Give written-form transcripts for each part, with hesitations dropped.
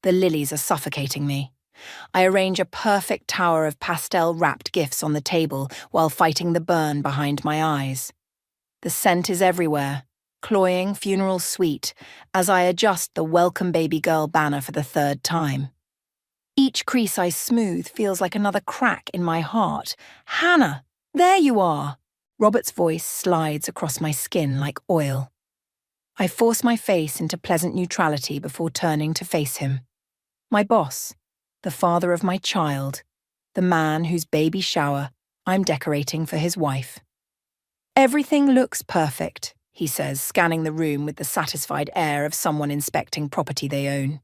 The lilies are suffocating me. I arrange a perfect tower of pastel-wrapped gifts on the table while fighting the burn behind my eyes. The scent is everywhere, cloying, funeral sweet, as I adjust the Welcome Baby Girl banner for the third time. Each crease I smooth feels like another crack in my heart. Hannah, there you are! Robert's voice slides across my skin like oil. I force my face into pleasant neutrality before turning to face him. My boss, the father of my child, the man whose baby shower I'm decorating for his wife. Everything looks perfect, he says, scanning the room with the satisfied air of someone inspecting property they own.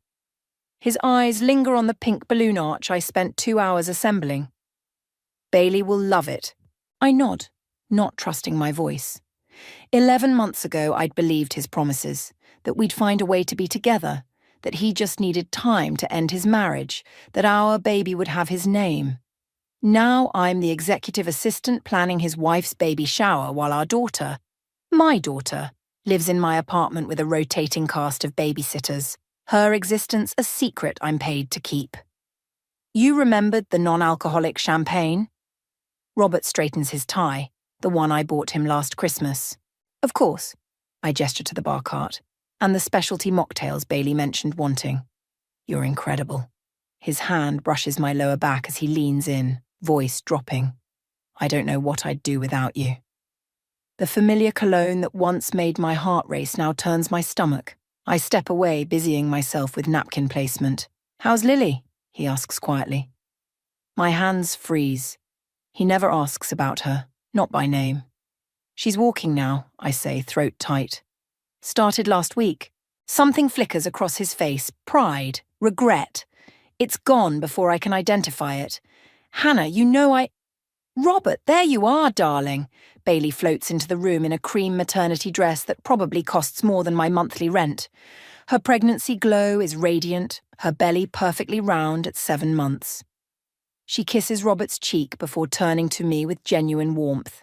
His eyes linger on the pink balloon arch I spent 2 hours assembling. Bailey will love it. I nod, not trusting my voice. 11 months ago, I'd believed his promises, that we'd find a way to be together, that he just needed time to end his marriage, that our baby would have his name. Now I'm the executive assistant planning his wife's baby shower while our daughter, my daughter, lives in my apartment with a rotating cast of babysitters, her existence a secret I'm paid to keep. You remembered the non-alcoholic champagne? Robert straightens his tie, the one I bought him last Christmas. Of course, I gesture to the bar cart, and the specialty mocktails Bailey mentioned wanting. You're incredible. His hand brushes my lower back as he leans in, voice dropping. I don't know what I'd do without you. The familiar cologne that once made my heart race now turns my stomach. I step away, busying myself with napkin placement. How's Lily? He asks quietly. My hands freeze. He never asks about her, not by name. She's walking now, I say, throat tight. Started last week. Something flickers across his face, pride, regret. It's gone before I can identify it. Hannah, you know Robert, there you are, darling. Bailey floats into the room in a cream maternity dress that probably costs more than my monthly rent. Her pregnancy glow is radiant, her belly perfectly round at 7 months. She kisses Robert's cheek before turning to me with genuine warmth.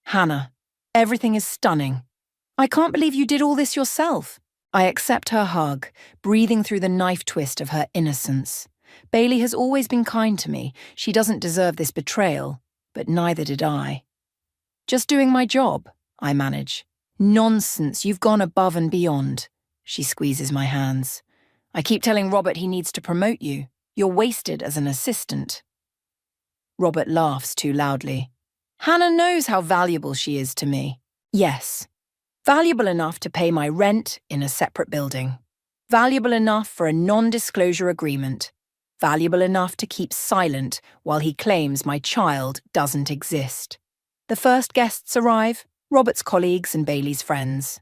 Hannah, everything is stunning. I can't believe you did all this yourself. I accept her hug, breathing through the knife twist of her innocence. Bailey has always been kind to me. She doesn't deserve this betrayal, but neither did I. Just doing my job, I manage. Nonsense, you've gone above and beyond. She squeezes my hands. I keep telling Robert he needs to promote you. You're wasted as an assistant. Robert laughs too loudly. Hannah knows how valuable she is to me. Yes. Valuable enough to pay my rent in a separate building. Valuable enough for a non-disclosure agreement. Valuable enough to keep silent while he claims my child doesn't exist. The first guests arrive, Robert's colleagues and Bailey's friends.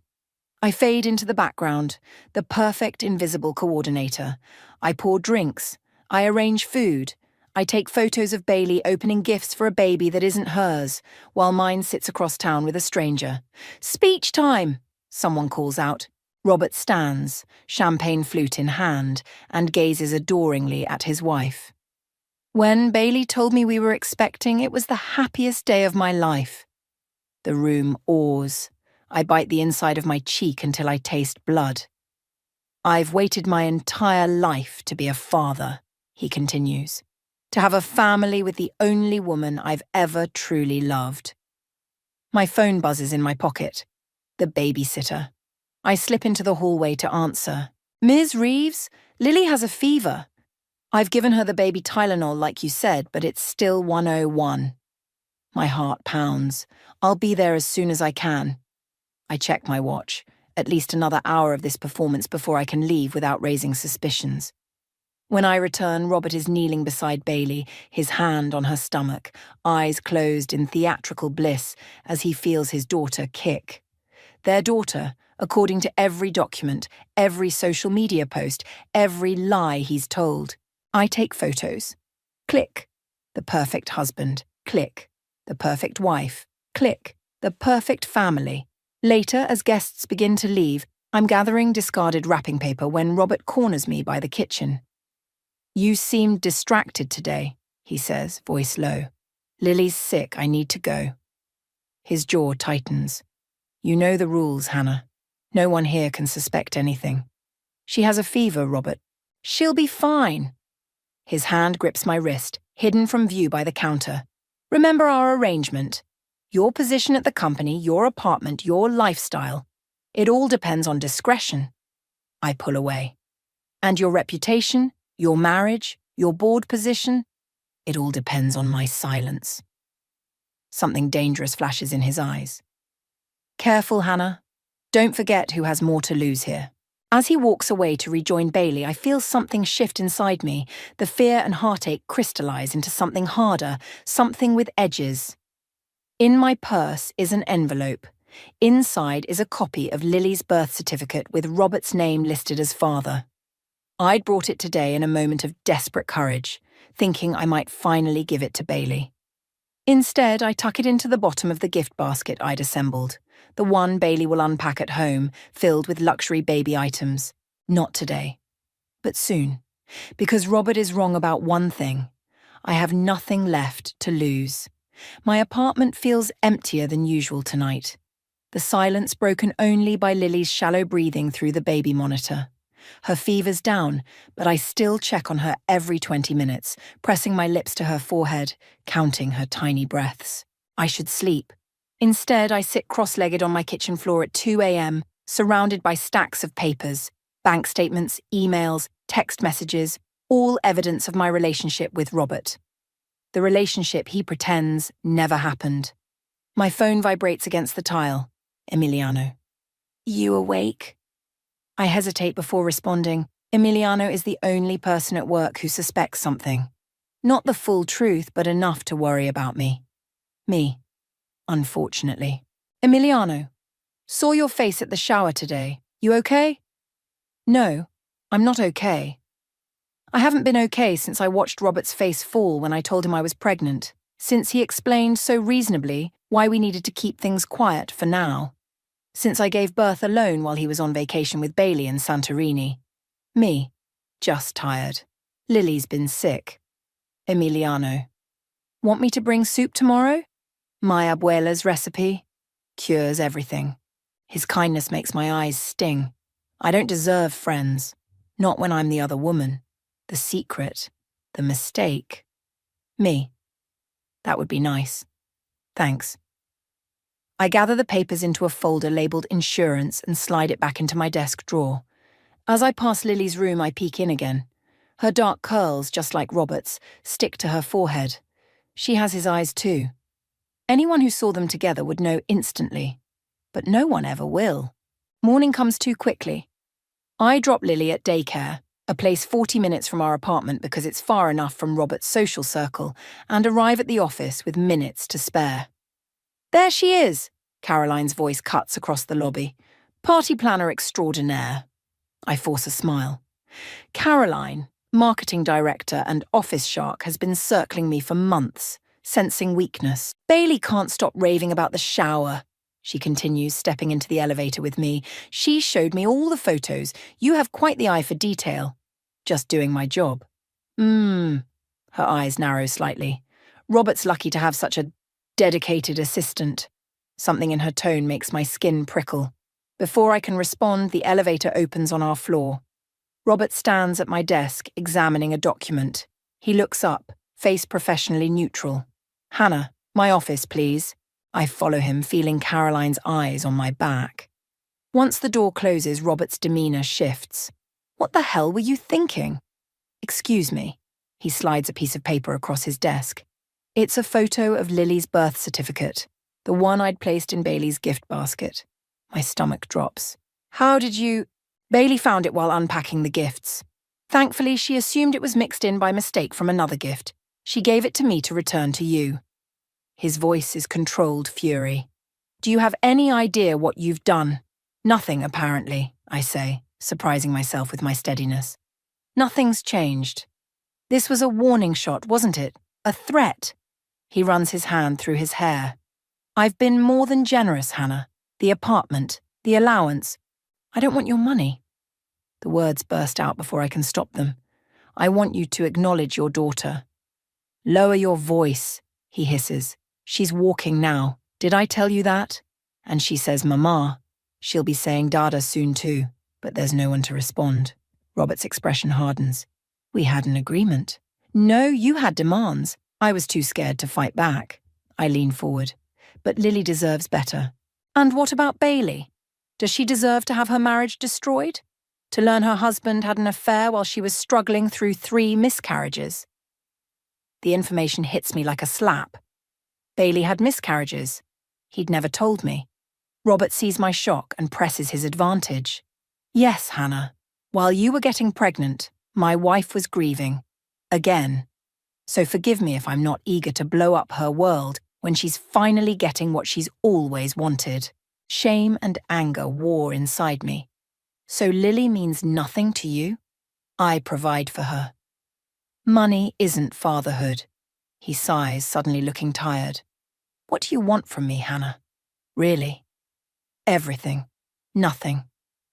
I fade into the background, the perfect invisible coordinator. I pour drinks. I arrange food. I take photos of Bailey opening gifts for a baby that isn't hers, while mine sits across town with a stranger. Speech time, someone calls out. Robert stands, champagne flute in hand, and gazes adoringly at his wife. When Bailey told me we were expecting, it was the happiest day of my life. The room awes. I bite the inside of my cheek until I taste blood. I've waited my entire life to be a father, he continues. To have a family with the only woman I've ever truly loved. My phone buzzes in my pocket. The babysitter. I slip into the hallway to answer. Ms. Reeves, Lily has a fever. I've given her the baby Tylenol like you said, but it's still 101. My heart pounds. I'll be there as soon as I can. I check my watch. At least another hour of this performance before I can leave without raising suspicions. When I return, Robert is kneeling beside Bailey, his hand on her stomach, eyes closed in theatrical bliss as he feels his daughter kick. Their daughter, according to every document, every social media post, every lie he's told. I take photos. Click. The perfect husband. Click. The perfect wife. Click. The perfect family. Later, as guests begin to leave, I'm gathering discarded wrapping paper when Robert corners me by the kitchen. You seemed distracted today, he says, voice low. Lily's sick, I need to go. His jaw tightens. You know the rules, Hannah. No one here can suspect anything. She has a fever, Robert. She'll be fine. His hand grips my wrist, hidden from view by the counter. Remember our arrangement. Your position at the company, your apartment, your lifestyle. It all depends on discretion. I pull away. And your reputation, your marriage, your board position, it all depends on my silence. Something dangerous flashes in his eyes. Careful, Hannah. Don't forget who has more to lose here. As he walks away to rejoin Bailey, I feel something shift inside me. The fear and heartache crystallize into something harder, something with edges. In my purse is an envelope. Inside is a copy of Lily's birth certificate with Robert's name listed as father. I'd brought it today in a moment of desperate courage, thinking I might finally give it to Bailey. Instead, I tuck it into the bottom of the gift basket I'd assembled, the one Bailey will unpack at home, filled with luxury baby items. Not today, but soon. Because Robert is wrong about one thing. I have nothing left to lose. My apartment feels emptier than usual tonight. The silence broken only by Lily's shallow breathing through the baby monitor. Her fever's down, but I still check on her every 20 minutes, pressing my lips to her forehead, counting her tiny breaths. I should sleep. Instead, I sit cross-legged on my kitchen floor at 2 a.m., surrounded by stacks of papers, bank statements, emails, text messages, all evidence of my relationship with Robert. The relationship he pretends never happened. My phone vibrates against the tile. Emiliano. You awake? I hesitate before responding. Emiliano is the only person at work who suspects something. Not the full truth, but enough to worry about me. Me, unfortunately. Emiliano, saw your face at the shower today. You okay? No, I'm not okay. I haven't been okay since I watched Robert's face fall when I told him I was pregnant, since he explained so reasonably why we needed to keep things quiet for now. Since I gave birth alone while he was on vacation with Bailey in Santorini. Me, just tired. Lily's been sick. Emiliano. Want me to bring soup tomorrow? My abuela's recipe. Cures everything. His kindness makes my eyes sting. I don't deserve friends. Not when I'm the other woman. The secret. The mistake. Me. That would be nice. Thanks. I gather the papers into a folder labelled insurance and slide it back into my desk drawer. As I pass Lily's room, I peek in again. Her dark curls, just like Robert's, stick to her forehead. She has his eyes too. Anyone who saw them together would know instantly. But no one ever will. Morning comes too quickly. I drop Lily at daycare, a place 40 minutes from our apartment because it's far enough from Robert's social circle, and arrive at the office with minutes to spare. There she is, Caroline's voice cuts across the lobby. Party planner extraordinaire. I force a smile. Caroline, marketing director and office shark, has been circling me for months, sensing weakness. Bailey can't stop raving about the shower, she continues, stepping into the elevator with me. She showed me all the photos. You have quite the eye for detail. Just doing my job. Her eyes narrow slightly. Robert's lucky to have such a dedicated assistant. Something in her tone makes my skin prickle. Before I can respond, the elevator opens on our floor. Robert stands at my desk, examining a document. He looks up, face professionally neutral. Hannah, my office, please. I follow him, feeling Caroline's eyes on my back. Once the door closes, Robert's demeanour shifts. What the hell were you thinking? Excuse me. He slides a piece of paper across his desk. It's a photo of Lily's birth certificate, the one I'd placed in Bailey's gift basket. My stomach drops. How did you... Bailey found it while unpacking the gifts. Thankfully, she assumed it was mixed in by mistake from another gift. She gave it to me to return to you. His voice is controlled fury. Do you have any idea what you've done? Nothing, apparently, I say, surprising myself with my steadiness. Nothing's changed. This was a warning shot, wasn't it? A threat. He runs his hand through his hair. I've been more than generous, Hannah. The apartment, the allowance. I don't want your money. The words burst out before I can stop them. I want you to acknowledge your daughter. Lower your voice, he hisses. She's walking now. Did I tell you that? And she says, Mama. She'll be saying Dada soon too, but there's no one to respond. Robert's expression hardens. We had an agreement. No, you had demands. I was too scared to fight back. I lean forward. But Lily deserves better. And what about Bailey? Does she deserve to have her marriage destroyed? To learn her husband had an affair while she was struggling through 3 miscarriages? The information hits me like a slap. Bailey had miscarriages. He'd never told me. Robert sees my shock and presses his advantage. Yes, Hannah. While you were getting pregnant, my wife was grieving. Again. So forgive me if I'm not eager to blow up her world when she's finally getting what she's always wanted. Shame and anger war inside me. So Lily means nothing to you? I provide for her. Money isn't fatherhood. He sighs, suddenly looking tired. What do you want from me, Hannah? Really? Everything. Nothing.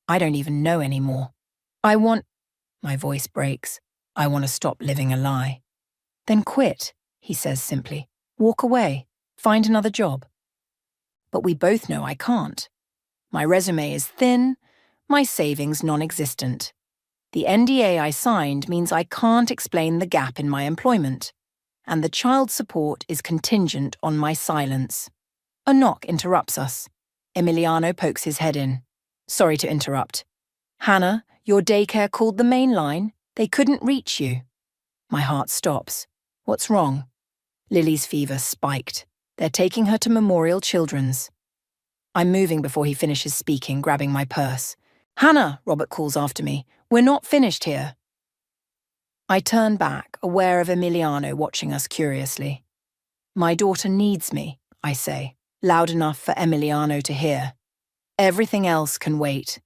I don't even know anymore. I want... My voice breaks. I want to stop living a lie. Then quit, he says simply. Walk away. Find another job. But we both know I can't. My resume is thin, my savings non-existent. The NDA I signed means I can't explain the gap in my employment, and the child support is contingent on my silence. A knock interrupts us. Emiliano pokes his head in. Sorry to interrupt. Hannah, your daycare called the main line. They couldn't reach you. My heart stops. What's wrong? Lily's fever spiked. They're taking her to Memorial Children's. I'm moving before he finishes speaking, grabbing my purse. Hannah, Robert calls after me. We're not finished here. I turn back, aware of Emiliano watching us curiously. My daughter needs me, I say, loud enough for Emiliano to hear. Everything else can wait.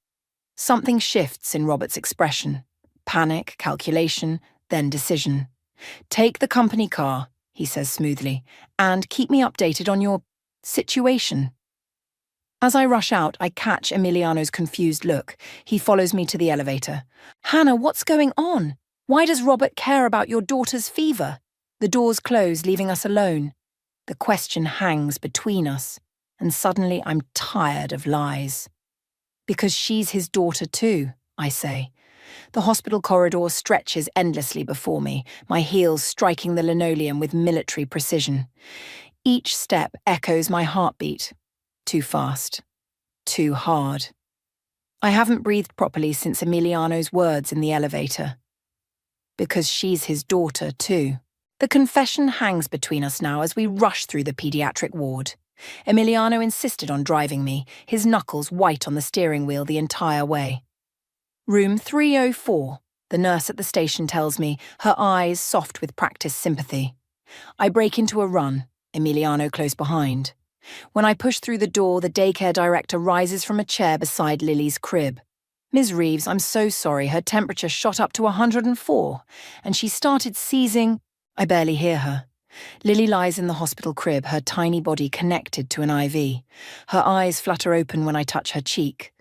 Something shifts in Robert's expression. Panic, calculation, then decision. Take the company car, he says smoothly, and keep me updated on your situation. As I rush out, I catch Emiliano's confused look. He follows me to the elevator. Hannah, what's going on? Why does Robert care about your daughter's fever? The doors close, leaving us alone. The question hangs between us, and suddenly I'm tired of lies. Because she's his daughter too, I say. The hospital corridor stretches endlessly before me, my heels striking the linoleum with military precision. Each step echoes my heartbeat. Too fast. Too hard. I haven't breathed properly since Emiliano's words in the elevator. Because she's his daughter, too. The confession hangs between us now as we rush through the pediatric ward. Emiliano insisted on driving me, his knuckles white on the steering wheel the entire way. Room 304, the nurse at the station tells me, her eyes soft with practiced sympathy. I break into a run, Emiliano close behind. When I push through the door, the daycare director rises from a chair beside Lily's crib. Ms. Reeves, I'm so sorry, her temperature shot up to 104, and she started seizing. I barely hear her. Lily lies in the hospital crib, her tiny body connected to an IV. Her eyes flutter open when I touch her cheek.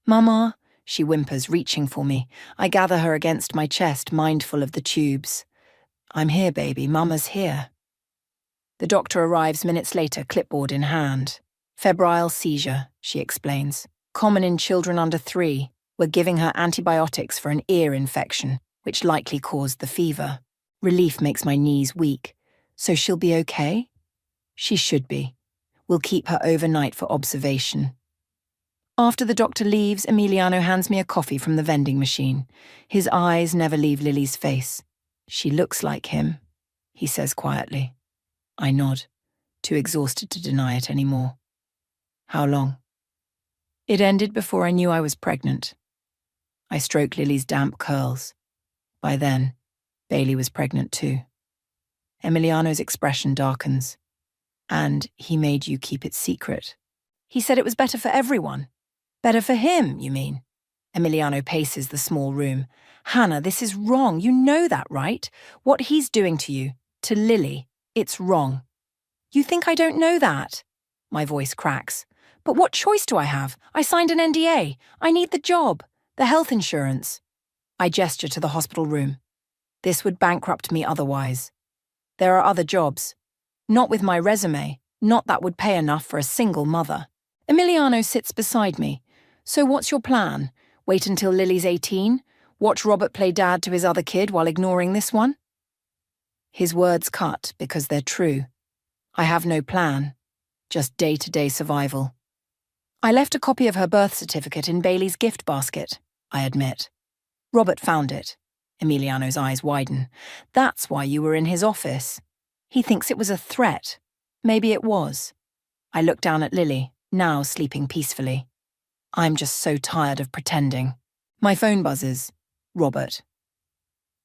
Mama, she whimpers, reaching for me. I gather her against my chest, mindful of the tubes. I'm here, baby, Mama's here. The doctor arrives minutes later, clipboard in hand. Febrile seizure, she explains. Common in children under 3. We're giving her antibiotics for an ear infection, which likely caused the fever. Relief makes my knees weak. So she'll be okay? She should be. We'll keep her overnight for observation. After the doctor leaves, Emiliano hands me a coffee from the vending machine. His eyes never leave Lily's face. She looks like him, he says quietly. I nod, too exhausted to deny it anymore. How long? It ended before I knew I was pregnant. I stroke Lily's damp curls. By then, Bailey was pregnant too. Emiliano's expression darkens. And he made you keep it secret. He said it was better for everyone. Better for him, you mean? Emiliano paces the small room. Hannah, this is wrong. You know that, right? What he's doing to you, to Lily, it's wrong. You think I don't know that? My voice cracks. But what choice do I have? I signed an NDA. I need the job, the health insurance. I gesture to the hospital room. This would bankrupt me otherwise. There are other jobs. Not with my resume, not that would pay enough for a single mother. Emiliano sits beside me. So what's your plan? Wait until Lily's 18? Watch Robert play dad to his other kid while ignoring this one? His words cut because they're true. I have no plan, just day-to-day survival. I left a copy of her birth certificate in Bailey's gift basket, I admit. Robert found it. Emiliano's eyes widen. That's why you were in his office. He thinks it was a threat. Maybe it was. I look down at Lily, now sleeping peacefully. I'm just so tired of pretending. My phone buzzes. Robert.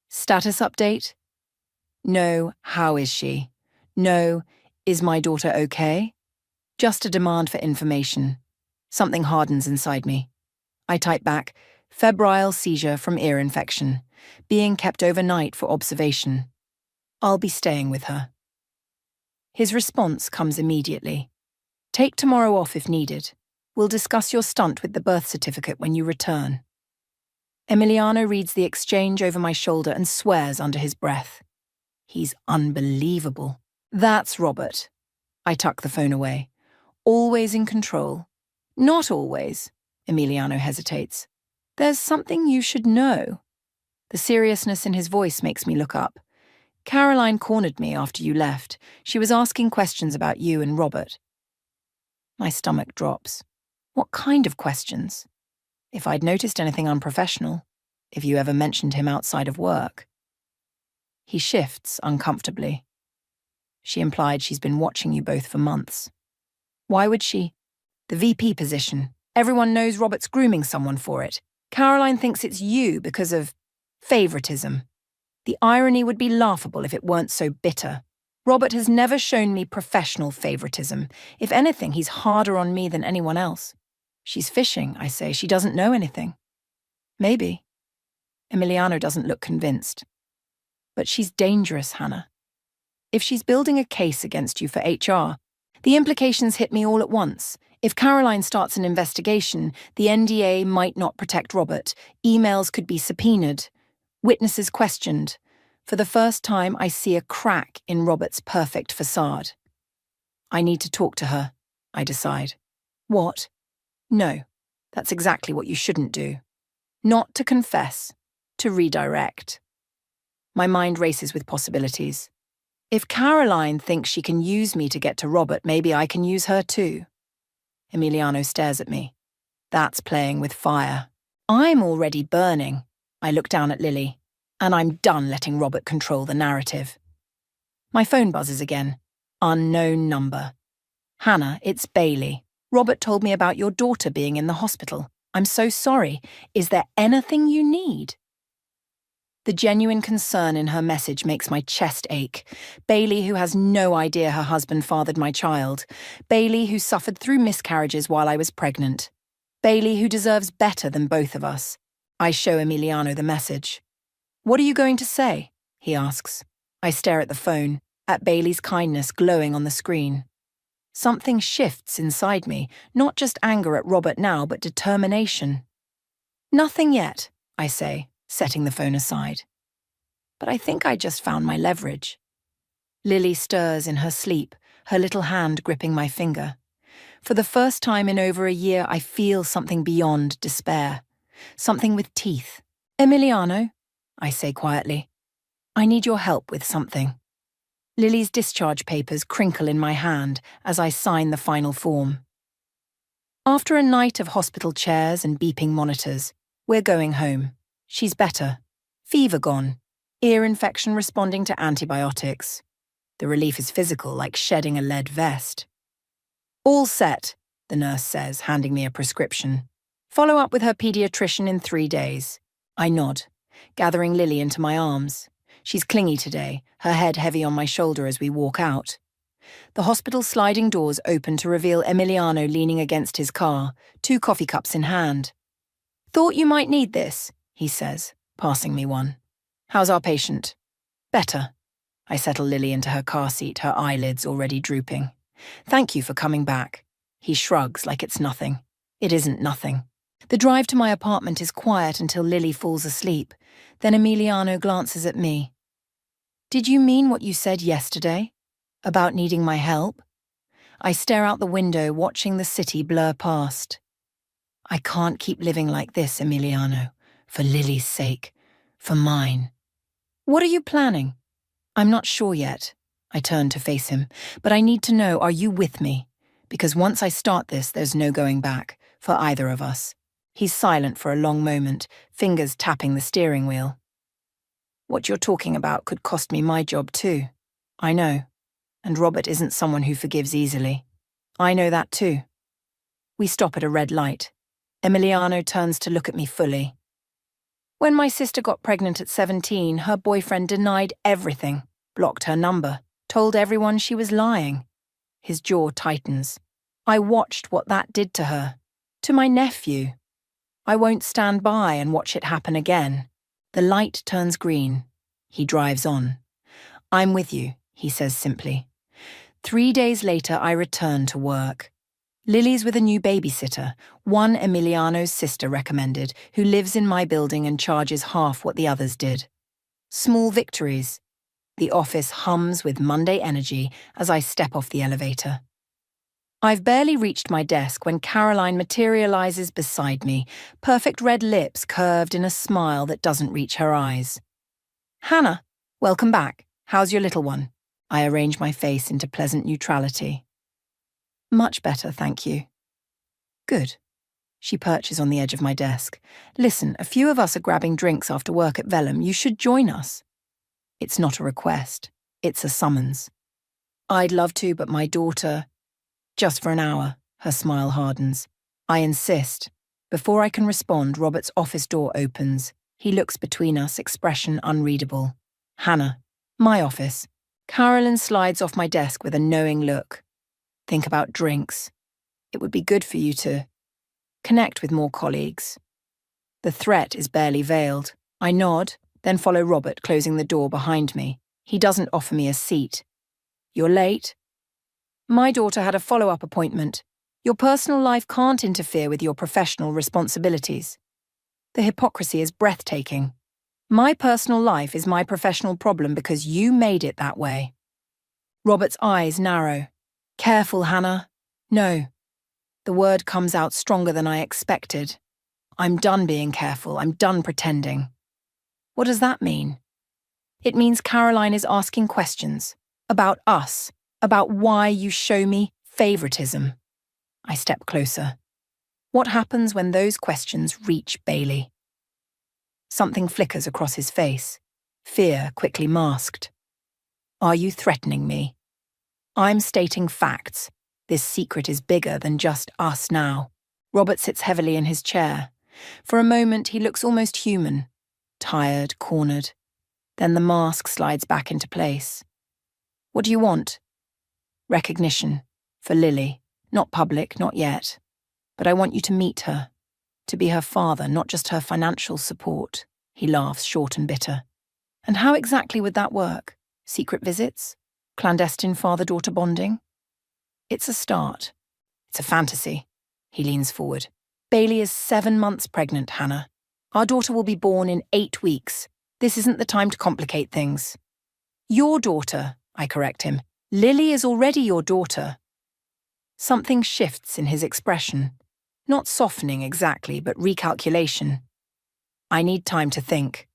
Status update? No, how is she? No, is my daughter okay? Just a demand for information. Something hardens inside me. I type back, febrile seizure from ear infection, being kept overnight for observation. I'll be staying with her. His response comes immediately. Take tomorrow off if needed. We'll discuss your stunt with the birth certificate when you return. Emiliano reads the exchange over my shoulder and swears under his breath. He's unbelievable. That's Robert. I tuck the phone away. Always in control. Not always, Emiliano hesitates. There's something you should know. The seriousness in his voice makes me look up. Caroline cornered me after you left. She was asking questions about you and Robert. My stomach drops. What kind of questions? If I'd noticed anything unprofessional, if you ever mentioned him outside of work. He shifts uncomfortably. She implied she's been watching you both for months. Why would she? The VP position. Everyone knows Robert's grooming someone for it. Caroline thinks it's you because of favoritism. The irony would be laughable if it weren't so bitter. Robert has never shown me professional favoritism. If anything, he's harder on me than anyone else. She's fishing, I say. She doesn't know anything. Maybe. Emiliano doesn't look convinced. But she's dangerous, Hannah. If she's building a case against you for HR, the implications hit me all at once. If Caroline starts an investigation, the NDA might not protect Robert. Emails could be subpoenaed. Witnesses questioned. For the first time, I see a crack in Robert's perfect facade. I need to talk to her, I decide. What? No, that's exactly what you shouldn't do. Not to confess, to redirect. My mind races with possibilities. If Caroline thinks she can use me to get to Robert, maybe I can use her too. Emiliano stares at me. That's playing with fire. I'm already burning. I look down at Lily, and I'm done letting Robert control the narrative. My phone buzzes again. Unknown number. Hannah, it's Bailey. Robert told me about your daughter being in the hospital. I'm so sorry. Is there anything you need? The genuine concern in her message makes my chest ache. Bailey, who has no idea her husband fathered my child. Bailey, who suffered through miscarriages while I was pregnant. Bailey, who deserves better than both of us. I show Emiliano the message. What are you going to say? He asks. I stare at the phone, at Bailey's kindness glowing on the screen. Something shifts inside me, not just anger at Robert now, but determination. Nothing yet, I say, setting the phone aside. But I think I just found my leverage. Lily stirs in her sleep, her little hand gripping my finger. For the first time in over a year, I feel something beyond despair. Something with teeth. Emiliano, I say quietly, I need your help with something. Lily's discharge papers crinkle in my hand as I sign the final form. After a night of hospital chairs and beeping monitors, we're going home. She's better. Fever gone. Ear infection responding to antibiotics. The relief is physical, like shedding a lead vest. All set, the nurse says, handing me a prescription. Follow up with her pediatrician in 3 days. I nod, gathering Lily into my arms. She's clingy today, her head heavy on my shoulder as we walk out. The hospital's sliding doors open to reveal Emiliano leaning against his car, 2 coffee cups in hand. Thought you might need this, he says, passing me one. How's our patient? Better. I settle Lily into her car seat, her eyelids already drooping. Thank you for coming back. He shrugs like it's nothing. It isn't nothing. The drive to my apartment is quiet until Lily falls asleep. Then Emiliano glances at me. Did you mean what you said yesterday? About needing my help? I stare out the window, watching the city blur past. I can't keep living like this, Emiliano. For Lily's sake. For mine. What are you planning? I'm not sure yet. I turn to face him, but I need to know, are you with me? Because once I start this, there's no going back, for either of us. He's silent for a long moment, fingers tapping the steering wheel. What you're talking about could cost me my job too. I know. And Robert isn't someone who forgives easily. I know that too. We stop at a red light. Emiliano turns to look at me fully. When my sister got pregnant at 17, her boyfriend denied everything, blocked her number, told everyone she was lying. His jaw tightens. I watched what that did to her. To my nephew. I won't stand by and watch it happen again. The light turns green. He drives on. I'm with you, he says simply. 3 days later, I return to work. Lily's with a new babysitter, one Emiliano's sister recommended, who lives in my building and charges half what the others did. Small victories. The office hums with Monday energy as I step off the elevator. I've barely reached my desk when Caroline materializes beside me, perfect red lips curved in a smile that doesn't reach her eyes. Hannah, welcome back. How's your little one? I arrange my face into pleasant neutrality. Much better, thank you. Good. She perches on the edge of my desk. Listen, a few of us are grabbing drinks after work at Vellum. You should join us. It's not a request. It's a summons. I'd love to, but my daughter... Just for an hour, her smile hardens. I insist. Before I can respond, Robert's office door opens. He looks between us, expression unreadable. Hannah. My office. Carolyn slides off my desk with a knowing look. Think about drinks. It would be good for you to connect with more colleagues. The threat is barely veiled. I nod, then follow Robert, closing the door behind me. He doesn't offer me a seat. You're late? My daughter had a follow-up appointment. Your personal life can't interfere with your professional responsibilities. The hypocrisy is breathtaking. My personal life is my professional problem because you made it that way. Robert's eyes narrow. Careful, Hannah. No. The word comes out stronger than I expected. I'm done being careful. I'm done pretending. What does that mean? It means Caroline is asking questions. About us. About why you show me favoritism. I step closer. What happens when those questions reach Bailey? Something flickers across his face. Fear quickly masked. Are you threatening me? I'm stating facts. This secret is bigger than just us now. Robert sits heavily in his chair. For a moment, he looks almost human. Tired, cornered. Then the mask slides back into place. What do you want? Recognition. For Lily. Not public, not yet. But I want you to meet her. To be her father, not just her financial support. He laughs, short and bitter. And how exactly would that work? Secret visits? Clandestine father-daughter bonding? It's a start. It's a fantasy. He leans forward. Bailey is 7 months pregnant, Hannah. Our daughter will be born in 8 weeks. This isn't the time to complicate things. Your daughter, I correct him. Lily is already your daughter. Something shifts in his expression. Not softening exactly, but recalculation. I need time to think.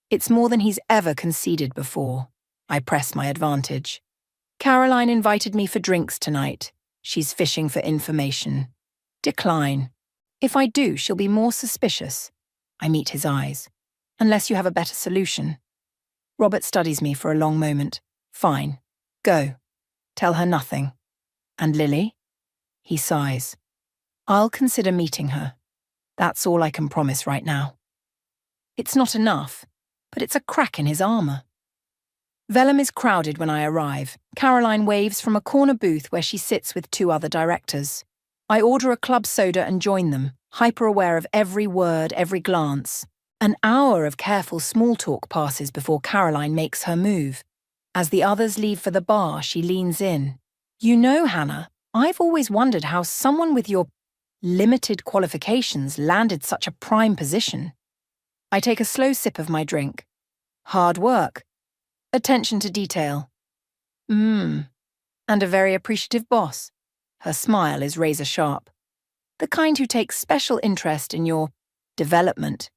It's more than he's ever conceded before. I press my advantage. Caroline invited me for drinks tonight. She's fishing for information. Decline. If I do, she'll be more suspicious. I meet his eyes. Unless you have a better solution. Robert studies me for a long moment. Fine. Go. Tell her nothing. And Lily? He sighs. I'll consider meeting her. That's all I can promise right now. It's not enough, but it's a crack in his armor. Vellum is crowded when I arrive. Caroline waves from a corner booth where she sits with 2 other directors. I order a club soda and join them, hyper-aware of every word, every glance. An hour of careful small talk passes before Caroline makes her move. As the others leave for the bar, she leans in. You know, Hannah, I've always wondered how someone with your limited qualifications landed such a prime position. I take a slow sip of my drink. Hard work. Attention to detail. And a very appreciative boss. Her smile is razor sharp. The kind who takes special interest in your development.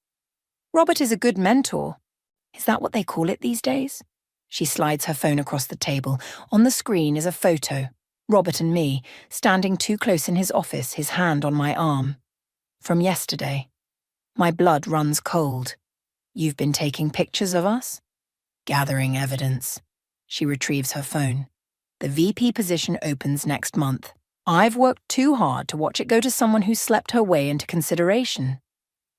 Robert is a good mentor. Is that what they call it these days? She slides her phone across the table. On the screen is a photo. Robert and me, standing too close in his office, his hand on my arm. From yesterday. My blood runs cold. You've been taking pictures of us? Gathering evidence. She retrieves her phone. The VP position opens next month. I've worked too hard to watch it go to someone who slept her way into consideration.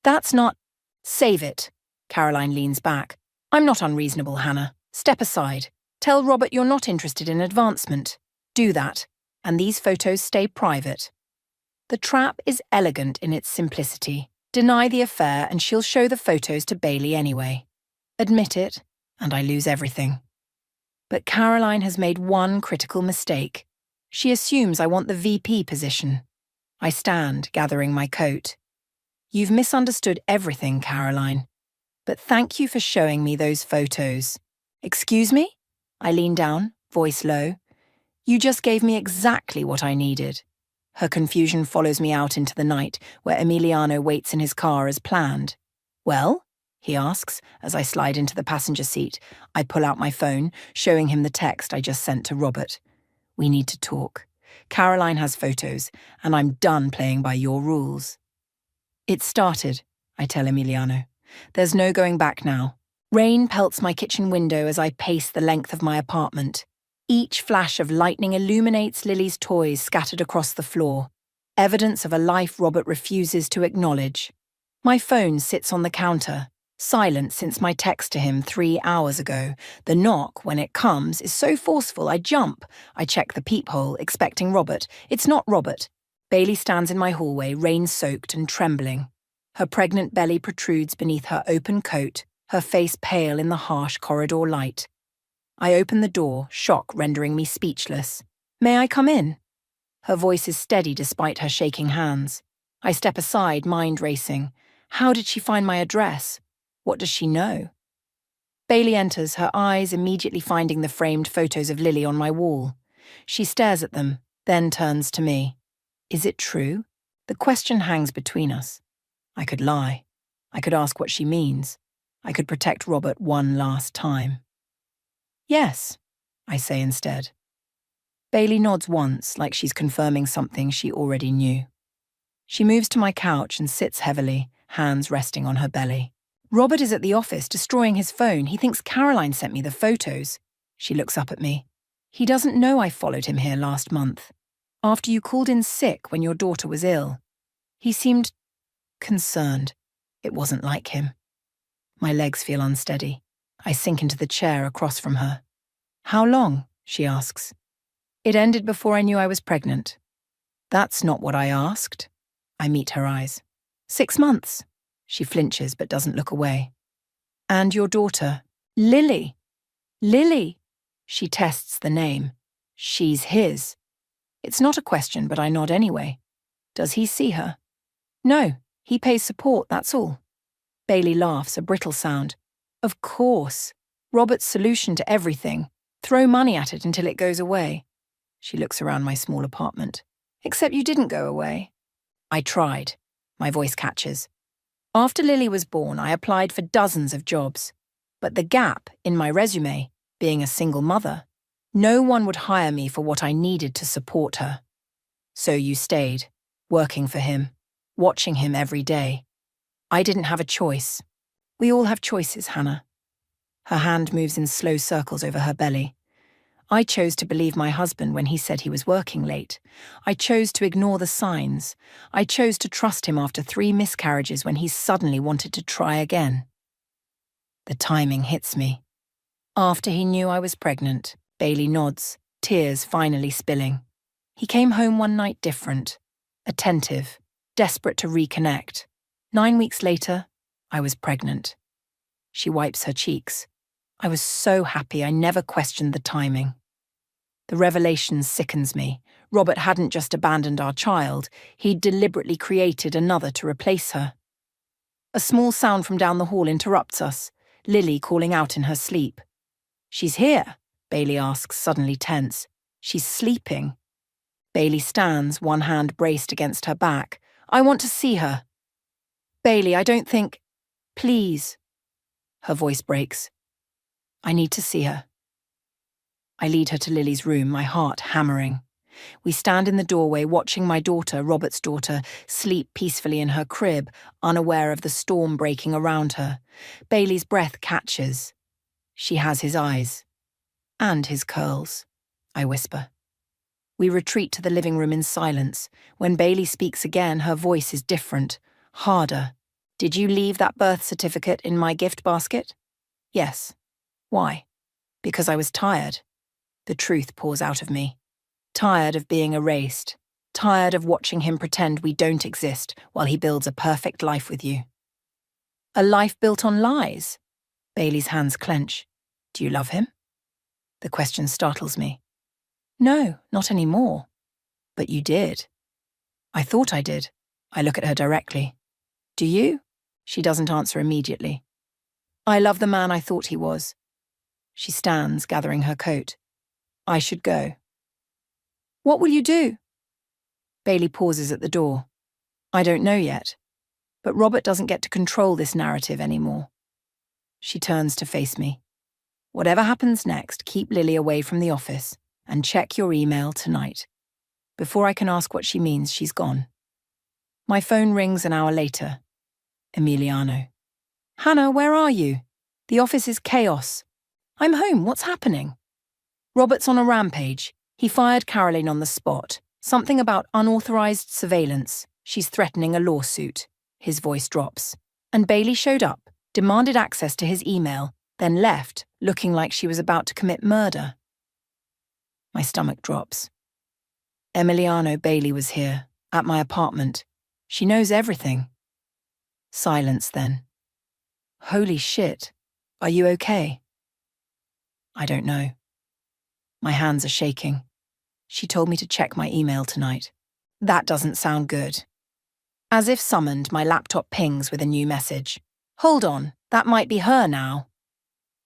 That's not... Save it. Caroline leans back. I'm not unreasonable, Hannah. Step aside. Tell Robert you're not interested in advancement. Do that, and these photos stay private. The trap is elegant in its simplicity. Deny the affair and she'll show the photos to Bailey anyway. Admit it, and I lose everything. But Caroline has made one critical mistake. She assumes I want the VP position. I stand, gathering my coat. You've misunderstood everything, Caroline. But thank you for showing me those photos. Excuse me? I lean down, voice low. You just gave me exactly what I needed. Her confusion follows me out into the night, where Emiliano waits in his car as planned. Well? He asks, as I slide into the passenger seat. I pull out my phone, showing him the text I just sent to Robert. We need to talk. Caroline has photos, and I'm done playing by your rules. It's started, I tell Emiliano. There's no going back now. Rain pelts my kitchen window as I pace the length of my apartment. Each flash of lightning illuminates Lily's toys scattered across the floor, evidence of a life Robert refuses to acknowledge. My phone sits on the counter, silent since my text to him 3 hours ago. The knock, when it comes, is so forceful I jump. I check the peephole, expecting Robert. It's not Robert. Bailey stands in my hallway, rain-soaked and trembling. Her pregnant belly protrudes beneath her open coat, her face pale in the harsh corridor light. I open the door, shock rendering me speechless. May I come in? Her voice is steady despite her shaking hands. I step aside, mind racing. How did she find my address? What does she know? Bailey enters, her eyes immediately finding the framed photos of Lily on my wall. She stares at them, then turns to me. Is it true? The question hangs between us. I could lie. I could ask what she means. I could protect Robert one last time. Yes, I say instead. Bailey nods once, like she's confirming something she already knew. She moves to my couch and sits heavily, hands resting on her belly. Robert is at the office, destroying his phone. He thinks Caroline sent me the photos. She looks up at me. He doesn't know I followed him here last month. After you called in sick when your daughter was ill. He seemed concerned. It wasn't like him. My legs feel unsteady. I sink into the chair across from her. How long? She asks. It ended before I knew I was pregnant. That's not what I asked. I meet her eyes. 6 months. She flinches but doesn't look away. And your daughter, Lily. Lily. She tests the name. She's his. It's not a question, but I nod anyway. Does he see her? No, he pays support, that's all. Bailey laughs, a brittle sound. Of course. Robert's solution to everything. Throw money at it until it goes away. She looks around my small apartment. Except you didn't go away. I tried. My voice catches. After Lily was born, I applied for dozens of jobs. But the gap in my resume, being a single mother, no one would hire me for what I needed to support her. So you stayed, working for him, watching him every day. I didn't have a choice. We all have choices, Hannah. Her hand moves in slow circles over her belly. I chose to believe my husband when he said he was working late. I chose to ignore the signs. I chose to trust him after 3 miscarriages when he suddenly wanted to try again. The timing hits me. After he knew I was pregnant, Bailey nods, tears finally spilling. He came home one night different, attentive, desperate to reconnect. 9 weeks later, I was pregnant. She wipes her cheeks. I was so happy I never questioned the timing. The revelation sickens me. Robert hadn't just abandoned our child, he'd deliberately created another to replace her. A small sound from down the hall interrupts us, Lily calling out in her sleep. She's here, Bailey asks, suddenly tense. She's sleeping. Bailey stands, one hand braced against her back. I want to see her. Bailey, I don't think... Please. Her voice breaks. I need to see her. I lead her to Lily's room, my heart hammering. We stand in the doorway watching my daughter, Robert's daughter, sleep peacefully in her crib, unaware of the storm breaking around her. Bailey's breath catches. She has his eyes. And his curls, I whisper. We retreat to the living room in silence. When Bailey speaks again, her voice is different, harder. Did you leave that birth certificate in my gift basket? Yes. Why? Because I was tired. The truth pours out of me. Tired of being erased. Tired of watching him pretend we don't exist while he builds a perfect life with you. A life built on lies? Bailey's hands clench. Do you love him? The question startles me. No, not anymore. But you did. I thought I did. I look at her directly. Do you? She doesn't answer immediately. I love the man I thought he was. She stands, gathering her coat. I should go. What will you do? Bailey pauses at the door. I don't know yet. But Robert doesn't get to control this narrative anymore. She turns to face me. Whatever happens next, keep Lily away from the office and check your email tonight. Before I can ask what she means, she's gone. My phone rings an hour later. Emiliano. Hannah, where are you? The office is chaos. I'm home, what's happening? Robert's on a rampage. He fired Caroline on the spot. Something about unauthorized surveillance. She's threatening a lawsuit. His voice drops. And Bailey showed up, demanded access to his email, then left, looking like she was about to commit murder. My stomach drops. Emiliano Bailey was here, at my apartment. She knows everything. Silence then. Holy shit. Are you okay? I don't know. My hands are shaking. She told me to check my email tonight. That doesn't sound good. As if summoned, my laptop pings with a new message. Hold on, that might be her now.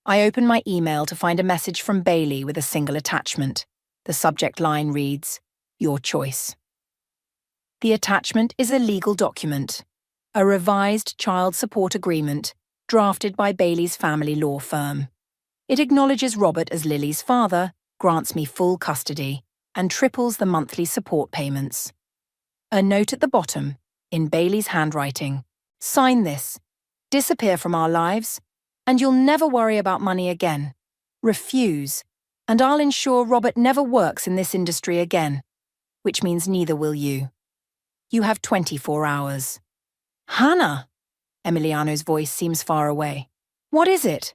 I open my email to find a message from Bailey with a single attachment. The subject line reads, Your choice. The attachment is a legal document, a revised child support agreement drafted by Bailey's family law firm. It acknowledges Robert as Lily's father, grants me full custody, and triples the monthly support payments. A note at the bottom, in Bailey's handwriting. Sign this. Disappear from our lives, and you'll never worry about money again. Refuse, and I'll ensure Robert never works in this industry again, which means neither will you. You have 24 hours. Hannah! Emiliano's voice seems far away. What is it?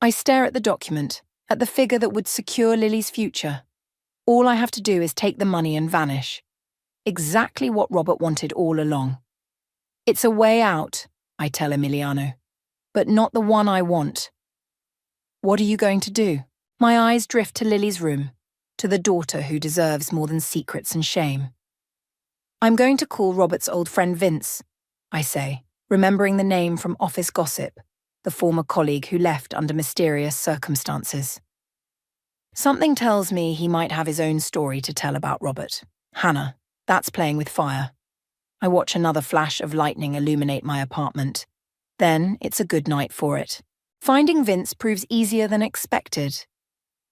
I stare at the document, at the figure that would secure Lily's future. All I have to do is take the money and vanish. Exactly what Robert wanted all along. It's a way out, I tell Emiliano, but not the one I want. What are you going to do? My eyes drift to Lily's room, to the daughter who deserves more than secrets and shame. I'm going to call Robert's old friend Vince, I say, remembering the name from office gossip, the former colleague who left under mysterious circumstances. Something tells me he might have his own story to tell about Robert. Hannah, that's playing with fire. I watch another flash of lightning illuminate my apartment. Then it's a good night for it. Finding Vince proves easier than expected.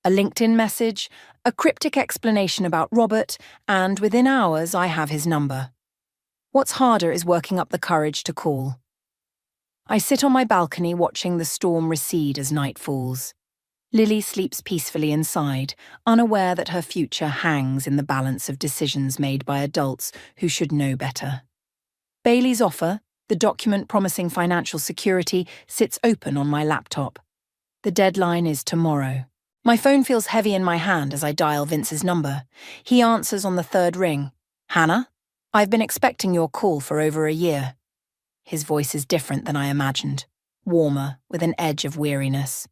A LinkedIn message, a cryptic explanation about Robert, and within hours I have his number. What's harder is working up the courage to call. I sit on my balcony watching the storm recede as night falls. Lily sleeps peacefully inside, unaware that her future hangs in the balance of decisions made by adults who should know better. Bailey's offer, the document promising financial security, sits open on my laptop. The deadline is tomorrow. My phone feels heavy in my hand as I dial Vince's number. He answers on the third ring. Hannah, I've been expecting your call for over a year. His voice is different than I imagined, warmer, with an edge of weariness.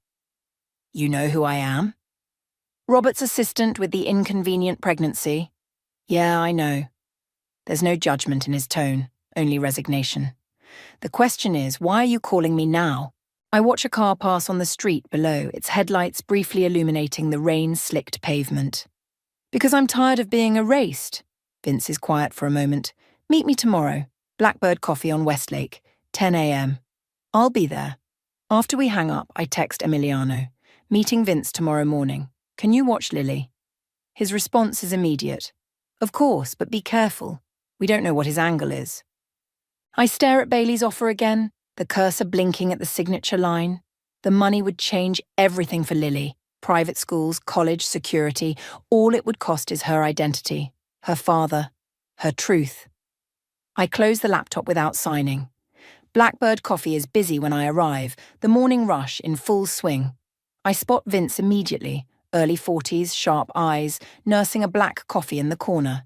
You know who I am? Robert's assistant with the inconvenient pregnancy. Yeah, I know. There's no judgment in his tone, only resignation. The question is, why are you calling me now? I watch a car pass on the street below, its headlights briefly illuminating the rain-slicked pavement. Because I'm tired of being erased. Vince is quiet for a moment. Meet me tomorrow. Blackbird Coffee on Westlake, 10 a.m. I'll be there. After we hang up, I text Emiliano. Meeting Vince tomorrow morning. Can you watch Lily? His response is immediate. Of course, but be careful. We don't know what his angle is. I stare at Bailey's offer again, the cursor blinking at the signature line. The money would change everything for Lily. Private schools, college, security. All it would cost is her identity, her father, her truth. I close the laptop without signing. Blackbird Coffee is busy when I arrive, the morning rush in full swing. I spot Vince immediately, early 40s, sharp eyes, nursing a black coffee in the corner.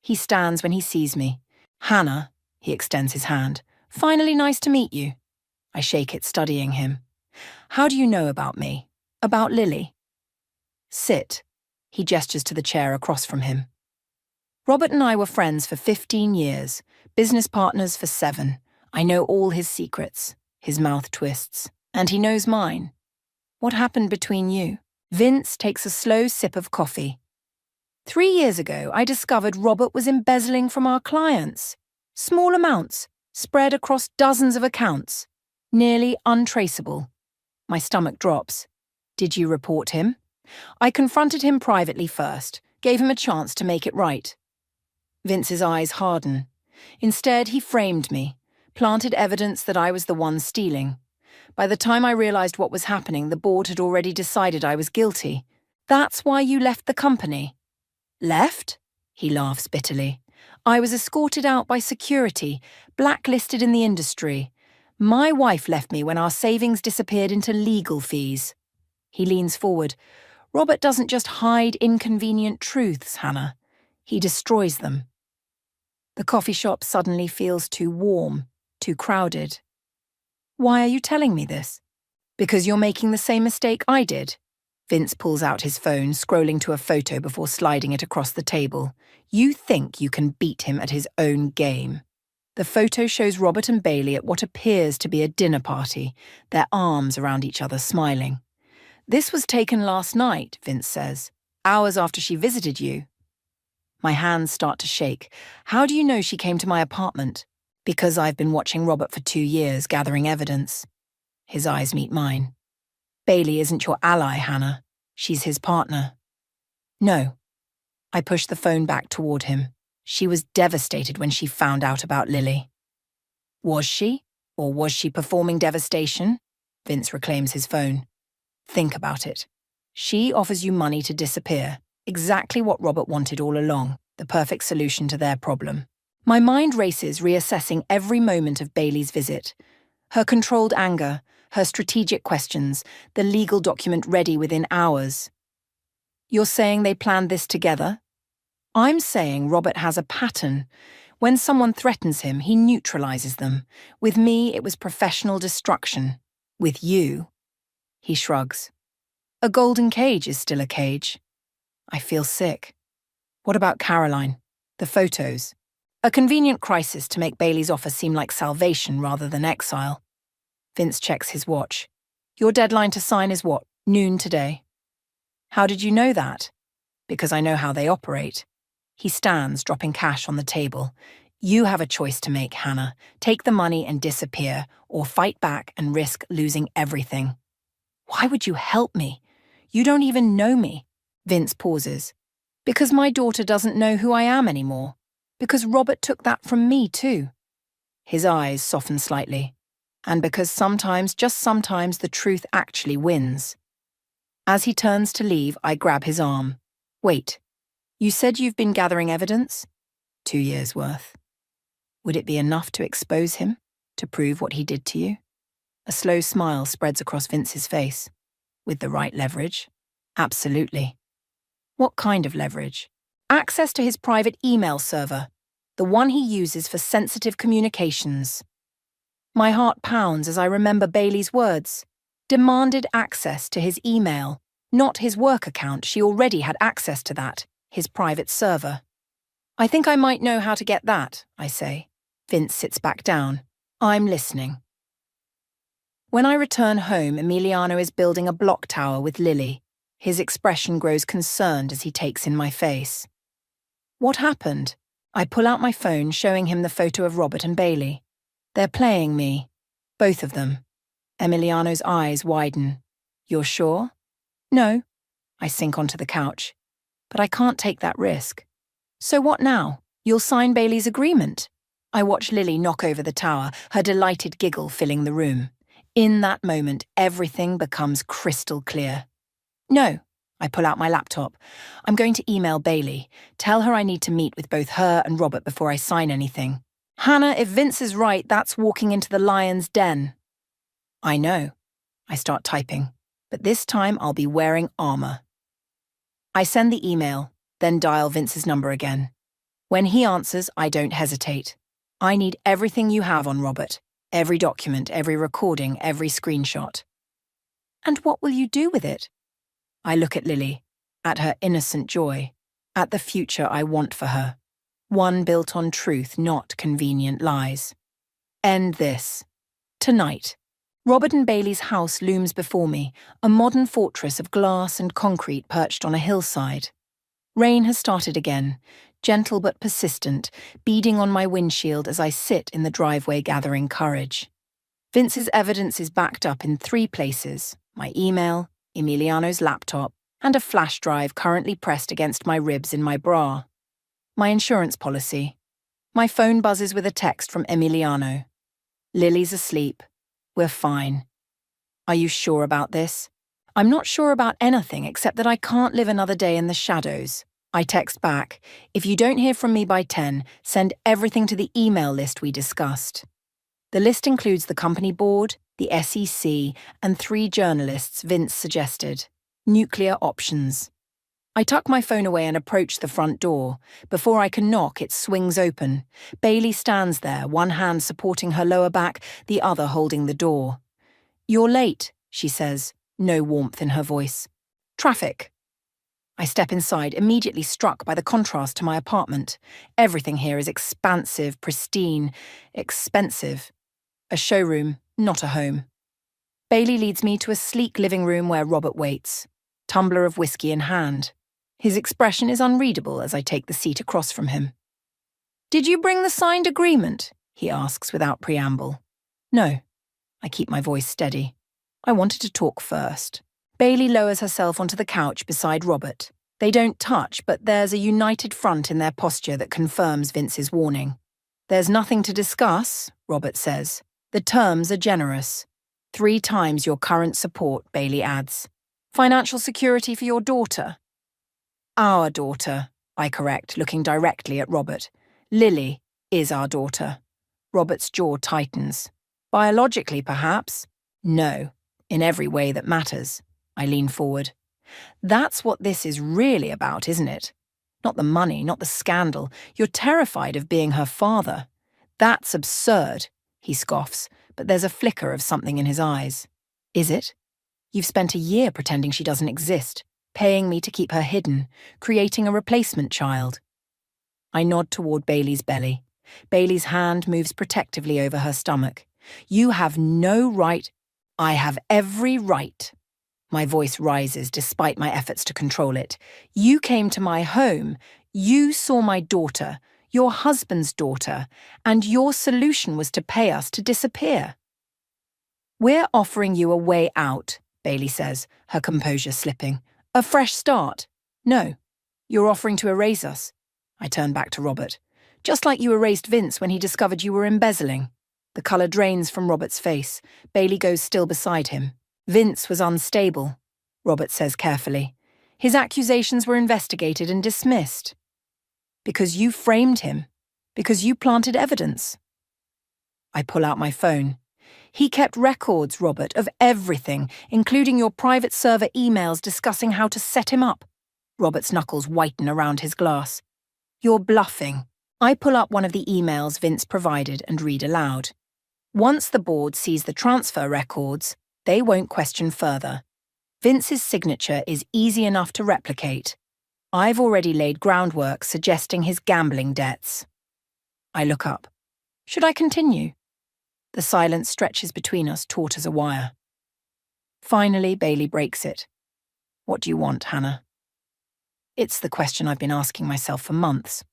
He stands when he sees me. Hannah, he extends his hand. Finally nice to meet you. I shake it, studying him. How do you know about me? About Lily? Sit. He gestures to the chair across from him. Robert and I were friends for 15 years, business partners for 7. I know all his secrets. His mouth twists. And he knows mine. What happened between you? Vince takes a slow sip of coffee. 3 years ago, I discovered Robert was embezzling from our clients. Small amounts, spread across dozens of accounts. Nearly untraceable. My stomach drops. Did you report him? I confronted him privately first, gave him a chance to make it right. Vince's eyes harden. Instead, he framed me, planted evidence that I was the one stealing. By the time I realized what was happening, the board had already decided I was guilty. That's why you left the company. Left? He laughs bitterly. I was escorted out by security, blacklisted in the industry. My wife left me when our savings disappeared into legal fees. He leans forward. Robert doesn't just hide inconvenient truths, Hannah. He destroys them. The coffee shop suddenly feels too warm, too crowded. Why are you telling me this? Because you're making the same mistake I did. Vince pulls out his phone, scrolling to a photo before sliding it across the table. You think you can beat him at his own game. The photo shows Robert and Bailey at what appears to be a dinner party, their arms around each other smiling. This was taken last night, Vince says, hours after she visited you. My hands start to shake. How do you know she came to my apartment? Because I've been watching Robert for 2 years, gathering evidence. His eyes meet mine. Bailey isn't your ally, Hannah. She's his partner. No. I push the phone back toward him. She was devastated when she found out about Lily. Was she? Or was she performing devastation? Vince reclaims his phone. Think about it. She offers you money to disappear. Exactly what Robert wanted all along, the perfect solution to their problem. My mind races, reassessing every moment of Bailey's visit. Her controlled anger, her strategic questions, the legal document ready within hours. You're saying they planned this together? I'm saying Robert has a pattern. When someone threatens him, he neutralizes them. With me, it was professional destruction. With you, he shrugs. A golden cage is still a cage. I feel sick. What about Caroline? The photos? A convenient crisis to make Bailey's offer seem like salvation rather than exile. Vince checks his watch. Your deadline to sign is what? Noon today. How did you know that? Because I know how they operate. He stands, dropping cash on the table. You have a choice to make, Hannah. Take the money and disappear, or fight back and risk losing everything. Why would you help me? You don't even know me. Vince pauses. Because my daughter doesn't know who I am anymore. Because Robert took that from me too. His eyes soften slightly. And because sometimes, just sometimes, the truth actually wins. As he turns to leave, I grab his arm. Wait, you said you've been gathering evidence? 2 years' worth. Would it be enough to expose him? To prove what he did to you? A slow smile spreads across Vince's face. With the right leverage? Absolutely. What kind of leverage? Access to his private email server, the one he uses for sensitive communications. My heart pounds as I remember Bailey's words. Demanded access to his email, not his work account. She already had access to that, his private server. I think I might know how to get that, I say. Vince sits back down. I'm listening. When I return home, Emiliano is building a block tower with Lily. His expression grows concerned as he takes in my face. What happened? I pull out my phone, showing him the photo of Robert and Bailey. They're playing me. Both of them. Emiliano's eyes widen. You're sure? No. I sink onto the couch. But I can't take that risk. So what now? You'll sign Bailey's agreement? I watch Lily knock over the tower, her delighted giggle filling the room. In that moment, everything becomes crystal clear. No. I pull out my laptop. I'm going to email Bailey. Tell her I need to meet with both her and Robert before I sign anything. Hannah, if Vince is right, that's walking into the lion's den. I know. I start typing. But this time I'll be wearing armor. I send the email, then dial Vince's number again. When he answers, I don't hesitate. I need everything you have on Robert. Every document, every recording, every screenshot. And what will you do with it? I look at Lily, at her innocent joy, at the future I want for her. One built on truth, not convenient lies. End this. Tonight. Robert and Bailey's house looms before me, a modern fortress of glass and concrete perched on a hillside. Rain has started again, gentle but persistent, beading on my windshield as I sit in the driveway gathering courage. Vince's evidence is backed up in 3 places: my email, Emiliano's laptop, and a flash drive currently pressed against my ribs in my bra. My insurance policy. My phone buzzes with a text from Emiliano. Lily's asleep. We're fine. Are you sure about this? I'm not sure about anything except that I can't live another day in the shadows. I text back, if you don't hear from me by 10, send everything to the email list we discussed. The list includes the company board, the SEC, and 3 journalists Vince suggested. Nuclear options. I tuck my phone away and approach the front door. Before I can knock, it swings open. Bailey stands there, one hand supporting her lower back, the other holding the door. You're late, she says, no warmth in her voice. Traffic. I step inside, immediately struck by the contrast to my apartment. Everything here is expansive, pristine, expensive. A showroom, not a home. Bailey leads me to a sleek living room where Robert waits, tumbler of whiskey in hand. His expression is unreadable as I take the seat across from him. Did you bring the signed agreement? He asks without preamble. No. I keep my voice steady. I wanted to talk first. Bailey lowers herself onto the couch beside Robert. They don't touch, but there's a united front in their posture that confirms Vince's warning. There's nothing to discuss, Robert says. The terms are generous. 3 times your current support, Bailey adds. Financial security for your daughter. Our daughter, I correct, looking directly at Robert. Lily is our daughter. Robert's jaw tightens. Biologically, perhaps? No, in every way that matters. I lean forward. That's what this is really about, isn't it? Not the money, not the scandal. You're terrified of being her father. That's absurd, he scoffs, but there's a flicker of something in his eyes. Is it? You've spent a year pretending she doesn't exist, paying me to keep her hidden, creating a replacement child. I nod toward Bailey's belly. Bailey's hand moves protectively over her stomach. You have no right. I have every right. My voice rises despite my efforts to control it. You came to my home. You saw my daughter, your husband's daughter, and your solution was to pay us to disappear. We're offering you a way out, Bailey says, her composure slipping. A fresh start. No, you're offering to erase us. I turn back to Robert. Just like you erased Vince when he discovered you were embezzling. The colour drains from Robert's face. Bailey goes still beside him. Vince was unstable, Robert says carefully. His accusations were investigated and dismissed. Because you framed him. Because you planted evidence. I pull out my phone. He kept records, Robert, of everything, including your private server emails discussing how to set him up. Robert's knuckles whiten around his glass. You're bluffing. I pull up one of the emails Vince provided and read aloud. Once the board sees the transfer records, they won't question further. Vince's signature is easy enough to replicate. I've already laid groundwork suggesting his gambling debts. I look up. Should I continue? The silence stretches between us taut as a wire. Finally, Bailey breaks it. What do you want, Hannah? It's the question I've been asking myself for months.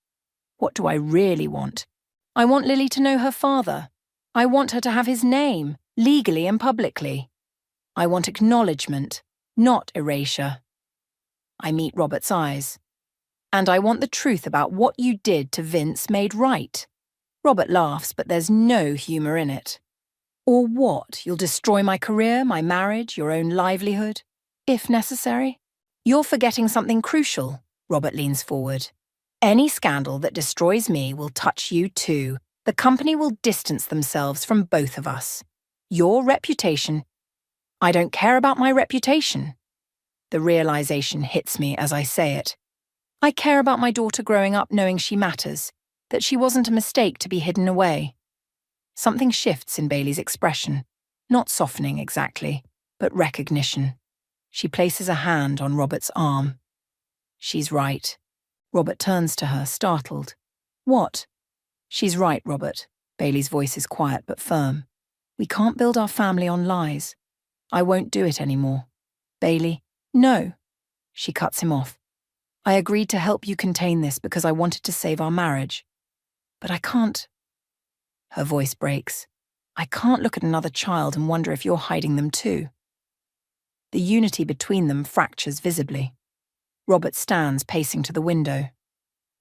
What do I really want? I want Lily to know her father. I want her to have his name. legally and publicly. I want acknowledgement, not erasure. I meet Robert's eyes. And I want the truth about what you did to Vince made right. Robert laughs, but there's no humour in it. Or what? You'll destroy my career, my marriage, your own livelihood, if necessary? You're forgetting something crucial, Robert leans forward. Any scandal that destroys me will touch you too. The company will distance themselves from both of us. Your reputation. I don't care about my reputation. The realization hits me as I say it. I care about my daughter growing up knowing she matters, that she wasn't a mistake to be hidden away. Something shifts in Bailey's expression, not softening exactly, but recognition. She places a hand on Robert's arm. She's right. Robert turns to her, startled. What? She's right, Robert. Bailey's voice is quiet but firm. We can't build our family on lies. I won't do it anymore. Bailey, no. She cuts him off. I agreed to help you contain this because I wanted to save our marriage. But I can't. Her voice breaks. I can't look at another child and wonder if you're hiding them too. The unity between them fractures visibly. Robert stands pacing to the window.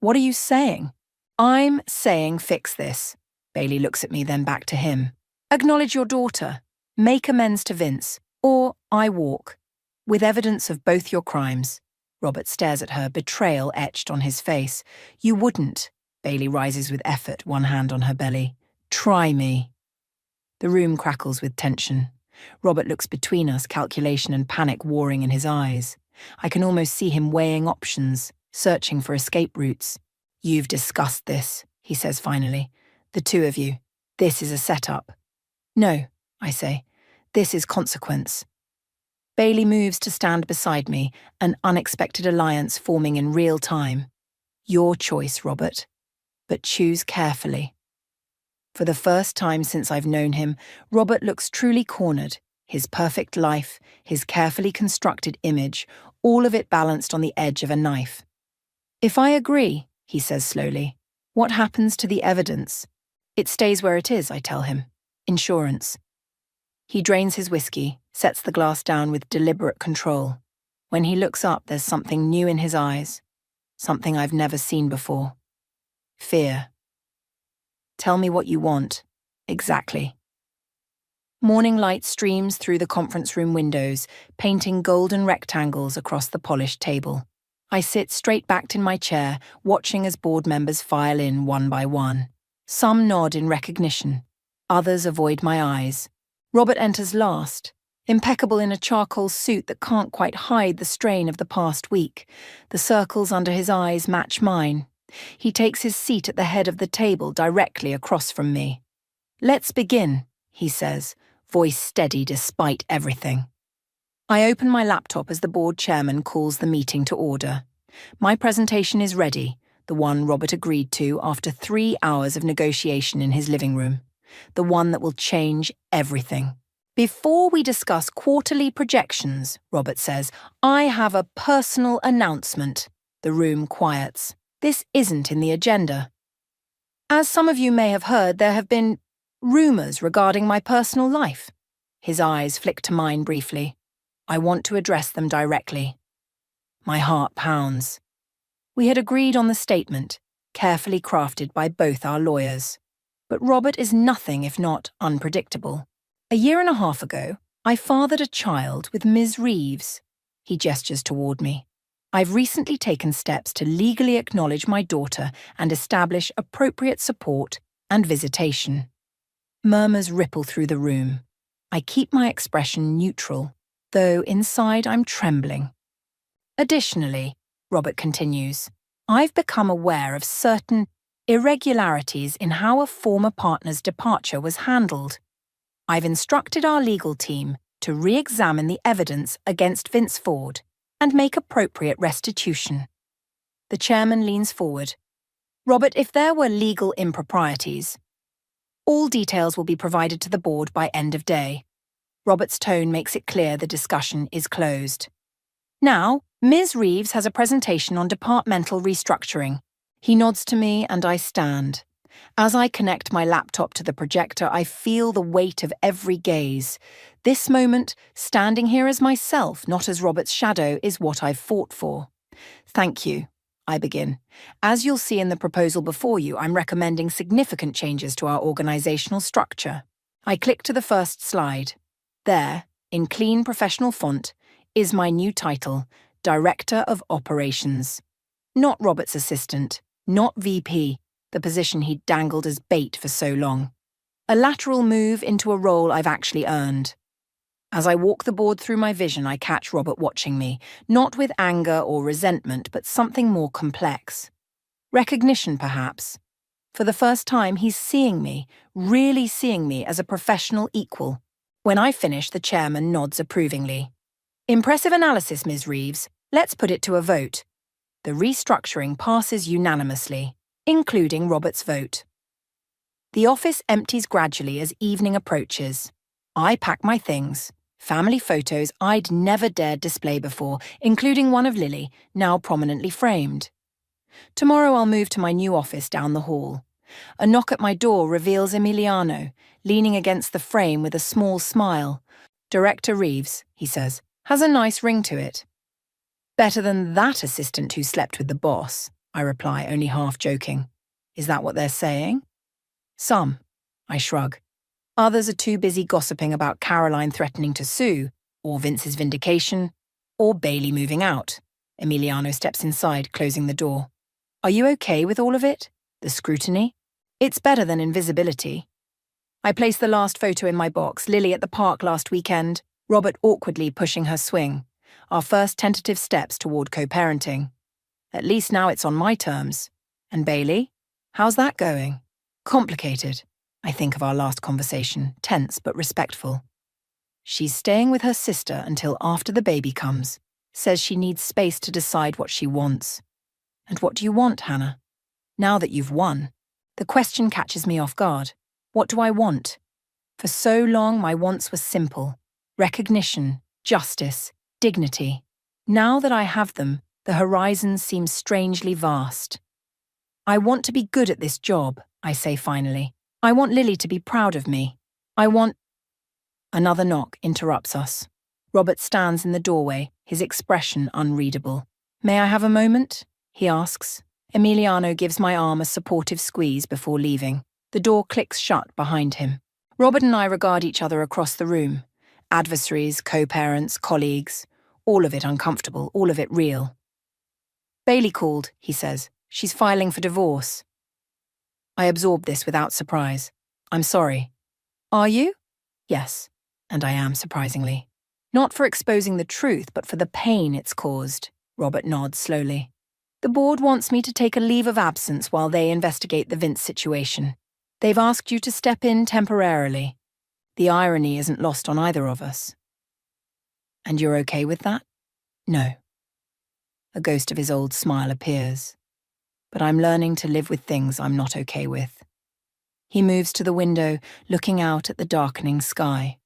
What are you saying? I'm saying fix this. Bailey looks at me, then back to him. Acknowledge your daughter. Make amends to Vince. Or I walk. With evidence of both your crimes. Robert stares at her, betrayal etched on his face. You wouldn't. Bailey rises with effort, one hand on her belly. Try me. The room crackles with tension. Robert looks between us, calculation and panic warring in his eyes. I can almost see him weighing options, searching for escape routes. You've discussed this, he says finally. The two of you. This is a setup. No, I say. This is consequence. Bailey moves to stand beside me, an unexpected alliance forming in real time. Your choice, Robert. But choose carefully. For the first time since I've known him, Robert looks truly cornered. His perfect life, his carefully constructed image, all of it balanced on the edge of a knife. If I agree, he says slowly, what happens to the evidence? It stays where it is, I tell him. Insurance. He drains his whiskey, sets the glass down with deliberate control. When he looks up, there's something new in his eyes. Something I've never seen before. Fear. Tell me what you want. Exactly. Morning light streams through the conference room windows, painting golden rectangles across the polished table. I sit straight-backed in my chair, watching as board members file in one by one. Some nod in recognition. Others avoid my eyes. Robert enters last, impeccable in a charcoal suit that can't quite hide the strain of the past week. The circles under his eyes match mine. He takes his seat at the head of the table directly across from me. Let's begin, he says, voice steady despite everything. I open my laptop as the board chairman calls the meeting to order. My presentation is ready, the one Robert agreed to after 3 hours of negotiation in his living room. The one that will change everything. Before we discuss quarterly projections, Robert says, I have a personal announcement. The room quiets. This isn't in the agenda. As some of you may have heard, there have been rumours regarding my personal life. His eyes flick to mine briefly. I want to address them directly. My heart pounds. We had agreed on the statement, carefully crafted by both our lawyers. But Robert is nothing if not unpredictable. A year and a half ago, I fathered a child with Ms. Reeves. He gestures toward me. I've recently taken steps to legally acknowledge my daughter and establish appropriate support and visitation. Murmurs ripple through the room. I keep my expression neutral, though inside I'm trembling. Additionally, Robert continues, I've become aware of certain irregularities in how a former partner's departure was handled. I've instructed our legal team to re-examine the evidence against Vince Ford and make appropriate restitution. The chairman leans forward. Robert, if there were legal improprieties, all details will be provided to the board by end of day. Robert's tone makes it clear the discussion is closed. Now, Ms. Reeves has a presentation on departmental restructuring. He nods to me and I stand. As I connect my laptop to the projector, I feel the weight of every gaze. This moment, standing here as myself, not as Robert's shadow, is what I've fought for. Thank you, I begin. As you'll see in the proposal before you, I'm recommending significant changes to our organizational structure. I click to the first slide. There, in clean professional font, is my new title, Director of Operations. Not Robert's assistant, not VP, the position he'd dangled as bait for so long. A lateral move into a role I've actually earned. As I walk the board through my vision, I catch Robert watching me, not with anger or resentment, but something more complex. Recognition, perhaps. For the first time, he's seeing me, really seeing me as a professional equal. When I finish, the chairman nods approvingly. Impressive analysis, Ms. Reeves. Let's put it to a vote. The restructuring passes unanimously, including Robert's vote. The office empties gradually as evening approaches. I pack my things. Family photos I'd never dared display before, including one of Lily, now prominently framed. Tomorrow I'll move to my new office down the hall. A knock at my door reveals Emiliano, leaning against the frame with a small smile. Director Reeves, he says, has a nice ring to it. Better than that assistant who slept with the boss, I reply, only half joking. Is that what they're saying? Some, I shrug. Others are too busy gossiping about Caroline threatening to sue, or Vince's vindication, or Bailey moving out. Emiliano steps inside, closing the door. Are you okay with all of it? The scrutiny? It's better than invisibility. I place the last photo in my box, Lily at the park last weekend, Robert awkwardly pushing her swing. Our first tentative steps toward co-parenting. At least now it's on my terms. And Bailey? How's that going? Complicated. I think of our last conversation, tense but respectful. She's staying with her sister until after the baby comes. Says she needs space to decide what she wants. And what do you want, Hannah? Now that you've won. The question catches me off guard. What do I want? For so long, my wants were simple. Recognition, justice, dignity. Now that I have them, the horizons seem strangely vast. I want to be good at this job, I say finally. I want Lily to be proud of me. I want... Another knock interrupts us. Robert stands in the doorway, his expression unreadable. May I have a moment? He asks. Emiliano gives my arm a supportive squeeze before leaving. The door clicks shut behind him. Robert and I regard each other across the room. Adversaries, co-parents, colleagues. All of it uncomfortable, all of it real. Bailey called, he says. She's filing for divorce. I absorb this without surprise. I'm sorry. Are you? Yes, and I am surprisingly. Not for exposing the truth, but for the pain it's caused. Robert nods slowly. The board wants me to take a leave of absence while they investigate the Vince situation. They've asked you to step in temporarily. The irony isn't lost on either of us. And you're okay with that? No. A ghost of his old smile appears. But I'm learning to live with things I'm not okay with. He moves to the window, looking out at the darkening sky.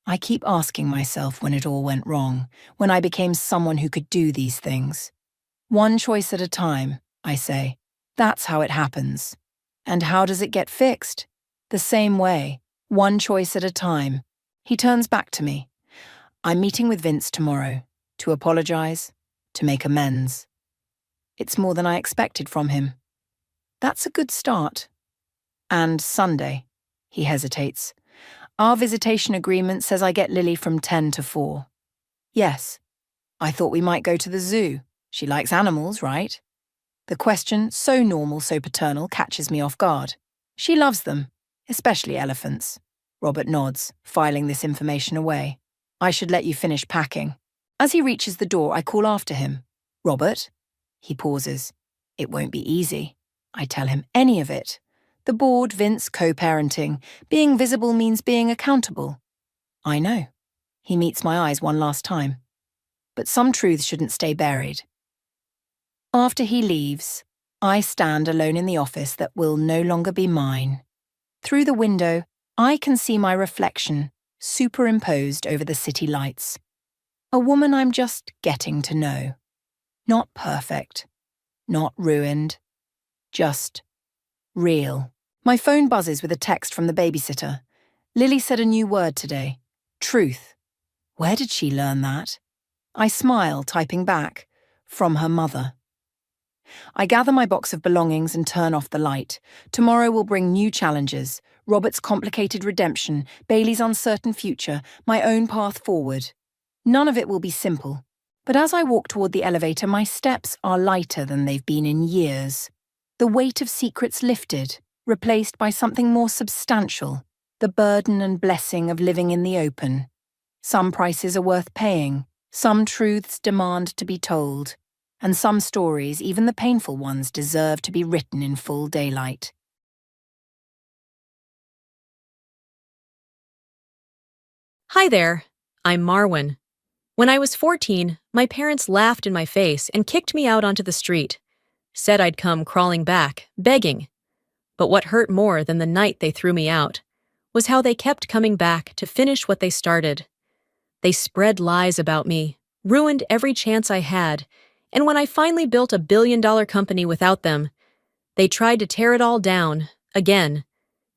I keep asking myself when it all went wrong, when I became someone who could do these things. One choice at a time, I say. That's how it happens. And how does it get fixed? The same way, one choice at a time. He turns back to me. I'm meeting with Vince tomorrow, to apologize, to make amends. It's more than I expected from him. That's a good start. And Sunday, he hesitates. Our visitation agreement says I get Lily from 10 to 4. Yes. I thought we might go to the zoo. She likes animals, right? The question, so normal, so paternal, catches me off guard. She loves them, especially elephants. Robert nods, filing this information away. I should let you finish packing. As he reaches the door, I call after him. Robert? He pauses. It won't be easy. I tell him any of it. The board, Vince, co-parenting. Being visible means being accountable. I know. He meets my eyes one last time. But some truths shouldn't stay buried. After he leaves, I stand alone in the office that will no longer be mine. Through the window, I can see my reflection, superimposed over the city lights. A woman I'm just getting to know. Not perfect, not ruined, just Real. My phone buzzes with a text from the babysitter. Lily said a new word today. Truth. Where did she learn that? I smile, typing back. From her mother. I gather my box of belongings and turn off the light. Tomorrow will bring new challenges. Robert's complicated redemption, Bailey's uncertain future, my own path forward. None of it will be simple. But as I walk toward the elevator, my steps are lighter than they've been in years. The weight of secrets lifted, replaced by something more substantial, the burden and blessing of living in the open. Some prices are worth paying, some truths demand to be told, and some stories, even the painful ones, deserve to be written in full daylight. Hi there, I'm Marwan. When I was 14, my parents laughed in my face and kicked me out onto the street. Said I'd come crawling back, begging. But what hurt more than the night they threw me out was how they kept coming back to finish what they started. They spread lies about me, ruined every chance I had, and when I finally built a billion-dollar company without them, they tried to tear it all down, again.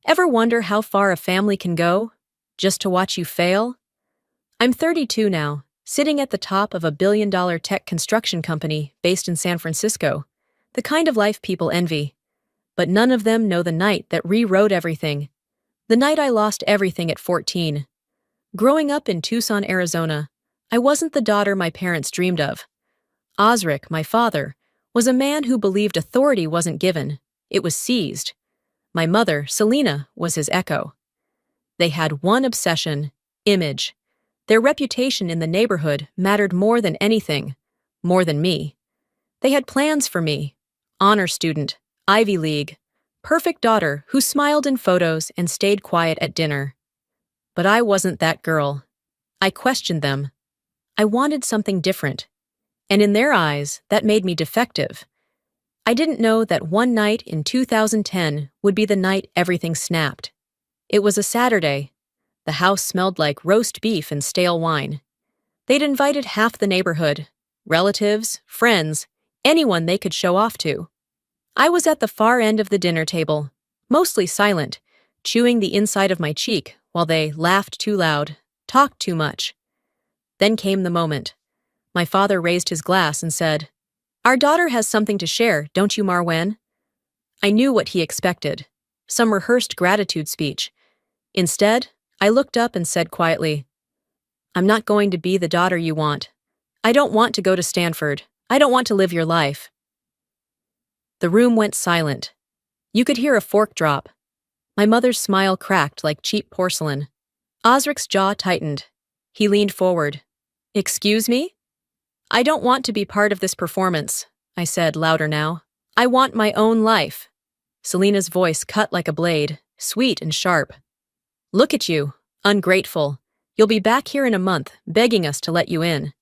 Ever wonder how far a family can go, just to watch you fail? I'm 32 now, sitting at the top of a billion-dollar tech construction company based in San Francisco, the kind of life people envy. But none of them know the night that rewrote everything. The night I lost everything at 14. Growing up in Tucson, Arizona, I wasn't the daughter my parents dreamed of. Osric, my father, was a man who believed authority wasn't given, it was seized. My mother, Selena, was his echo. They had one obsession: image. Their reputation in the neighborhood mattered more than anything, more than me. They had plans for me: honor student, Ivy League, perfect daughter who smiled in photos and stayed quiet at dinner. But I wasn't that girl. I questioned them. I wanted something different. And in their eyes, that made me defective. I didn't know that one night in 2010 would be the night everything snapped. It was a Saturday. The house smelled like roast beef and stale wine. They'd invited half the neighborhood, relatives, friends, anyone they could show off to. I was at the far end of the dinner table, mostly silent, chewing the inside of my cheek while they laughed too loud, talked too much. Then came the moment. My father raised his glass and said, "Our daughter has something to share, don't you, Marwan?" I knew what he expected, some rehearsed gratitude speech. Instead, I looked up and said quietly, "I'm not going to be the daughter you want. I don't want to go to Stanford. I don't want to live your life." The room went silent. You could hear a fork drop. My mother's smile cracked like cheap porcelain. Osric's jaw tightened. He leaned forward. "Excuse me?" "I don't want to be part of this performance," I said, louder now. "I want my own life." Selena's voice cut like a blade, sweet and sharp. "Look at you, ungrateful. You'll be back here in a month, begging us to let you in."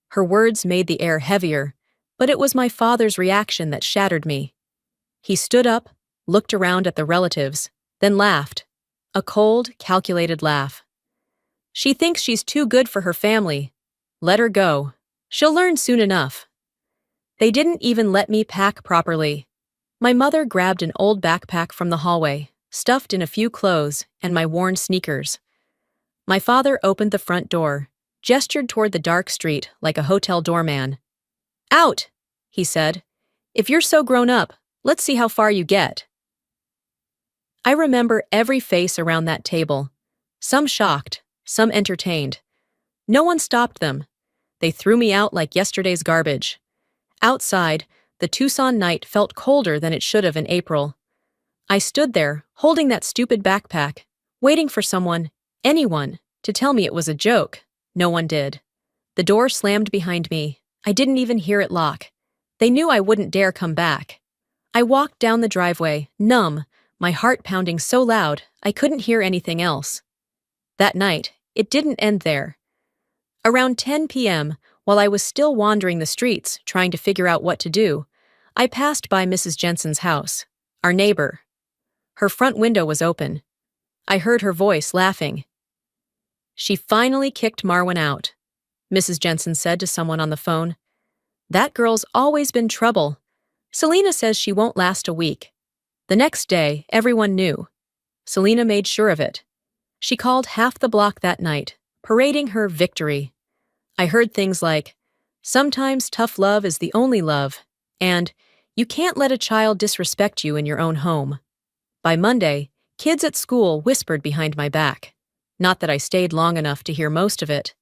Her words made the air heavier, but it was my father's reaction that shattered me. He stood up, looked around at the relatives, then laughed. A cold, calculated laugh. "She thinks she's too good for her family. Let her go. She'll learn soon enough." They didn't even let me pack properly. My mother grabbed an old backpack from the hallway, stuffed in a few clothes and my worn sneakers. My father opened the front door, gestured toward the dark street like a hotel doorman. "Out," he said. "If you're so grown up, let's see how far you get." I remember every face around that table. Some shocked, some entertained. No one stopped them. They threw me out like yesterday's garbage. Outside, the Tucson night felt colder than it should have in April. I stood there, holding that stupid backpack, waiting for someone, anyone, to tell me it was a joke. No one did. The door slammed behind me. I didn't even hear it lock. They knew I wouldn't dare come back. I walked down the driveway, numb, my heart pounding so loud I couldn't hear anything else. That night, it didn't end there. Around 10 p.m., while I was still wandering the streets trying to figure out what to do, I passed by Mrs. Jensen's house, our neighbor. Her front window was open. I heard her voice laughing. "She finally kicked Marwan out," Mrs. Jensen said to someone on the phone. "That girl's always been trouble. Selena says she won't last a week. The next day, everyone knew. Selena made sure of it. She called half the block that night, parading her victory. I heard things like, "Sometimes tough love is the only love," and "You can't let a child disrespect you in your own home." By Monday, kids at school whispered behind my back. Not that I stayed long enough to hear most of it.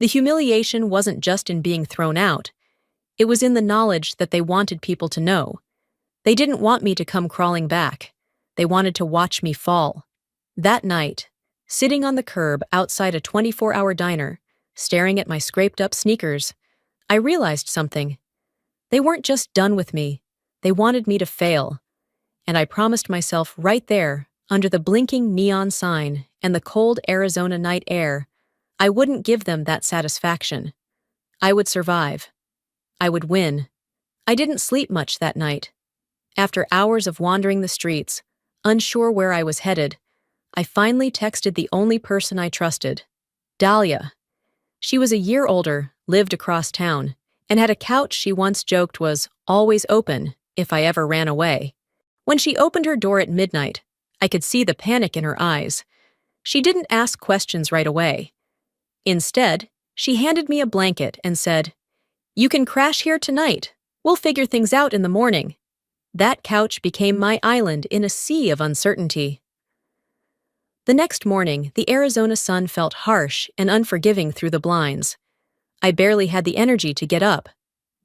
The humiliation wasn't just in being thrown out. It was in the knowledge that they wanted people to know. They didn't want me to come crawling back. They wanted to watch me fall. That night, sitting on the curb outside a 24-hour diner, staring at my scraped-up sneakers, I realized something. They weren't just done with me. They wanted me to fail. And I promised myself right there, under the blinking neon sign and the cold Arizona night air, I wouldn't give them that satisfaction. I would survive. I would win. I didn't sleep much that night. After hours of wandering the streets, unsure where I was headed, I finally texted the only person I trusted, Dahlia. She was a year older, lived across town, and had a couch she once joked was always open if I ever ran away. When she opened her door at midnight, I could see the panic in her eyes. She didn't ask questions right away. Instead, she handed me a blanket and said, "You can crash here tonight. We'll figure things out in the morning." That couch became my island in a sea of uncertainty. The next morning, the Arizona sun felt harsh and unforgiving through the blinds. I barely had the energy to get up,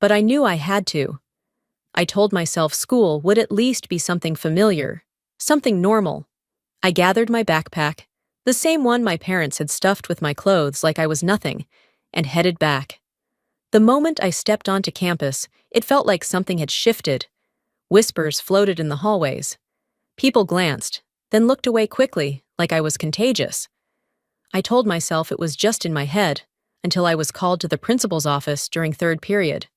but I knew I had to. I told myself school would at least be something familiar, something normal. I gathered my backpack, the same one my parents had stuffed with my clothes like I was nothing, and headed back. The moment I stepped onto campus, it felt like something had shifted. Whispers floated in the hallways. People glanced, then looked away quickly, like I was contagious. I told myself it was just in my head, until I was called to the principal's office during third period.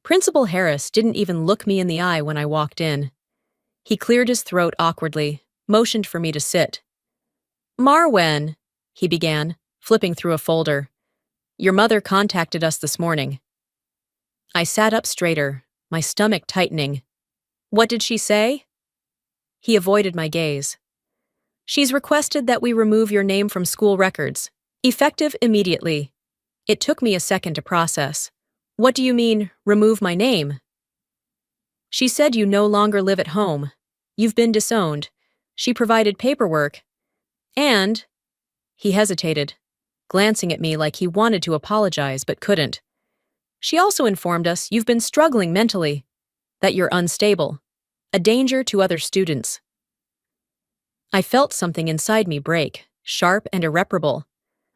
Principal Harris didn't even look me in the eye when I walked in. He cleared his throat awkwardly, motioned for me to sit. "Marwen," he began, flipping through a folder. "Your mother contacted us this morning." I sat up straighter, my stomach tightening. "What did she say?" He avoided my gaze. "She's requested that we remove your name from school records, effective immediately." It took me a second to process. "What do you mean, remove my name?" "She said you no longer live at home. You've been disowned. She provided paperwork. And—" He hesitated, glancing at me like he wanted to apologize but couldn't. "She also informed us you've been struggling mentally, that you're unstable, a danger to other students." I felt something inside me break, sharp and irreparable.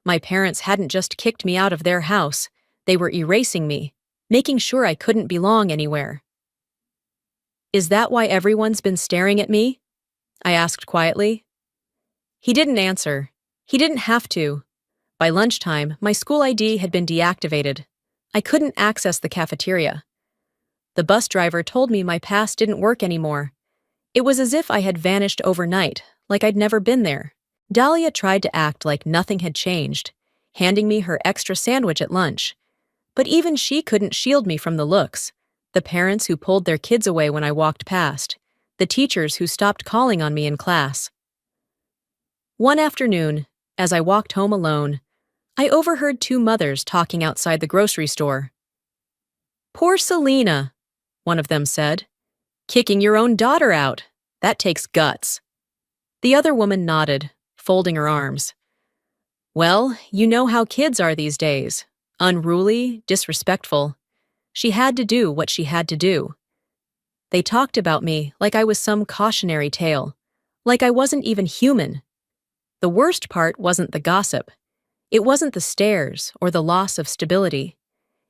My parents hadn't just kicked me out of their house, they were erasing me, making sure I couldn't belong anywhere. "Is that why everyone's been staring at me?" I asked quietly. He didn't answer. He didn't have to. By lunchtime, my school ID had been deactivated. I couldn't access the cafeteria. The bus driver told me my pass didn't work anymore. It was as if I had vanished overnight, like I'd never been there. Dahlia tried to act like nothing had changed, handing me her extra sandwich at lunch. But even she couldn't shield me from the looks, the parents who pulled their kids away when I walked past, the teachers who stopped calling on me in class. One afternoon, as I walked home alone, I overheard two mothers talking outside the grocery store. "Poor Selena," one of them said. "Kicking your own daughter out. That takes guts." The other woman nodded, folding her arms. "Well, you know how kids are these days. Unruly, disrespectful. She had to do what she had to do." They talked about me like I was some cautionary tale, like I wasn't even human. The worst part wasn't the gossip. It wasn't the stares or the loss of stability.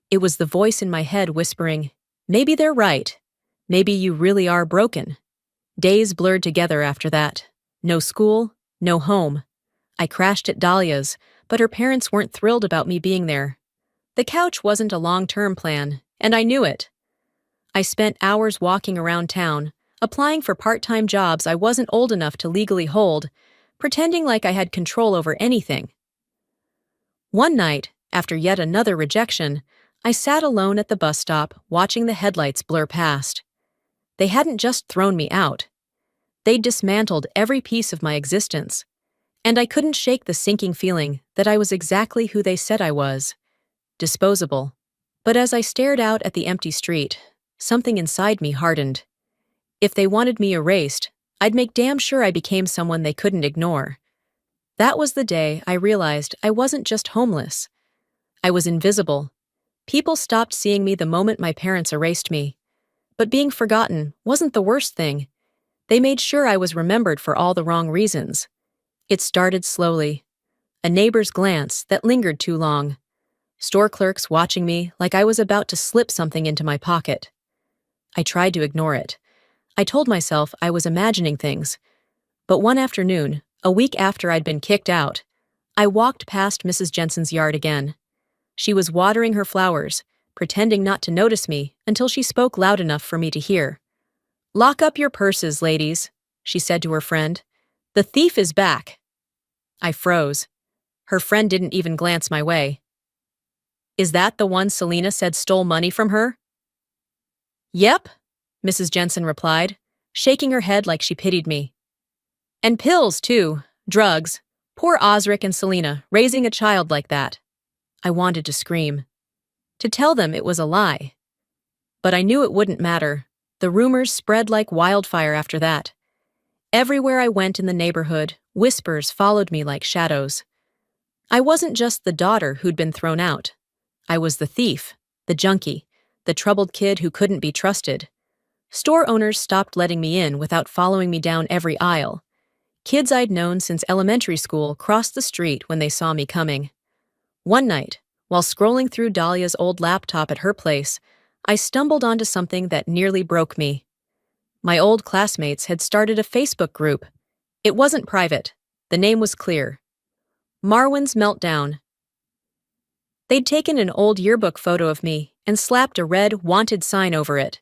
It was the voice in my head whispering, "Maybe they're right. Maybe you really are broken." Days blurred together after that. No school, no home. I crashed at Dahlia's, but her parents weren't thrilled about me being there. The couch wasn't a long-term plan, and I knew it. I spent hours walking around town, applying for part-time jobs I wasn't old enough to legally hold, pretending like I had control over anything. One night, after yet another rejection, I sat alone at the bus stop, watching the headlights blur past. they hadn't just thrown me out. They'd dismantled every piece of my existence, and I couldn't shake the sinking feeling that I was exactly who they said I was, disposable. But as I stared out at the empty street, something inside me hardened. If they wanted me erased, I'd make damn sure I became someone they couldn't ignore. That was the day I realized I wasn't just homeless. I was invisible. People stopped seeing me the moment my parents erased me. But being forgotten wasn't the worst thing. They made sure I was remembered for all the wrong reasons. It started slowly. A neighbor's glance that lingered too long. Store clerks watching me like I was about to slip something into my pocket. I tried to ignore it. I told myself I was imagining things. But one afternoon, a week after I'd been kicked out, I walked past Mrs. Jensen's yard again. She was watering her flowers, pretending not to notice me until she spoke loud enough for me to hear. "Lock up your purses, ladies," she said to her friend. "The thief is back." I froze. Her friend didn't even glance my way. "Is that the one Selena said stole money from her?" "Yep," Mrs. Jensen replied, shaking her head like she pitied me. "And pills, too. Drugs. Poor Osric and Selena, raising a child like that." I wanted to scream. To tell them it was a lie. But I knew it wouldn't matter. The rumors spread like wildfire after that. Everywhere I went in the neighborhood, whispers followed me like shadows. I wasn't just the daughter who'd been thrown out. I was the thief, the junkie, the troubled kid who couldn't be trusted. Store owners stopped letting me in without following me down every aisle. Kids I'd known since elementary school crossed the street when they saw me coming. One night, while scrolling through Dahlia's old laptop at her place, I stumbled onto something that nearly broke me. My old classmates had started a Facebook group. It wasn't private. The name was clear. Marwan's Meltdown. They'd taken an old yearbook photo of me and slapped a red "wanted" sign over it.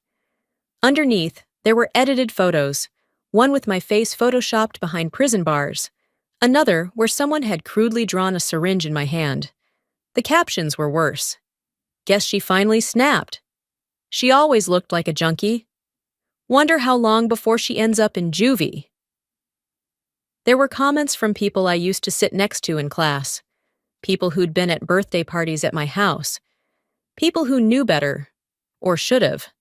Underneath, there were edited photos, one with my face photoshopped behind prison bars, another where someone had crudely drawn a syringe in my hand. The captions were worse. "Guess she finally snapped. She always looked like a junkie. Wonder how long before she ends up in juvie." There were comments from people I used to sit next to in class, people who'd been at birthday parties at my house, people who knew better, or should have.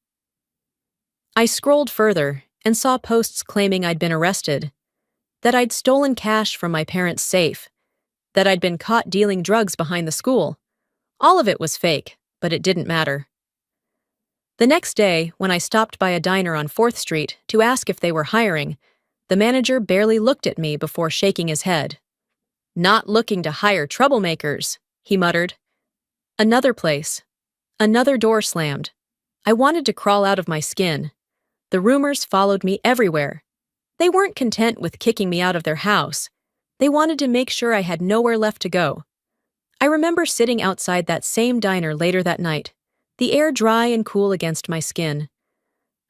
I scrolled further and saw posts claiming I'd been arrested, that I'd stolen cash from my parents' safe, that I'd been caught dealing drugs behind the school. All of it was fake, but it didn't matter. The next day, when I stopped by a diner on 4th Street to ask if they were hiring, the manager barely looked at me before shaking his head. "Not looking to hire troublemakers," he muttered. Another place. Another door slammed. I wanted to crawl out of my skin. The rumors followed me everywhere. They weren't content with kicking me out of their house. They wanted to make sure I had nowhere left to go. I remember sitting outside that same diner later that night, the air dry and cool against my skin.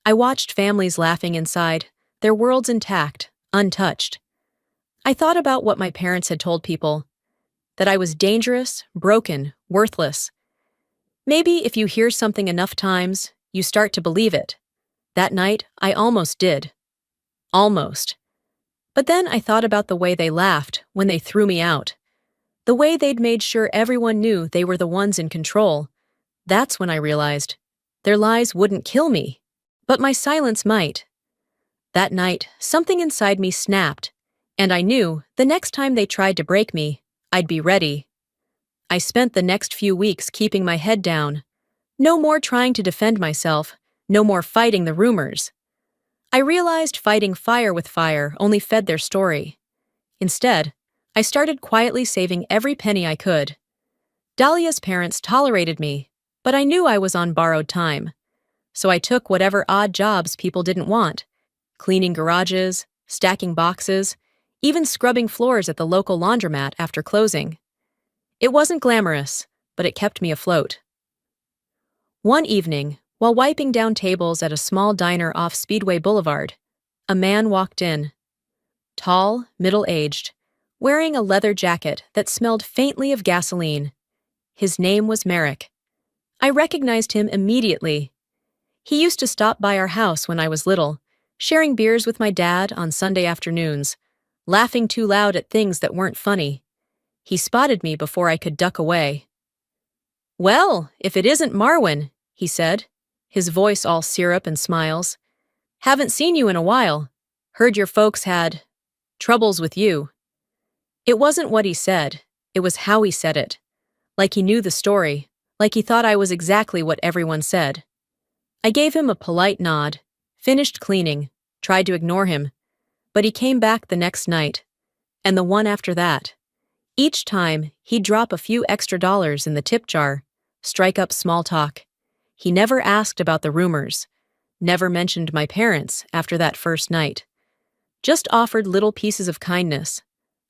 I watched families laughing inside, their worlds intact, untouched. I thought about what my parents had told people, that I was dangerous, broken, worthless. Maybe if you hear something enough times, you start to believe it. That night, I almost did. Almost. But then I thought about the way they laughed when they threw me out. The way they'd made sure everyone knew they were the ones in control. That's when I realized their lies wouldn't kill me, but my silence might. That night, something inside me snapped, and I knew the next time they tried to break me, I'd be ready. I spent the next few weeks keeping my head down. No more trying to defend myself, no more fighting the rumors. I realized fighting fire with fire only fed their story. Instead, I started quietly saving every penny I could. Dahlia's parents tolerated me, but I knew I was on borrowed time. So I took whatever odd jobs people didn't want, cleaning garages, stacking boxes, even scrubbing floors at the local laundromat after closing. It wasn't glamorous, but it kept me afloat. One evening, while wiping down tables at a small diner off Speedway Boulevard, a man walked in. Tall, middle-aged, wearing a leather jacket that smelled faintly of gasoline. His name was Merrick. I recognized him immediately. He used to stop by our house when I was little, sharing beers with my dad on Sunday afternoons, laughing too loud at things that weren't funny. He spotted me before I could duck away. "Well, if it isn't Marwin," he said, his voice all syrup and smiles. "Haven't seen you in a while. Heard your folks had troubles with you." It wasn't what he said, it was how he said it. Like he knew the story, like he thought I was exactly what everyone said. I gave him a polite nod, finished cleaning, tried to ignore him, but he came back the next night, and the one after that. Each time, he'd drop a few extra dollars in the tip jar, strike up small talk. He never asked about the rumors, never mentioned my parents after that first night. Just offered little pieces of kindness,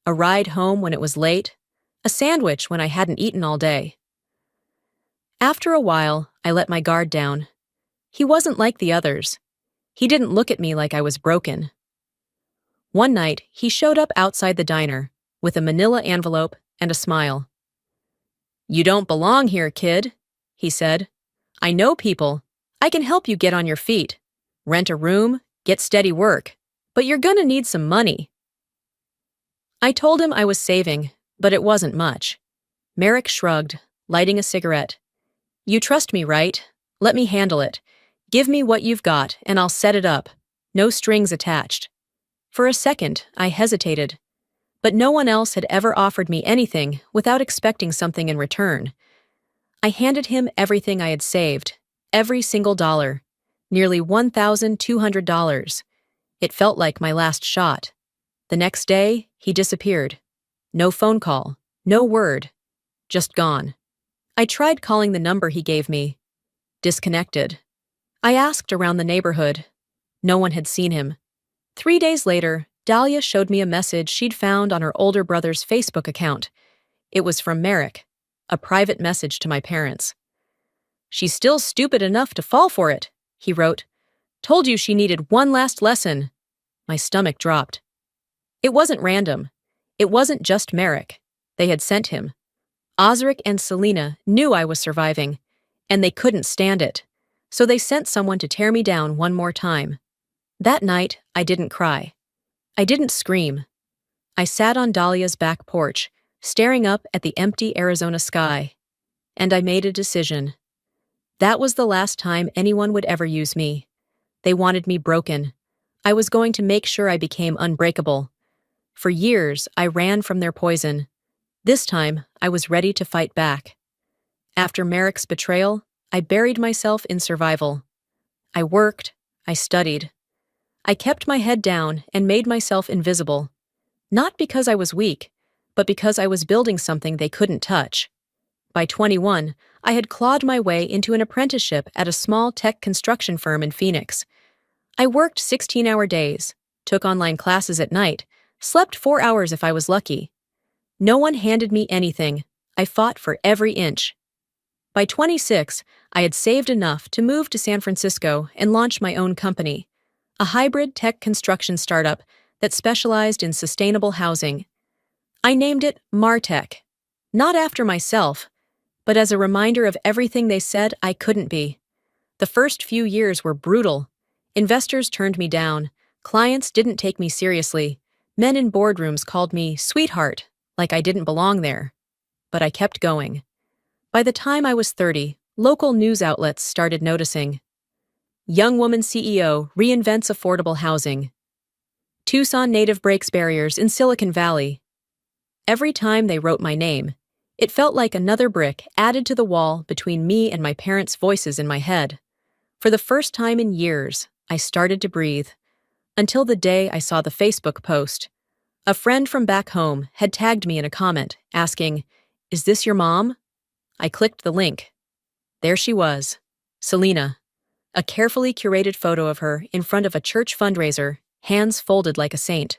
a ride home when it was late, a sandwich when I hadn't eaten all day. After a while, I let my guard down. He wasn't like the others. He didn't look at me like I was broken. One night, he showed up outside the diner, with a manila envelope and a smile. "You don't belong here, kid," he said. "I know people. I can help you get on your feet. Rent a room, get steady work. But you're gonna need some money." I told him I was saving, but it wasn't much. Merrick shrugged, lighting a cigarette. "You trust me, right? Let me handle it. Give me what you've got, and I'll set it up. No strings attached." For a second, I hesitated. But no one else had ever offered me anything without expecting something in return. I handed him everything I had saved, every single dollar, nearly $1,200. It felt like my last shot. The next day, he disappeared. No phone call, no word, just gone. I tried calling the number he gave me. Disconnected. I asked around the neighborhood. No one had seen him. 3 days later, Dahlia showed me a message she'd found on her older brother's Facebook account. It was from Merrick, a private message to my parents. "She's still stupid enough to fall for it," he wrote. "Told you she needed one last lesson." My stomach dropped. It wasn't random. It wasn't just Merrick. They had sent him. Osric and Selena knew I was surviving, and they couldn't stand it, so they sent someone to tear me down one more time. That night, I didn't cry. I didn't scream. I sat on Dahlia's back porch, staring up at the empty Arizona sky. And I made a decision. That was the last time anyone would ever use me. They wanted me broken. I was going to make sure I became unbreakable. For years, I ran from their poison. This time, I was ready to fight back. After Merrick's betrayal, I buried myself in survival. I worked, I studied. I kept my head down and made myself invisible. Not because I was weak, but because I was building something they couldn't touch. By 21, I had clawed my way into an apprenticeship at a small tech construction firm in Phoenix. I worked 16-hour days, took online classes at night, slept 4 hours if I was lucky. No one handed me anything. I fought for every inch. By 26, I had saved enough to move to San Francisco and launch my own company, a hybrid tech construction startup that specialized in sustainable housing. I named it MarTech, not after myself, but as a reminder of everything they said I couldn't be. The first few years were brutal. Investors turned me down, clients didn't take me seriously, men in boardrooms called me sweetheart, like I didn't belong there. But I kept going. By the time I was 30, local news outlets started noticing. Young woman CEO reinvents affordable housing. Tucson native breaks barriers in Silicon Valley. Every time they wrote my name, it felt like another brick added to the wall between me and my parents' voices in my head. For the first time in years, I started to breathe. Until the day I saw the Facebook post. A friend from back home had tagged me in a comment, asking, "Is this your mom?" I clicked the link. There she was, Selena. A carefully curated photo of her in front of a church fundraiser, hands folded like a saint.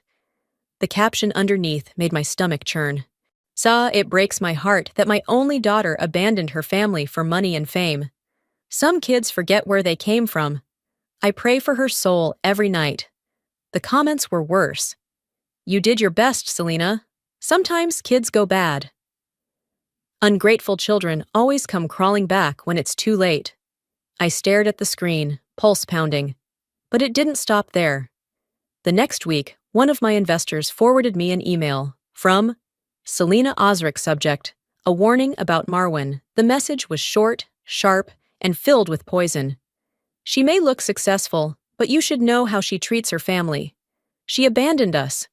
The caption underneath made my stomach churn. It breaks my heart that my only daughter abandoned her family for money and fame. Some kids forget where they came from. I pray for her soul every night. The comments were worse. "You did your best, Selena. Sometimes kids go bad." Ungrateful children always come crawling back when it's too late. I stared at the screen, pulse pounding. But it didn't stop there. The next week, one of my investors forwarded me an email from Selena Osric, subject, a warning about Marwin. The message was short, sharp, and filled with poison. She may look successful, but you should know how she treats her family. She abandoned us.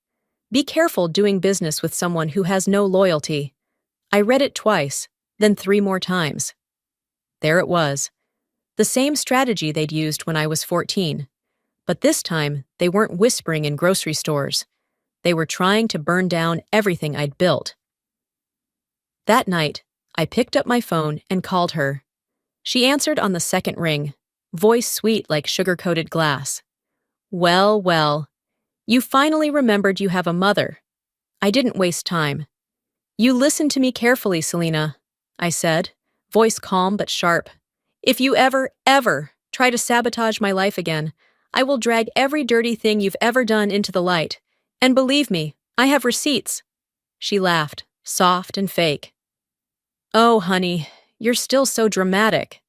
Be careful doing business with someone who has no loyalty. I read it twice, then 3 more times. There it was. The same strategy they'd used when I was 14. But this time, they weren't whispering in grocery stores. They were trying to burn down everything I'd built. That night, I picked up my phone and called her. She answered on the second ring, voice sweet like sugar-coated glass. Well, well, you finally remembered you have a mother. I didn't waste time. You listened to me carefully, Selena, I said, voice calm but sharp. If you ever try to sabotage my life again, I will drag every dirty thing you've ever done into the light. And believe me, I have receipts. She laughed, soft and fake. Oh, honey, you're still so dramatic.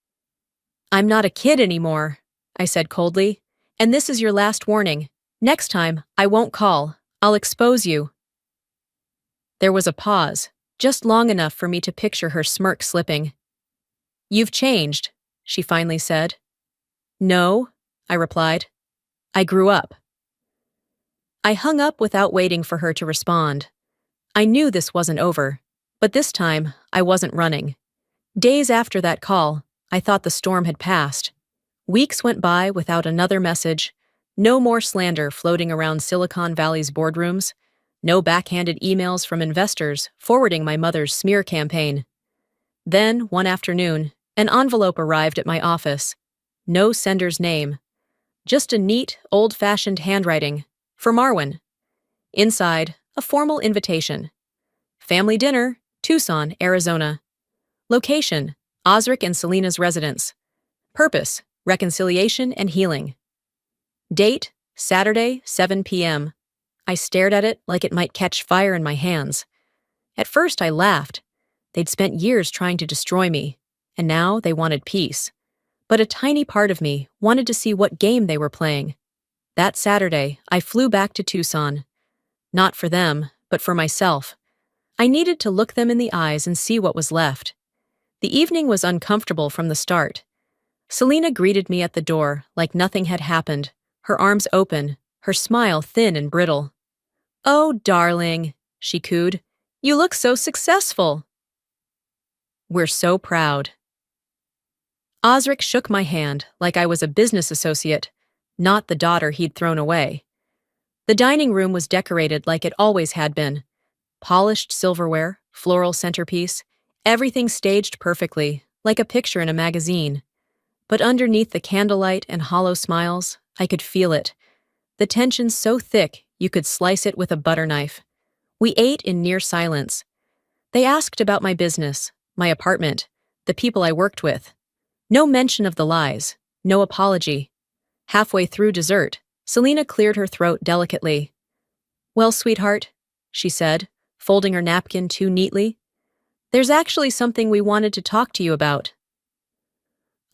I'm not a kid anymore, I said coldly. And this is your last warning. Next time, I won't call. I'll expose you. There was a pause, just long enough for me to picture her smirk slipping. You've changed, she finally said. No, I replied. I grew up. I hung up without waiting for her to respond. I knew this wasn't over, but this time I wasn't running. Days after that call, I thought the storm had passed. Weeks went by without another message. No more slander floating around Silicon Valley's boardrooms. No backhanded emails from investors forwarding my mother's smear campaign. Then, one afternoon, an envelope arrived at my office. No sender's name. Just a neat, old-fashioned handwriting. For Marwin. Inside, a formal invitation. Family dinner, Tucson, Arizona. Location, Osric and Selena's residence. Purpose, reconciliation and healing. Date, Saturday, 7 p.m. I stared at it like it might catch fire in my hands. At first I laughed. They'd spent years trying to destroy me, and now they wanted peace. But a tiny part of me wanted to see what game they were playing. That Saturday, I flew back to Tucson. Not for them, but for myself. I needed to look them in the eyes and see what was left. The evening was uncomfortable from the start. Selena greeted me at the door like nothing had happened, her arms open, her smile thin and brittle. Oh, darling, she cooed. You look so successful. We're so proud. Osric shook my hand like I was a business associate, not the daughter he'd thrown away. The dining room was decorated like it always had been. Polished silverware, floral centerpiece, everything staged perfectly, like a picture in a magazine. But underneath the candlelight and hollow smiles, I could feel it. The tension so thick you could slice it with a butter knife. We ate in near silence. They asked about my business, my apartment, the people I worked with. No mention of the lies, no apology. Halfway through dessert, Selena cleared her throat delicately. Well, sweetheart, she said, folding her napkin too neatly. There's actually something we wanted to talk to you about.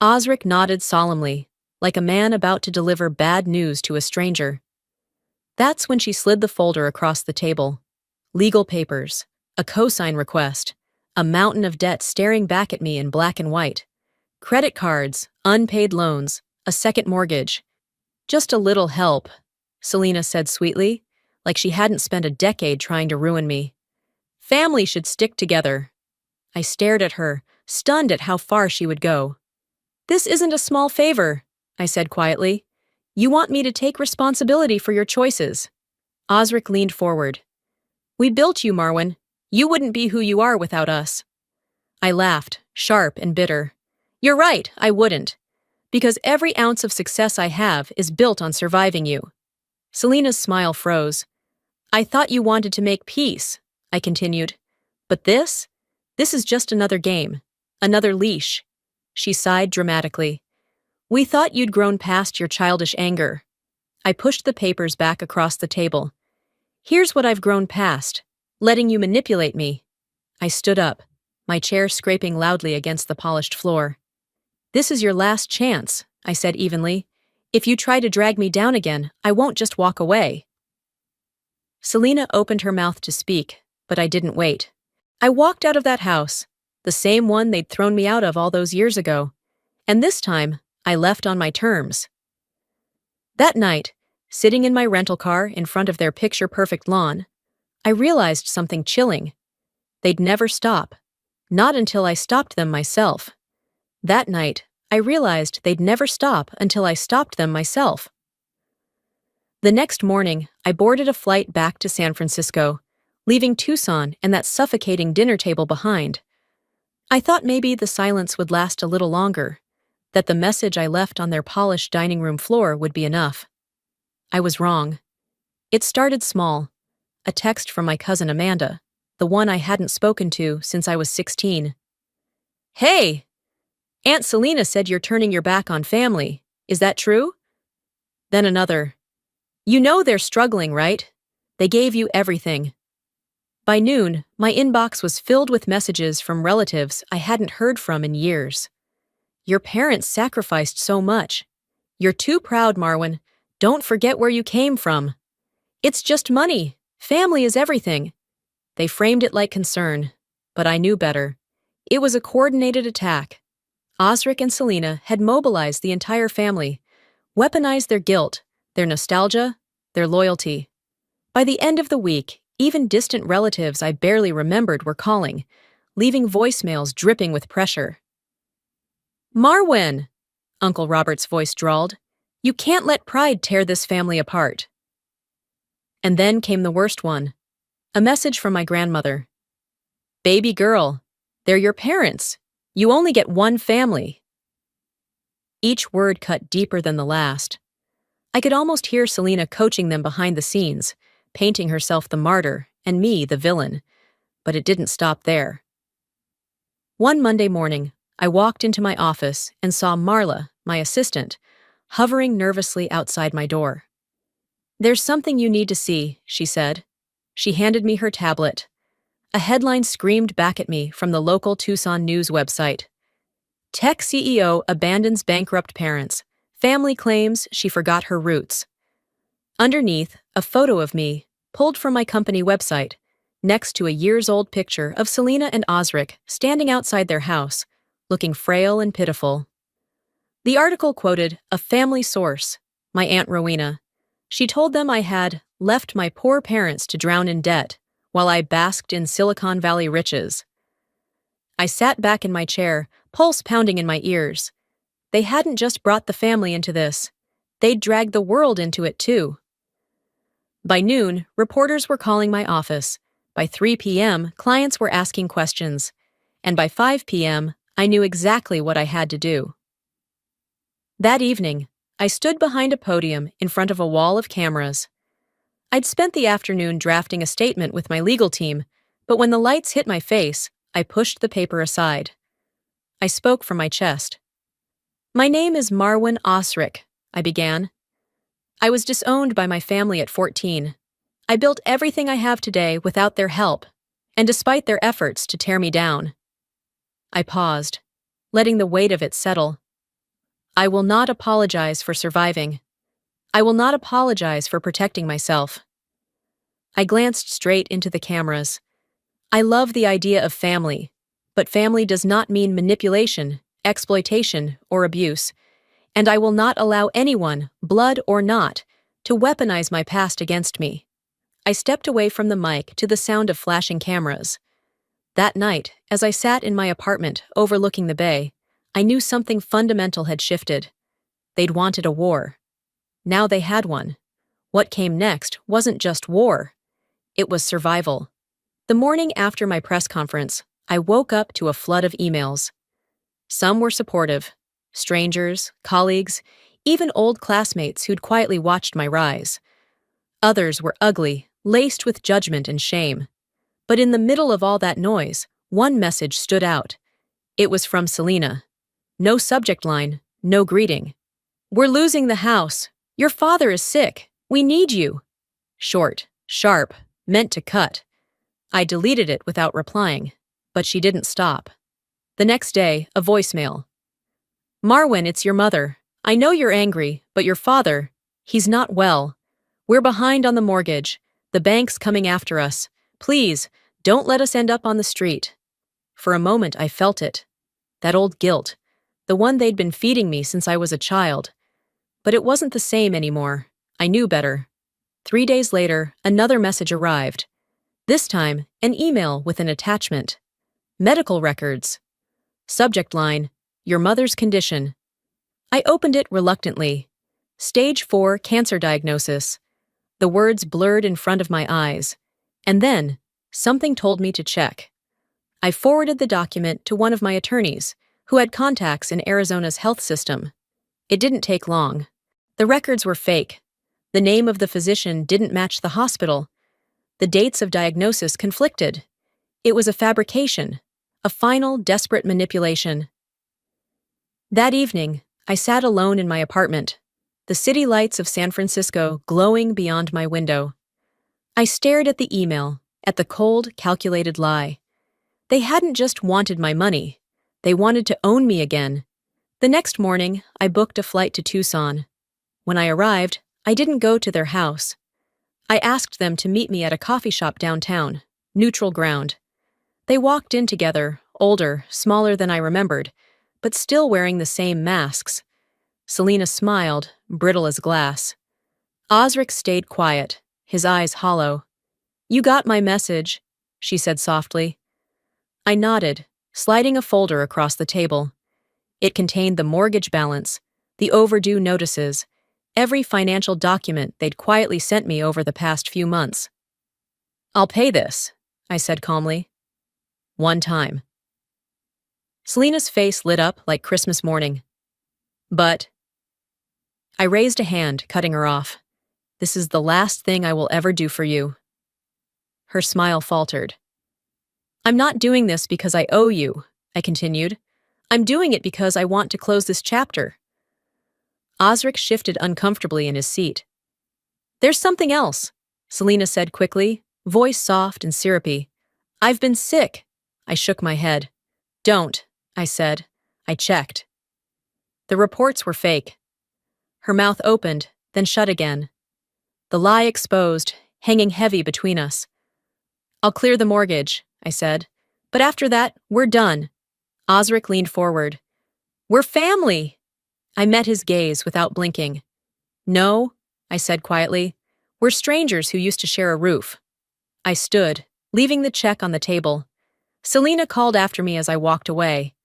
Osric nodded solemnly, like a man about to deliver bad news to a stranger. That's when she slid the folder across the table. Legal papers, a cosign request, a mountain of debt staring back at me in black and white. Credit cards, unpaid loans, a second mortgage. Just a little help, Selena said sweetly, like she hadn't spent a decade trying to ruin me. Family should stick together. I stared at her, stunned at how far she would go. This isn't a small favor, I said quietly. You want me to take responsibility for your choices. Osric leaned forward. We built you, Marwin. You wouldn't be who you are without us. I laughed, sharp and bitter. You're right, I wouldn't. Because every ounce of success I have is built on surviving you. Selena's smile froze. I thought you wanted to make peace, I continued. But this is just another game, another leash. She sighed dramatically. We thought you'd grown past your childish anger. I pushed the papers back across the table. Here's what I've grown past, letting you manipulate me. I stood up, my chair scraping loudly against the polished floor. This is your last chance, I said evenly. If you try to drag me down again, I won't just walk away. Selena opened her mouth to speak, but I didn't wait. I walked out of that house, the same one they'd thrown me out of all those years ago, and this time, I left on my terms. That night, sitting in my rental car in front of their picture-perfect lawn, I realized something chilling. They'd never stop, not until I stopped them myself. That night, I realized they'd never stop until I stopped them myself. The next morning, I boarded a flight back to San Francisco, leaving Tucson and that suffocating dinner table behind. I thought maybe the silence would last a little longer, that the message I left on their polished dining room floor would be enough. I was wrong. It started small. A text from my cousin Amanda, the one I hadn't spoken to since I was 16. "Hey! Aunt Selena said you're turning your back on family. Is that true?" Then another. "You know they're struggling, right? They gave you everything." By noon, my inbox was filled with messages from relatives I hadn't heard from in years. "Your parents sacrificed so much. You're too proud, Marwan. Don't forget where you came from. It's just money. Family is everything." They framed it like concern, but I knew better. It was a coordinated attack. Osric and Selena had mobilized the entire family, weaponized their guilt, their nostalgia, their loyalty. By the end of the week, even distant relatives I barely remembered were calling, leaving voicemails dripping with pressure. "Marwan," Uncle Robert's voice drawled, "you can't let pride tear this family apart." And then came the worst one. A message from my grandmother. "Baby girl, they're your parents. You only get one family." Each word cut deeper than the last. I could almost hear Selena coaching them behind the scenes, painting herself the martyr and me the villain, but it didn't stop there. One Monday morning, I walked into my office and saw Marla, my assistant, hovering nervously outside my door. "There's something you need to see," she said. She handed me her tablet. A headline screamed back at me from the local Tucson news website. "Tech CEO abandons bankrupt parents. Family claims she forgot her roots." Underneath, a photo of me, pulled from my company website, next to a years-old picture of Selena and Osric standing outside their house, looking frail and pitiful. The article quoted a family source, my Aunt Rowena. She told them I had left my poor parents to drown in debt while I basked in Silicon Valley riches. I sat back in my chair, pulse pounding in my ears. They hadn't just brought the family into this. They'd dragged the world into it too. By noon, reporters were calling my office. By 3 p.m., clients were asking questions. And by 5 p.m., I knew exactly what I had to do. That evening, I stood behind a podium in front of a wall of cameras. I'd spent the afternoon drafting a statement with my legal team, but when the lights hit my face, I pushed the paper aside. I spoke from my chest. "My name is Marwan Osric," I began. "I was disowned by my family at 14. I built everything I have today without their help, and despite their efforts to tear me down." I paused, letting the weight of it settle. I will not apologize for surviving. I will not apologize for protecting myself. I glanced straight into the cameras. I love the idea of family, but family does not mean manipulation, exploitation, or abuse, and I will not allow anyone, blood or not, to weaponize my past against me. I stepped away from the mic to the sound of flashing cameras. That night, as I sat in my apartment overlooking the bay, I knew something fundamental had shifted. They'd wanted a war. Now they had one. What came next wasn't just war. It was survival. The morning after my press conference, I woke up to a flood of emails. Some were supportive. Strangers, colleagues, even old classmates who'd quietly watched my rise. Others were ugly, laced with judgment and shame. But in the middle of all that noise, one message stood out. It was from Selena. No subject line, no greeting. "We're losing the house. Your father is sick. We need you." Short, sharp, meant to cut. I deleted it without replying, but she didn't stop. The next day, a voicemail. "Marwan, it's your mother. I know you're angry, but your father, he's not well. We're behind on the mortgage. The bank's coming after us. Please, don't let us end up on the street. For a moment, I felt it. That old guilt. The one they'd been feeding me since I was a child. But it wasn't the same anymore. I knew better. 3 days later, another message arrived. This time, an email with an attachment. Medical records. Subject line, your mother's condition. I opened it reluctantly. Stage 4 cancer diagnosis. The words blurred in front of my eyes. And then, something told me to check. I forwarded the document to one of my attorneys, who had contacts in Arizona's health system. It didn't take long. The records were fake. The name of the physician didn't match the hospital. The dates of diagnosis conflicted. It was a fabrication, a final, desperate manipulation. That evening, I sat alone in my apartment, the city lights of San Francisco glowing beyond my window. I stared at the email, at the cold, calculated lie. They hadn't just wanted my money. They wanted to own me again. The next morning, I booked a flight to Tucson. When I arrived, I didn't go to their house. I asked them to meet me at a coffee shop downtown, neutral ground. They walked in together, older, smaller than I remembered, but still wearing the same masks. Selena smiled, brittle as glass. Osric stayed quiet, his eyes hollow. "You got my message," she said softly. I nodded, sliding a folder across the table. It contained the mortgage balance, the overdue notices, every financial document they'd quietly sent me over the past few months. "I'll pay this," I said calmly. "One time." Selena's face lit up like Christmas morning. "But—" I raised a hand, cutting her off. "This is the last thing I will ever do for you." Her smile faltered. "I'm not doing this because I owe you," I continued. "I'm doing it because I want to close this chapter." Osric shifted uncomfortably in his seat. "There's something else," Selena said quickly, voice soft and syrupy. "I've been sick." I shook my head. "Don't," I said. I checked. The reports were fake. Her mouth opened, then shut again. The lie exposed, hanging heavy between us. "I'll clear the mortgage," I said. "But after that, we're done." Osric leaned forward. "We're family!" I met his gaze without blinking. "No," I said quietly. "We're strangers who used to share a roof." I stood, leaving the check on the table. Selena called after me as I walked away.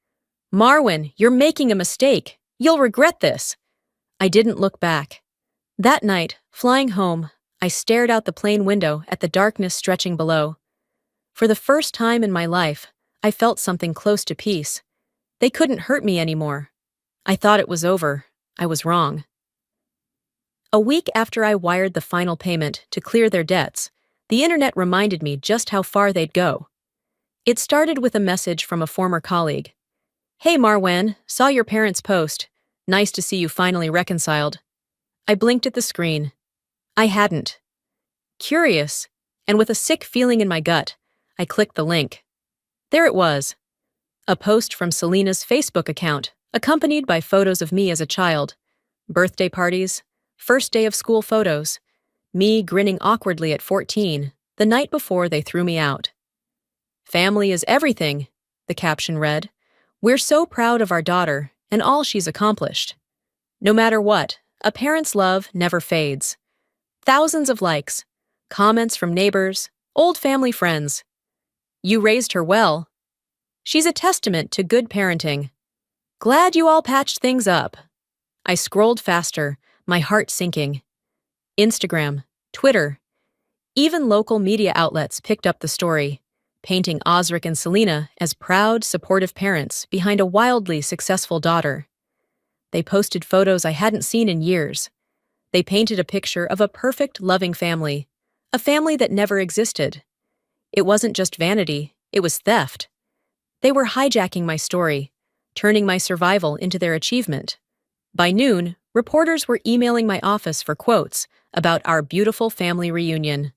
"Marwin, you're making a mistake. You'll regret this." I didn't look back. That night, flying home, I stared out the plane window at the darkness stretching below. For the first time in my life, I felt something close to peace. They couldn't hurt me anymore. I thought it was over. I was wrong. A week after I wired the final payment to clear their debts, the internet reminded me just how far they'd go. It started with a message from a former colleague. "Hey Marwan, saw your parents' post. Nice to see you finally reconciled." I blinked at the screen. I hadn't. Curious, and with a sick feeling in my gut, I clicked the link. There it was. A post from Selena's Facebook account, accompanied by photos of me as a child. Birthday parties, first day of school photos, me grinning awkwardly at 14, the night before they threw me out. "Family is everything," the caption read. "We're so proud of our daughter and all she's accomplished. No matter what, a parent's love never fades." Thousands of likes, comments from neighbors, old family friends. "You raised her well. She's a testament to good parenting. Glad you all patched things up." I scrolled faster, my heart sinking. Instagram, Twitter, even local media outlets picked up the story, painting Osric and Selena as proud, supportive parents behind a wildly successful daughter. They posted photos I hadn't seen in years. They painted a picture of a perfect, loving family, a family that never existed. It wasn't just vanity, it was theft. They were hijacking my story, turning my survival into their achievement. By noon, reporters were emailing my office for quotes about our beautiful family reunion.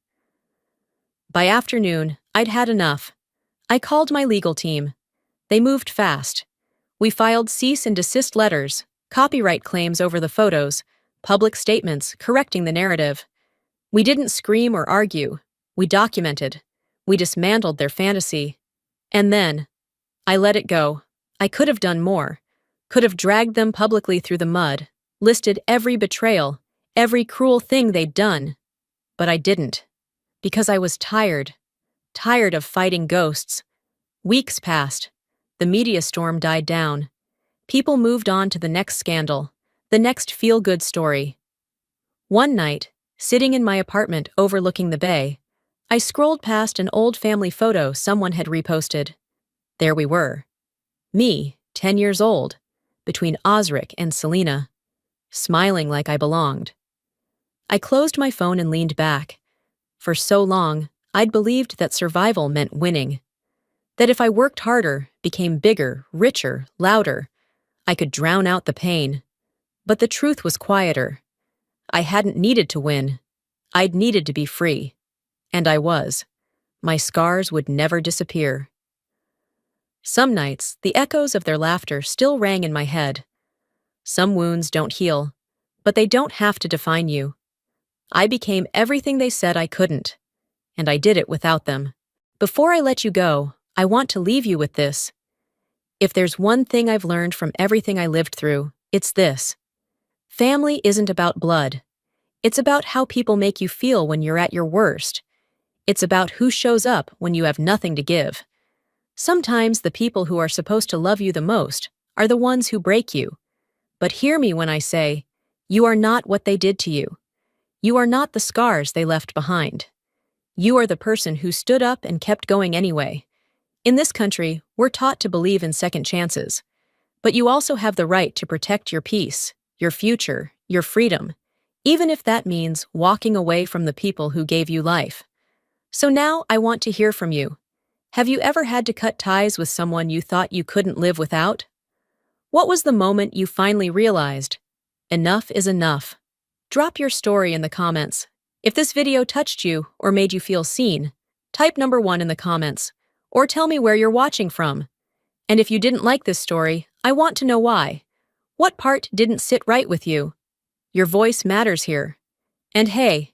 By afternoon, I'd had enough. I called my legal team. They moved fast. We filed cease and desist letters, copyright claims over the photos, public statements correcting the narrative. We didn't scream or argue. We documented. We dismantled their fantasy. And then, I let it go. I could have done more. Could have dragged them publicly through the mud, listed every betrayal, every cruel thing they'd done. But I didn't. Because I was tired. Tired of fighting ghosts. Weeks passed. The media storm died down. People moved on to the next scandal, the next feel-good story. One night, sitting in my apartment overlooking the bay, I scrolled past an old family photo someone had reposted. There we were. Me, 10 years old, between Osric and Selena, smiling like I belonged. I closed my phone and leaned back. For so long, I'd believed that survival meant winning. That if I worked harder, became bigger, richer, louder, I could drown out the pain. But the truth was quieter. I hadn't needed to win. I'd needed to be free. And I was. My scars would never disappear. Some nights, the echoes of their laughter still rang in my head. Some wounds don't heal, but they don't have to define you. I became everything they said I couldn't, and I did it without them. Before I let you go, I want to leave you with this. If there's one thing I've learned from everything I lived through, it's this. Family isn't about blood. It's about how people make you feel when you're at your worst. It's about who shows up when you have nothing to give. Sometimes the people who are supposed to love you the most are the ones who break you. But hear me when I say, you are not what they did to you. You are not the scars they left behind. You are the person who stood up and kept going anyway. In this country, we're taught to believe in second chances. But you also have the right to protect your peace, your future, your freedom, even if that means walking away from the people who gave you life. So now I want to hear from you. Have you ever had to cut ties with someone you thought you couldn't live without? What was the moment you finally realized, enough is enough? Drop your story in the comments. If this video touched you or made you feel seen, type number 1 in the comments, or tell me where you're watching from. And if you didn't like this story, I want to know why. What part didn't sit right with you? Your voice matters here. And hey,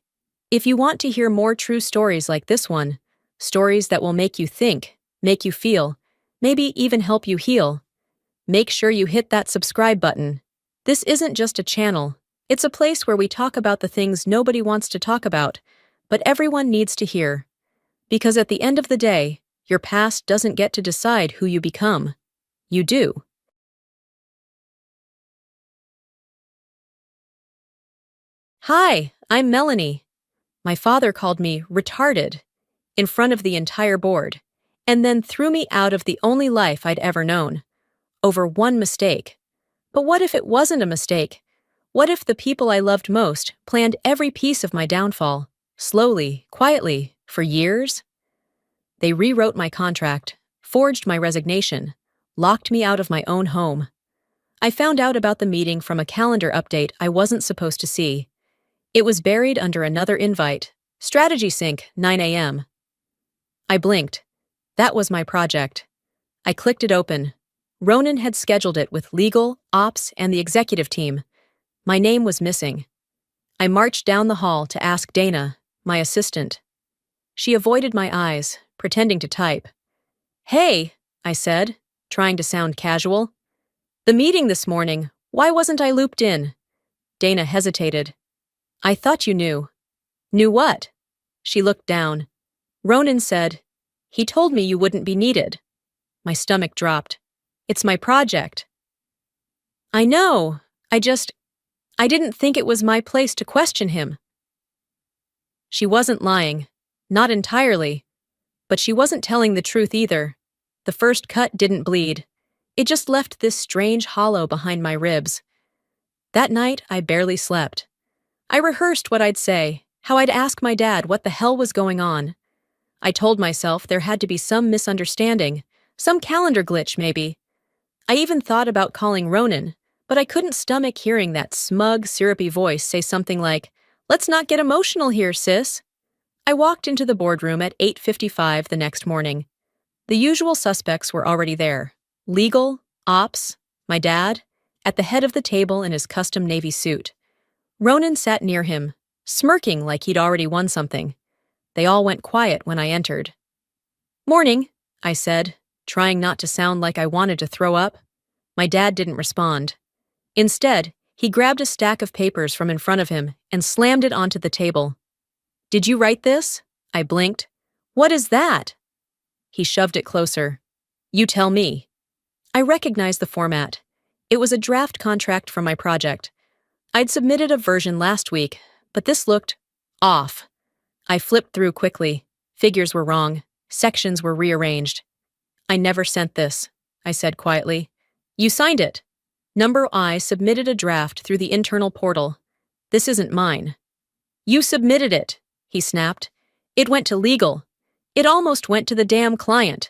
if you want to hear more true stories like this one, stories that will make you think, make you feel, maybe even help you heal, make sure you hit that subscribe button. This isn't just a channel. It's a place where we talk about the things nobody wants to talk about, but everyone needs to hear. Because at the end of the day, your past doesn't get to decide who you become. You do. Hi, I'm Melanie. My father called me retarded in front of the entire board, and then threw me out of the only life I'd ever known, over one mistake. But what if it wasn't a mistake? What if the people I loved most planned every piece of my downfall, slowly, quietly, for years? They rewrote my contract, forged my resignation, locked me out of my own home. I found out about the meeting from a calendar update I wasn't supposed to see. It was buried under another invite, Strategy Sync, 9 a.m. I blinked. That was my project. I clicked it open. Ronan had scheduled it with legal, ops, and the executive team. My name was missing. I marched down the hall to ask Dana, my assistant. She avoided my eyes, pretending to type. Hey, I said, trying to sound casual. The meeting this morning, why wasn't I looped in? Dana hesitated. I thought you knew. Knew what? She looked down. Ronan said, he told me you wouldn't be needed. My stomach dropped. It's my project. I know. I didn't think it was my place to question him. She wasn't lying. Not entirely. But she wasn't telling the truth either. The first cut didn't bleed. It just left this strange hollow behind my ribs. That night, I barely slept. I rehearsed what I'd say, how I'd ask my dad what the hell was going on. I told myself there had to be some misunderstanding, some calendar glitch maybe. I even thought about calling Ronan, but I couldn't stomach hearing that smug, syrupy voice say something like, "Let's not get emotional here, sis." I walked into the boardroom at 8:55 the next morning. The usual suspects were already there. Legal, ops, my dad, at the head of the table in his custom navy suit. Ronan sat near him, smirking like he'd already won something. They all went quiet when I entered. "Morning," I said, trying not to sound like I wanted to throw up. My dad didn't respond. Instead, he grabbed a stack of papers from in front of him and slammed it onto the table. "Did you write this?" I blinked. "What is that?" He shoved it closer. "You tell me." I recognized the format. It was a draft contract for my project. I'd submitted a version last week, but this looked off. I flipped through quickly. Figures were wrong. Sections were rearranged. "I never sent this," I said quietly. "You signed it." Number I submitted a draft through the internal portal. "This isn't mine." "You submitted it," he snapped. "It went to legal. It almost went to the damn client.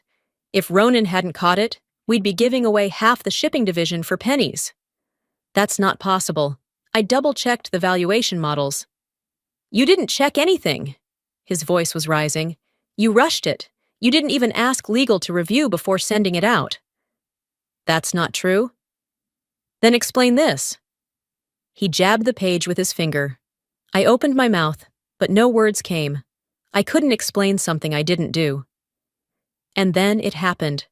If Ronan hadn't caught it, we'd be giving away half the shipping division for pennies." "That's not possible." I double-checked the valuation models. "You didn't check anything." His voice was rising. "You rushed it. You didn't even ask legal to review before sending it out." "That's not true." "Then explain this." He jabbed the page with his finger. I opened my mouth, but no words came. I couldn't explain something I didn't do. And then it happened.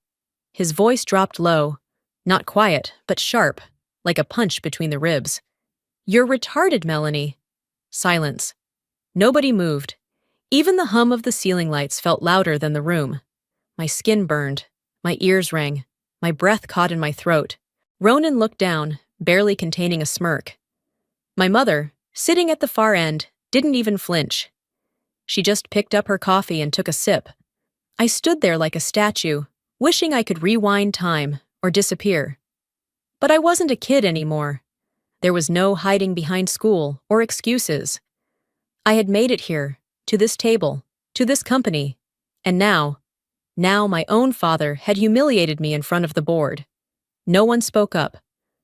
His voice dropped low, not quiet, but sharp, like a punch between the ribs. "You're retarded, Melanie." Silence. Nobody moved. Even the hum of the ceiling lights felt louder than the room. My skin burned. My ears rang. My breath caught in my throat. Ronan looked down, barely containing a smirk. My mother, sitting at the far end, didn't even flinch. She just picked up her coffee and took a sip. I stood there like a statue, wishing I could rewind time or disappear. But I wasn't a kid anymore. There was no hiding behind school or excuses. I had made it here, to this table, to this company, and now my own father had humiliated me in front of the board. No one spoke up,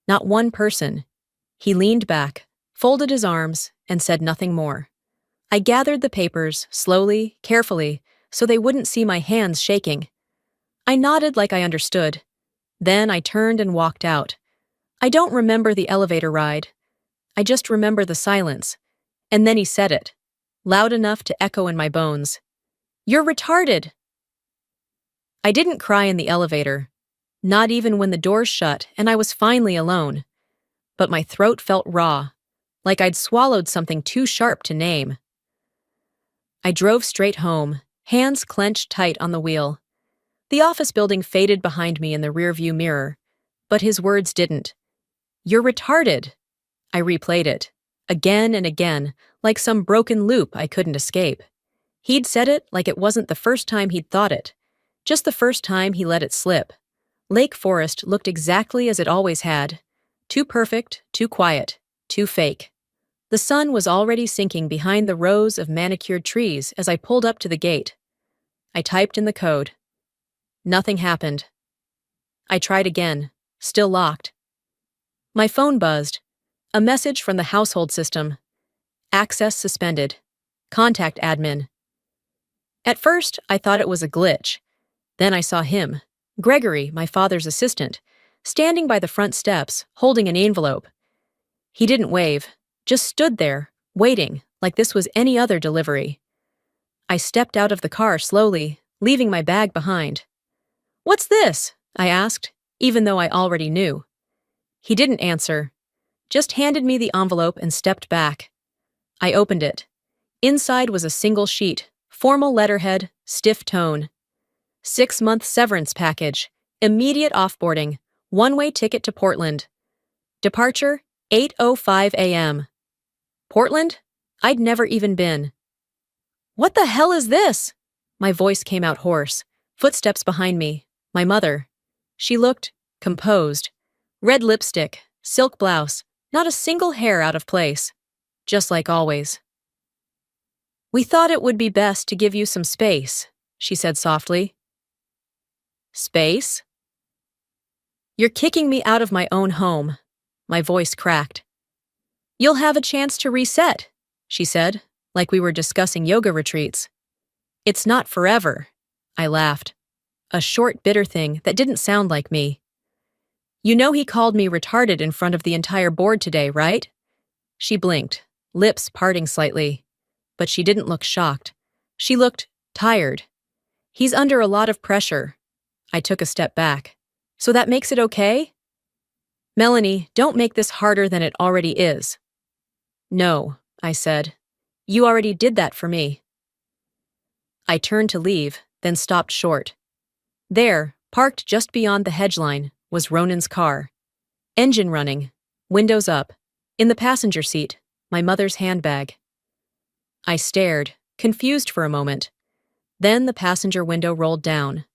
not one person. He leaned back, folded his arms, and said nothing more. I gathered the papers, slowly, carefully, so they wouldn't see my hands shaking. I nodded like I understood. Then I turned and walked out. I don't remember the elevator ride. I just remember the silence. And then he said it, loud enough to echo in my bones. "You're retarded." I didn't cry in the elevator, not even when the doors shut and I was finally alone. But my throat felt raw, like I'd swallowed something too sharp to name. I drove straight home, hands clenched tight on the wheel. The office building faded behind me in the rearview mirror, but his words didn't. "You're retarded." I replayed it, again and again, like some broken loop I couldn't escape. He'd said it like it wasn't the first time he'd thought it, just the first time he let it slip. Lake Forest looked exactly as it always had. Too perfect, too quiet, too fake. The sun was already sinking behind the rows of manicured trees as I pulled up to the gate. I typed in the code. Nothing happened. I tried again, still locked. My phone buzzed. A message from the household system. "Access suspended. Contact admin." At first, I thought it was a glitch. Then I saw him, Gregory, my father's assistant, standing by the front steps, holding an envelope. He didn't wave, just stood there, waiting, like this was any other delivery. I stepped out of the car slowly, leaving my bag behind. "What's this?" I asked, even though I already knew. He didn't answer, just handed me the envelope and stepped back. I opened it. Inside was a single sheet, formal letterhead, stiff tone. 6-month severance package, immediate offboarding, one-way ticket to Portland. Departure, 8:05 a.m. Portland? I'd never even been. "What the hell is this?" My voice came out hoarse. Footsteps behind me. My mother. She looked composed. Red lipstick, silk blouse, not a single hair out of place. Just like always. "We thought it would be best to give you some space," she said softly. "Space?" "You're kicking me out of my own home." My voice cracked. "You'll have a chance to reset," she said, like we were discussing yoga retreats. "It's not forever." I laughed. A short, bitter thing that didn't sound like me. You know he called me retarded in front of the entire board today, right? She blinked, lips parting slightly. But she didn't look shocked. She looked tired. He's under a lot of pressure. I took a step back. So that makes it okay? Melanie, don't make this harder than it already is. No, I said. You already did that for me. I turned to leave, then stopped short. There, parked just beyond the hedge line, was Ronan's car. Engine running, windows up. In the passenger seat, my mother's handbag. I stared, confused for a moment. Then the passenger window rolled down.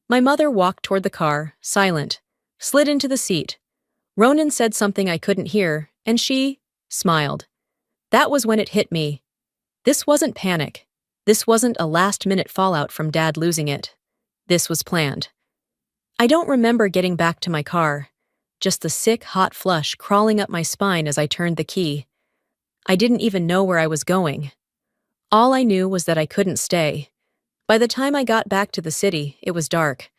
My mother walked toward the car, silent, slid into the seat. Ronan said something I couldn't hear, and she smiled. That was when it hit me. This wasn't panic. This wasn't a last-minute fallout from Dad losing it. This was planned. I don't remember getting back to my car, just the sick, hot flush crawling up my spine as I turned the key. I didn't even know where I was going. All I knew was that I couldn't stay. By the time I got back to the city, it was dark.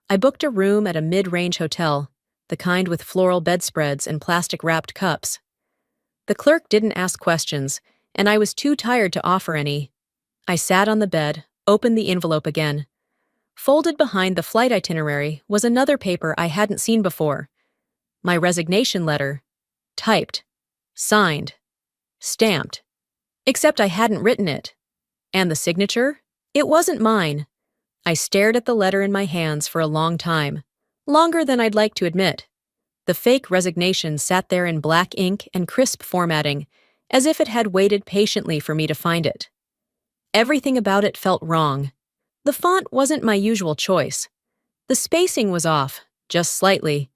I booked a room at a mid-range hotel, the kind with floral bedspreads and plastic-wrapped cups. The clerk didn't ask questions, and I was too tired to offer any. I sat on the bed, opened the envelope again. Folded behind the flight itinerary was another paper I hadn't seen before. My resignation letter. Typed. Signed. Stamped. Except I hadn't written it. And the signature? It wasn't mine. I stared at the letter in my hands for a long time. Longer than I'd like to admit. The fake resignation sat there in black ink and crisp formatting, as if it had waited patiently for me to find it. Everything about it felt wrong. The font wasn't my usual choice. The spacing was off, just slightly,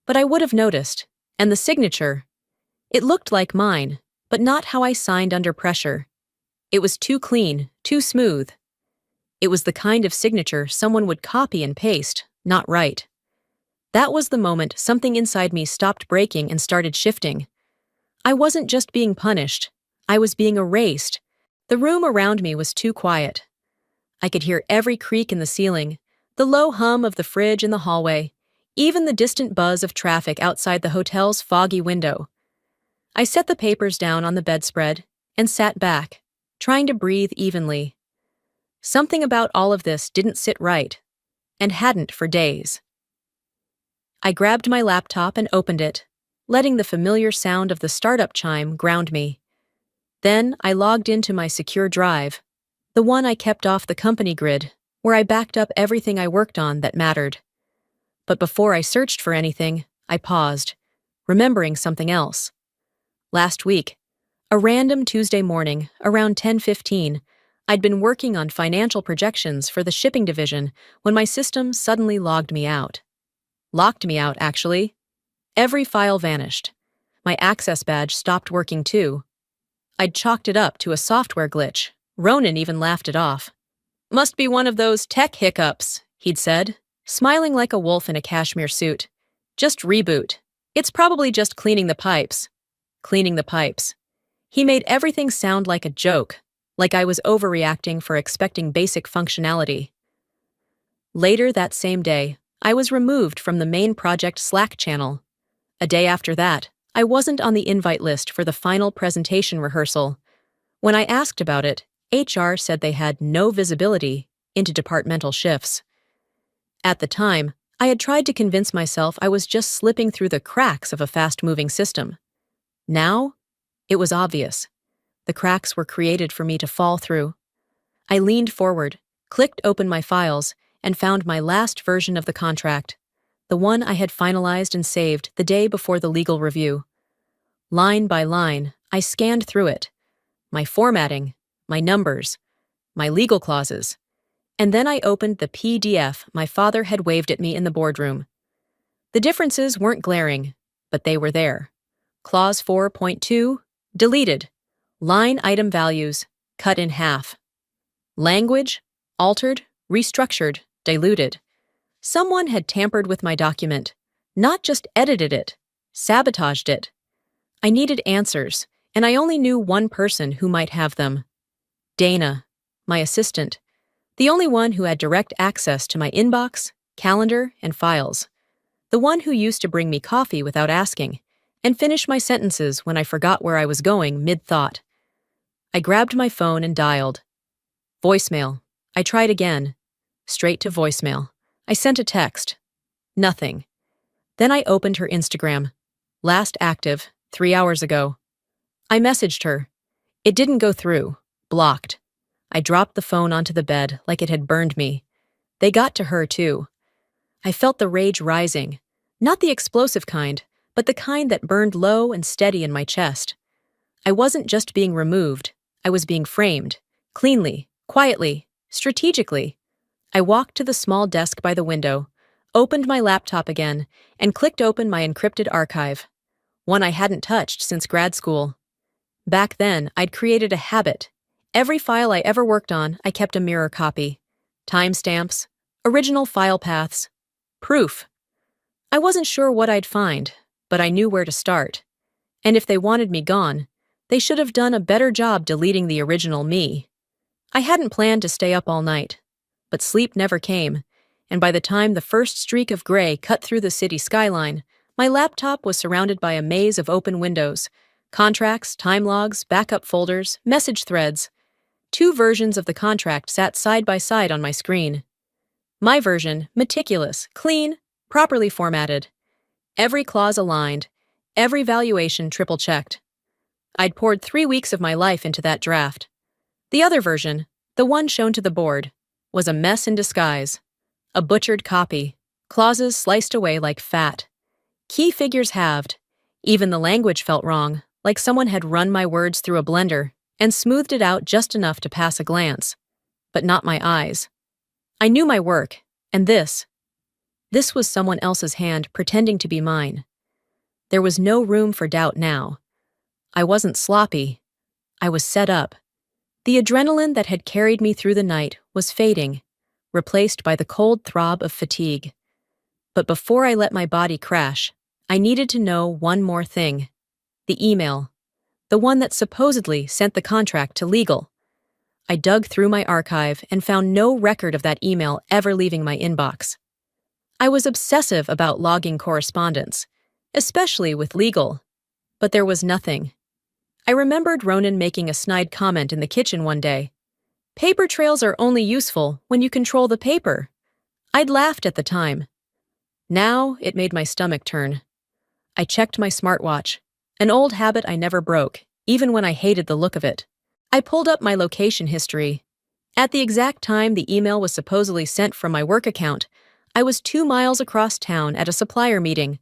but I would have noticed. And the signature. It looked like mine, but not how I signed under pressure. It was too clean, too smooth. It was the kind of signature someone would copy and paste, not write. That was the moment something inside me stopped breaking and started shifting. I wasn't just being punished. I was being erased. The room around me was too quiet. I could hear every creak in the ceiling, the low hum of the fridge in the hallway, even the distant buzz of traffic outside the hotel's foggy window. I set the papers down on the bedspread and sat back, trying to breathe evenly. Something about all of this didn't sit right, and hadn't for days. I grabbed my laptop and opened it, letting the familiar sound of the startup chime ground me. Then I logged into my secure drive, the one I kept off the company grid, where I backed up everything I worked on that mattered. But before I searched for anything, I paused, remembering something else. Last week, a random Tuesday morning, around 10:15, I'd been working on financial projections for the shipping division when my system suddenly logged me out. Locked me out, actually. Every file vanished. My access badge stopped working too. I'd chalked it up to a software glitch. Ronan even laughed it off. Must be one of those tech hiccups, he'd said, smiling like a wolf in a cashmere suit. Just reboot. It's probably just cleaning the pipes. Cleaning the pipes. He made everything sound like a joke, like I was overreacting for expecting basic functionality. Later that same day, I was removed from the main project Slack channel. A day after that, I wasn't on the invite list for the final presentation rehearsal. When I asked about it, HR said they had no visibility into departmental shifts. At the time, I had tried to convince myself I was just slipping through the cracks of a fast-moving system. Now, it was obvious. The cracks were created for me to fall through. I leaned forward, clicked open my files, and found my last version of the contract, the one I had finalized and saved the day before the legal review. Line by line, I scanned through it. My formatting, my numbers, my legal clauses. And then I opened the PDF my father had waved at me in the boardroom. The differences weren't glaring, but they were there. Clause 4.2, deleted. Line item values, cut in half. Language, altered, restructured, diluted. Someone had tampered with my document, not just edited it, sabotaged it. I needed answers, and I only knew one person who might have them. Dana, my assistant, the only one who had direct access to my inbox, calendar, and files. the one who used to bring me coffee without asking, and finish my sentences when I forgot where I was going mid-thought. I grabbed my phone and dialed. Voicemail. I tried again. Straight to voicemail. I sent a text. Nothing. Then I opened her Instagram. Last active, 3 hours ago. I messaged her. It didn't go through. Blocked. I dropped the phone onto the bed like it had burned me. They got to her, too. I felt the rage rising. Not the explosive kind, but the kind that burned low and steady in my chest. I wasn't just being removed. I was being framed. Cleanly, quietly, strategically. I walked to the small desk by the window, opened my laptop again, and clicked open my encrypted archive. One I hadn't touched since grad school. Back then, I'd created a habit. Every file I ever worked on, I kept a mirror copy. Timestamps, original file paths, proof. I wasn't sure what I'd find, but I knew where to start. And if they wanted me gone, they should have done a better job deleting the original me. I hadn't planned to stay up all night, but sleep never came, and by the time the first streak of gray cut through the city skyline, my laptop was surrounded by a maze of open windows, contracts, time logs, backup folders, message threads. 2 versions of the contract sat side by side on my screen. My version, meticulous, clean, properly formatted. Every clause aligned, every valuation triple-checked. I'd poured 3 weeks of my life into that draft. The other version, the one shown to the board, was a mess in disguise. A butchered copy, clauses sliced away like fat. Key figures halved. Even the language felt wrong, like someone had run my words through a blender and smoothed it out just enough to pass a glance. But not my eyes. I knew my work, and this was someone else's hand pretending to be mine. There was no room for doubt now. I wasn't sloppy. I was set up. The adrenaline that had carried me through the night was fading, replaced by the cold throb of fatigue. But before I let my body crash, I needed to know one more thing. The email. The one that supposedly sent the contract to legal. I dug through my archive and found no record of that email ever leaving my inbox. I was obsessive about logging correspondence, especially with legal. But there was nothing. I remembered Ronan making a snide comment in the kitchen one day. Paper trails are only useful when you control the paper. I'd laughed at the time. Now it made my stomach turn. I checked my smartwatch, an old habit I never broke, even when I hated the look of it. I pulled up my location history. At the exact time the email was supposedly sent from my work account, I was 2 miles across town at a supplier meeting.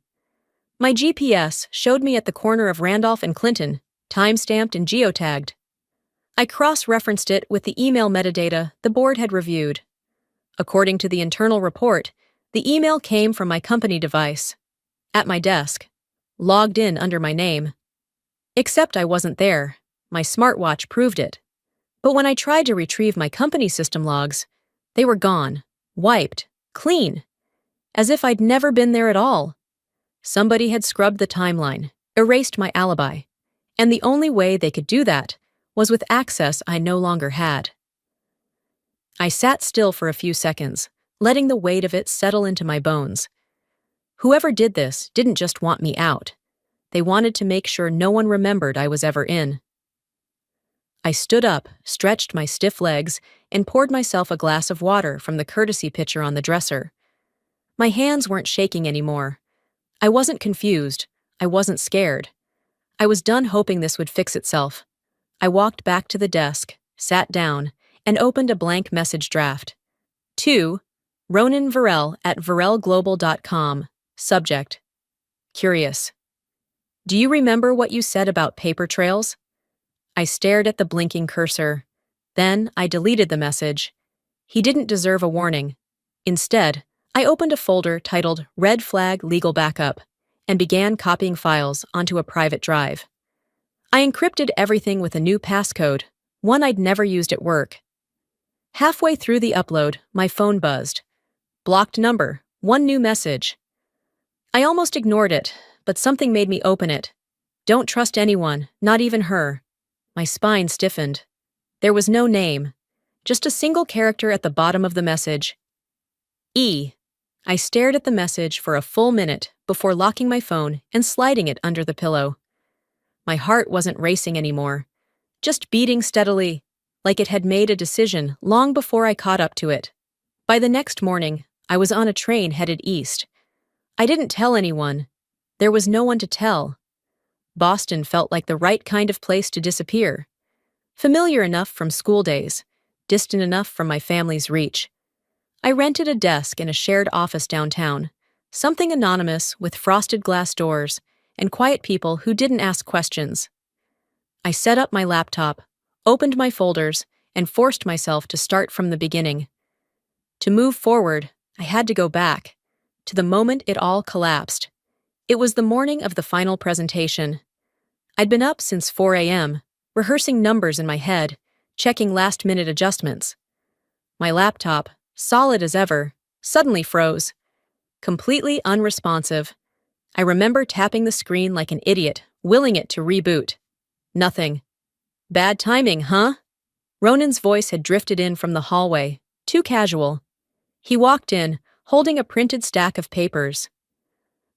My GPS showed me at the corner of Randolph and Clinton, time-stamped and geotagged. I cross-referenced it with the email metadata the board had reviewed. According to the internal report, the email came from my company device, at my desk, logged in under my name. Except I wasn't there. My smartwatch proved it. But when I tried to retrieve my company system logs, they were gone, wiped, clean, as if I'd never been there at all. Somebody had scrubbed the timeline, erased my alibi, and the only way they could do that was with access I no longer had. I sat still for a few seconds, letting the weight of it settle into my bones. Whoever did this didn't just want me out. They wanted to make sure no one remembered I was ever in. I stood up, stretched my stiff legs, and poured myself a glass of water from the courtesy pitcher on the dresser. My hands weren't shaking anymore. I wasn't confused. I wasn't scared. I was done hoping this would fix itself. I walked back to the desk, sat down, and opened a blank message draft. To Ronan Varel at varelglobal.com. Subject: Curious. Do you remember what you said about paper trails? I stared at the blinking cursor. Then I deleted the message. He didn't deserve a warning. Instead, I opened a folder titled Red Flag Legal Backup and began copying files onto a private drive. I encrypted everything with a new passcode, one I'd never used at work. Halfway through the upload, my phone buzzed. Blocked number, 1 new message. I almost ignored it, but something made me open it. Don't trust anyone, not even her. My spine stiffened. There was no name, just a single character at the bottom of the message. E. I stared at the message for a full minute before locking my phone and sliding it under the pillow. My heart wasn't racing anymore, just beating steadily, like it had made a decision long before I caught up to it. By the next morning, I was on a train headed east. I didn't tell anyone. There was no one to tell. Boston felt like the right kind of place to disappear. Familiar enough from school days, distant enough from my family's reach. I rented a desk in a shared office downtown, something anonymous with frosted glass doors and quiet people who didn't ask questions. I set up my laptop, opened my folders, and forced myself to start from the beginning. To move forward, I had to go back, to the moment it all collapsed. It was the morning of the final presentation. I'd been up since 4 a.m., rehearsing numbers in my head, checking last-minute adjustments. My laptop, solid as ever, suddenly froze. Completely unresponsive. I remember tapping the screen like an idiot, willing it to reboot. Nothing. Bad timing, huh? Ronan's voice had drifted in from the hallway, too casual. He walked in, holding a printed stack of papers.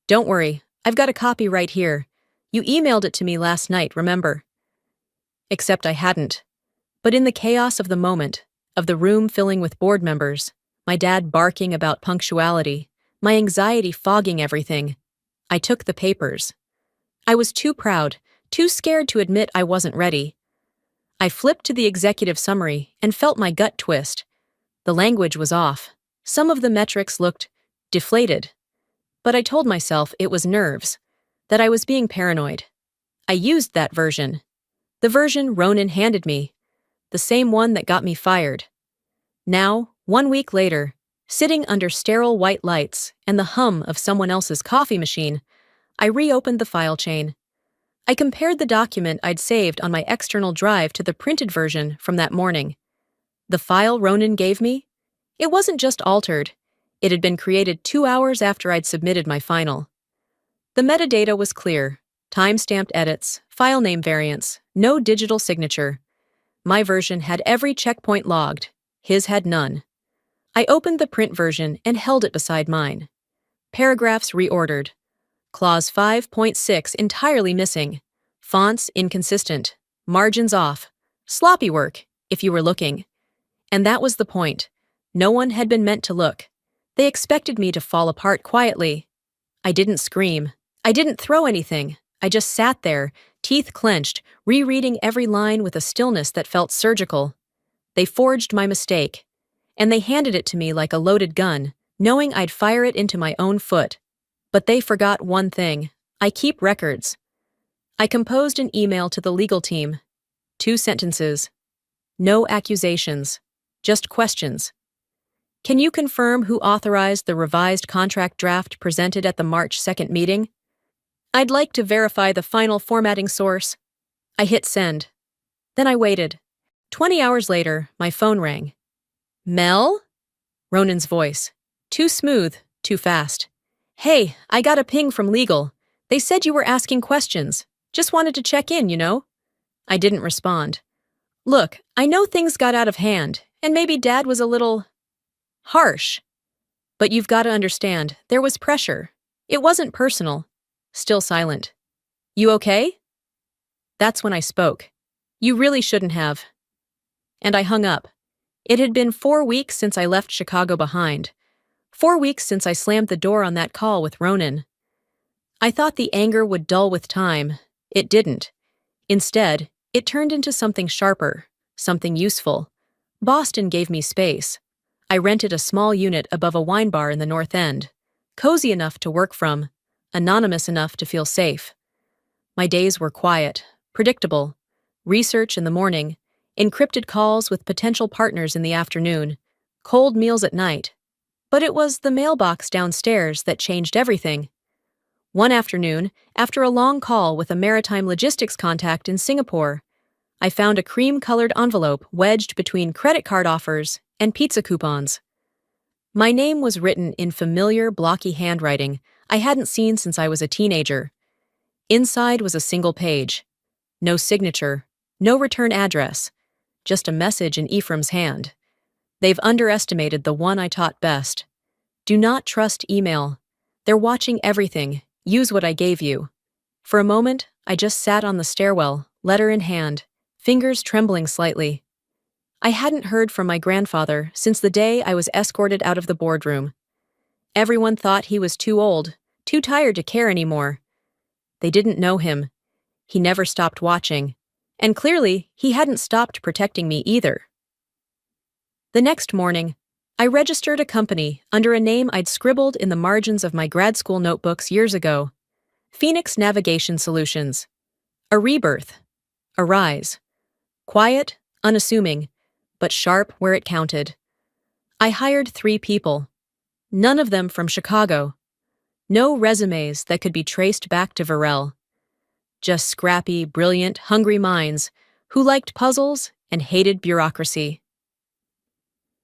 "Don't worry, I've got a copy right here. You emailed it to me last night, remember?" Except I hadn't. But in the chaos of the moment, of the room filling with board members, my dad barking about punctuality, my anxiety fogging everything, I took the papers. I was too proud, too scared to admit I wasn't ready. I flipped to the executive summary and felt my gut twist. The language was off. Some of the metrics looked deflated. But I told myself it was nerves, that I was being paranoid. I used that version. The version Ronan handed me. The same one that got me fired. Now, 1 week later, sitting under sterile white lights and the hum of someone else's coffee machine, I reopened the file chain. I compared the document I'd saved on my external drive to the printed version from that morning. The file Ronan gave me? It wasn't just altered. It had been created 2 hours after I'd submitted my final. The metadata was clear. Time-stamped edits, file name variants, no digital signature. My version had every checkpoint logged. His had none. I opened the print version and held it beside mine. Paragraphs reordered. Clause 5.6 entirely missing. Fonts inconsistent. Margins off. Sloppy work, if you were looking. And that was the point. No one had been meant to look. They expected me to fall apart quietly. I didn't scream. I didn't throw anything. I just sat there, teeth clenched, rereading every line with a stillness that felt surgical. They forged my mistake. And they handed it to me like a loaded gun, knowing I'd fire it into my own foot. But they forgot one thing. I keep records. I composed an email to the legal team. 2 sentences. No accusations. Just questions. Can you confirm who authorized the revised contract draft presented at the March 2nd meeting? I'd like to verify the final formatting source. I hit send. Then I waited. 20 hours later, my phone rang. Mel? Ronan's voice. Too smooth, too fast. Hey, I got a ping from legal. They said you were asking questions. Just wanted to check in, you know? I didn't respond. Look, I know things got out of hand, and maybe Dad was a little harsh. But you've got to understand, there was pressure. It wasn't personal. Still silent. You okay? That's when I spoke. You really shouldn't have. And I hung up. It had been 4 weeks since I left Chicago behind. 4 weeks since I slammed the door on that call with Ronan. I thought the anger would dull with time. It didn't. Instead, it turned into something sharper, something useful. Boston gave me space. I rented a small unit above a wine bar in the North End, cozy enough to work from, anonymous enough to feel safe. My days were quiet, predictable. Research in the morning, encrypted calls with potential partners in the afternoon, cold meals at night. But it was the mailbox downstairs that changed everything. One afternoon, after a long call with a maritime logistics contact in Singapore, I found a cream-colored envelope wedged between credit card offers and pizza coupons. My name was written in familiar, blocky handwriting I hadn't seen since I was a teenager. Inside was a single page. No signature, no return address, just a message in Ephraim's hand. They've underestimated the one I taught best. Do not trust email. They're watching everything. Use what I gave you. For a moment, I just sat on the stairwell, letter in hand, fingers trembling slightly. I hadn't heard from my grandfather since the day I was escorted out of the boardroom. Everyone thought he was too old, too tired to care anymore. They didn't know him. He never stopped watching. And clearly, he hadn't stopped protecting me either. The next morning, I registered a company under a name I'd scribbled in the margins of my grad school notebooks years ago. Phoenix Navigation Solutions. A rebirth. A rise. Quiet, unassuming, but sharp where it counted. I hired 3 people. None of them from Chicago. No resumes that could be traced back to Varel. Just scrappy, brilliant, hungry minds who liked puzzles and hated bureaucracy.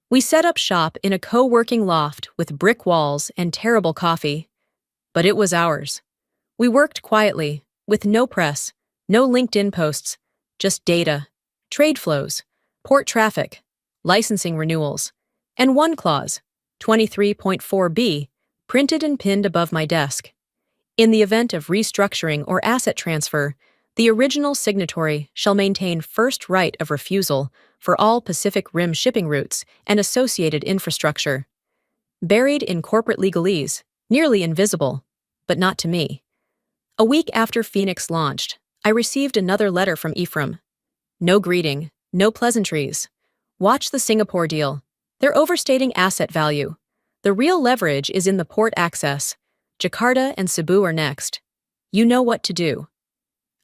We set up shop in a co-working loft with brick walls and terrible coffee. But it was ours. We worked quietly, with no press, no LinkedIn posts, just data, trade flows, port traffic, licensing renewals, and one clause, 23.4b, printed and pinned above my desk. In the event of restructuring or asset transfer, the original signatory shall maintain first right of refusal for all Pacific Rim shipping routes and associated infrastructure. Buried in corporate legalese, nearly invisible, but not to me. A week after Phoenix launched, I received another letter from Ephraim. No greeting, no pleasantries. Watch the Singapore deal. They're overstating asset value. The real leverage is in the port access. Jakarta and Cebu are next. You know what to do.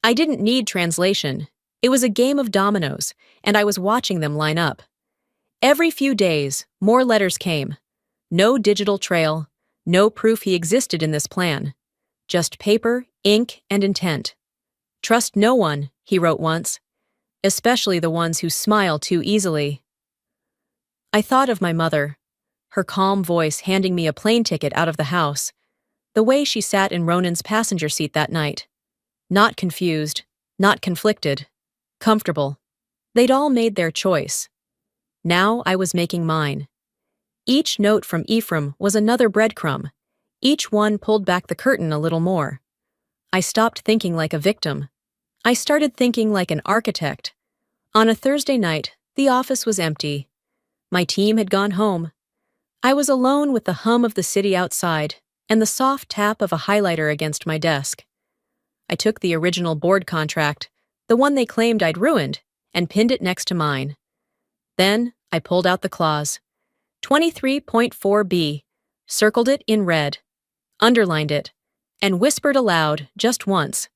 I didn't need translation. It was a game of dominoes, and I was watching them line up. Every few days, more letters came. No digital trail, no proof he existed in this plan. Just paper, ink, and intent. Trust no one, he wrote once, especially the ones who smile too easily. I thought of my mother, her calm voice handing me a plane ticket out of the house, the way she sat in Ronan's passenger seat that night. Not confused, not conflicted, comfortable. They'd all made their choice. Now I was making mine. Each note from Ephraim was another breadcrumb. Each one pulled back the curtain a little more. I stopped thinking like a victim. I started thinking like an architect. On a Thursday night, the office was empty. My team had gone home. I was alone with the hum of the city outside and the soft tap of a highlighter against my desk. I took the original board contract, the one they claimed I'd ruined, and pinned it next to mine. Then I pulled out the clause, 23.4b, circled it in red, underlined it, and whispered aloud just once.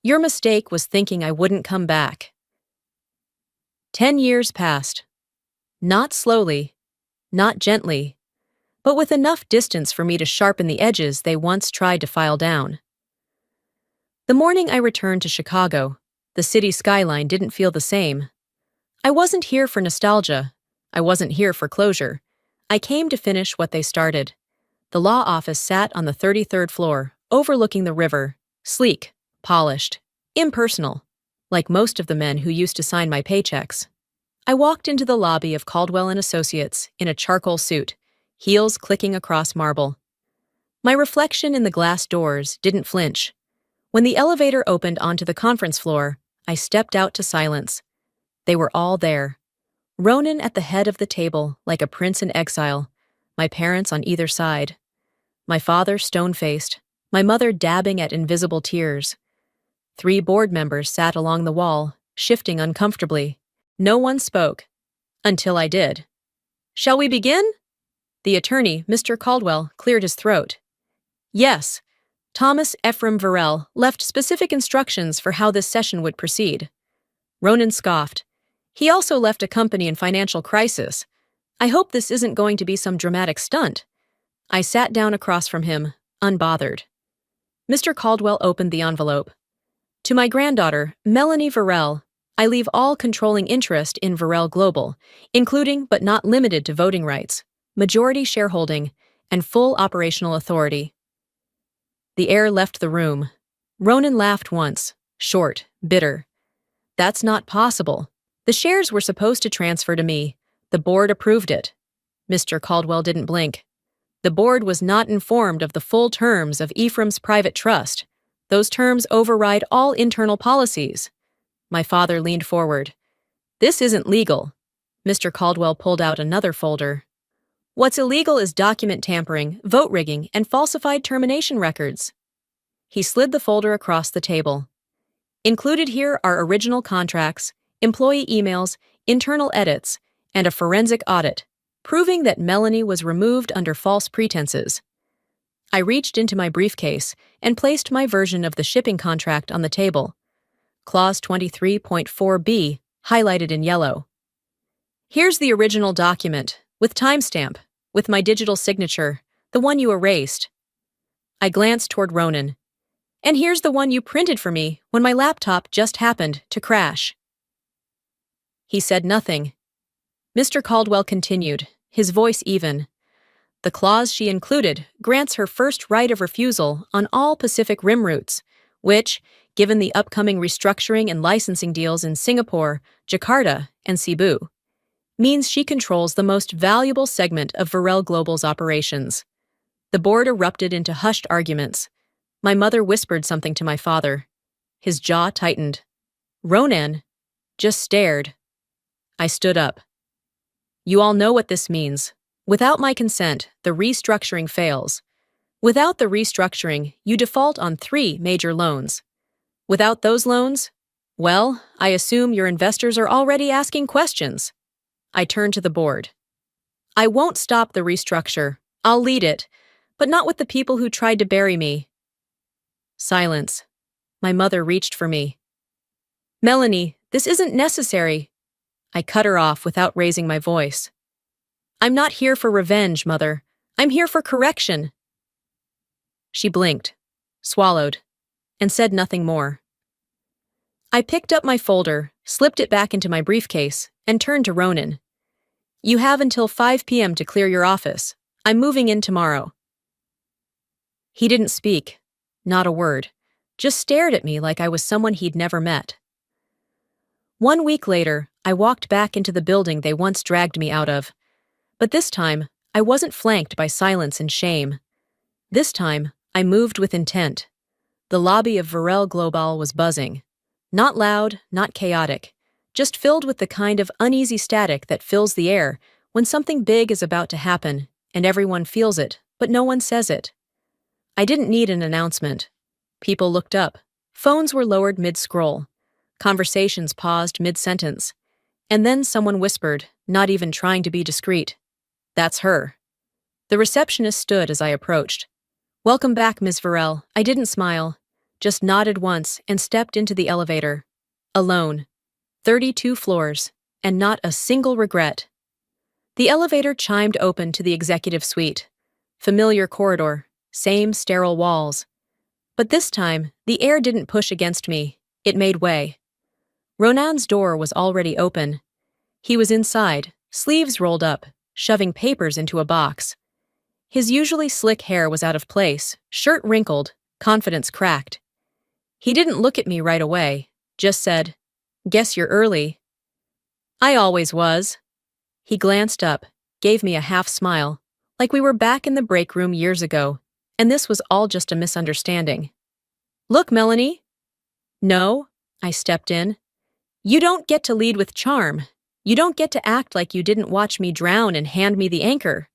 Your mistake was thinking I wouldn't come back. 10 years passed. Not slowly, not gently, but with enough distance for me to sharpen the edges they once tried to file down. The morning I returned to Chicago, the city skyline didn't feel the same. I wasn't here for nostalgia. I wasn't here for closure. I came to finish what they started. The law office sat on the 33rd floor, overlooking the river, sleek, polished, impersonal, like most of the men who used to sign my paychecks. I walked into the lobby of Caldwell & Associates in a charcoal suit, heels clicking across marble. My reflection in the glass doors didn't flinch. When the elevator opened onto the conference floor, I stepped out to silence. They were all there. Ronan at the head of the table, like a prince in exile, my parents on either side. My father stone-faced, my mother dabbing at invisible tears. 3 board members sat along the wall, shifting uncomfortably. No one spoke. Until I did. Shall we begin? The attorney, Mr. Caldwell, cleared his throat. Yes. Thomas Ephraim Varel left specific instructions for how this session would proceed. Ronan scoffed. He also left a company in financial crisis. I hope this isn't going to be some dramatic stunt. I sat down across from him, unbothered. Mr. Caldwell opened the envelope. To my granddaughter, Melanie Varel, I leave all controlling interest in Varel Global, including but not limited to voting rights, majority shareholding, and full operational authority. The air left the room. Ronan laughed once, short, bitter. That's not possible. The shares were supposed to transfer to me. The board approved it. Mr. Caldwell didn't blink. The board was not informed of the full terms of Ephraim's private trust. Those terms override all internal policies. My father leaned forward. This isn't legal. Mr. Caldwell pulled out another folder. What's illegal is document tampering, vote rigging, and falsified termination records. He slid the folder across the table. Included here are original contracts, employee emails, internal edits, and a forensic audit, proving that Melanie was removed under false pretenses. I reached into my briefcase and placed my version of the shipping contract on the table. Clause 23.4b, highlighted in yellow. Here's the original document, with timestamp, with my digital signature, the one you erased. I glanced toward Ronan. And here's the one you printed for me when my laptop just happened to crash. He said nothing. Mr. Caldwell continued, his voice even. The clause she included grants her first right of refusal on all Pacific Rim routes, which, given the upcoming restructuring and licensing deals in Singapore, Jakarta, and Cebu, means she controls the most valuable segment of Varel Global's operations. The board erupted into hushed arguments. My mother whispered something to my father. His jaw tightened. Ronan just stared. I stood up. You all know what this means. Without my consent, the restructuring fails. Without the restructuring, you default on 3 major loans. Without those loans, well, I assume your investors are already asking questions. I turned to the board. I won't stop the restructure. I'll lead it, but not with the people who tried to bury me. Silence. My mother reached for me. Melanie, this isn't necessary. I cut her off without raising my voice. I'm not here for revenge, Mother. I'm here for correction. She blinked, swallowed, and said nothing more. I picked up my folder, slipped it back into my briefcase, and turned to Ronan. You have until 5 p.m. to clear your office. I'm moving in tomorrow. He didn't speak, not a word, just stared at me like I was someone he'd never met. 1 week later, I walked back into the building they once dragged me out of. But this time, I wasn't flanked by silence and shame. This time, I moved with intent. The lobby of Varel Global was buzzing. Not loud, not chaotic, just filled with the kind of uneasy static that fills the air when something big is about to happen, and everyone feels it, but no one says it. I didn't need an announcement. People looked up. Phones were lowered mid-scroll. Conversations paused mid-sentence. And then someone whispered, not even trying to be discreet. That's her. The receptionist stood as I approached. Welcome back, Ms. Varel. I didn't smile, just nodded once and stepped into the elevator. Alone. 32 floors, and not a single regret. The elevator chimed open to the executive suite. Familiar corridor, same sterile walls. But this time, the air didn't push against me. It made way. Ronan's door was already open. He was inside, sleeves rolled up, shoving papers into a box. His usually slick hair was out of place, shirt wrinkled, confidence cracked. He didn't look at me right away, just said, "Guess you're early." I always was. He glanced up, gave me a half smile, like we were back in the break room years ago, and this was all just a misunderstanding. Look, Melanie. No, I stepped in. You don't get to lead with charm. You don't get to act like you didn't watch me drown and hand me the anchor.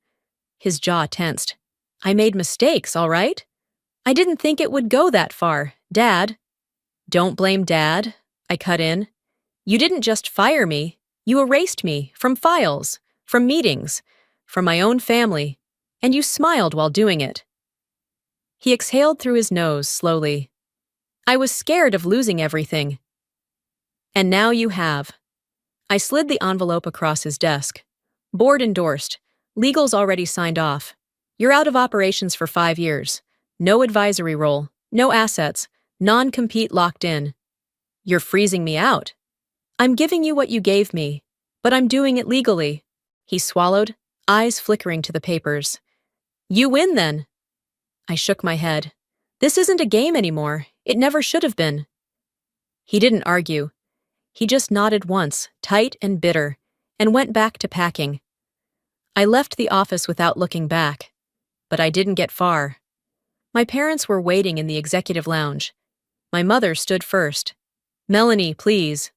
His jaw tensed. I made mistakes, all right? I didn't think it would go that far, Dad. Don't blame Dad, I cut in. You didn't just fire me. You erased me from files, from meetings, from my own family, and you smiled while doing it. He exhaled through his nose slowly. I was scared of losing everything. And now you have. I slid the envelope across his desk. Board endorsed. Legal's already signed off. You're out of operations for 5 years. No advisory role, no assets, non-compete locked in. You're freezing me out. I'm giving you what you gave me, but I'm doing it legally. He swallowed, eyes flickering to the papers. You win then. I shook my head. This isn't a game anymore. It never should have been. He didn't argue. He just nodded once, tight and bitter, and went back to packing. I left the office without looking back. But I didn't get far. My parents were waiting in the executive lounge. My mother stood first. "Melanie, please."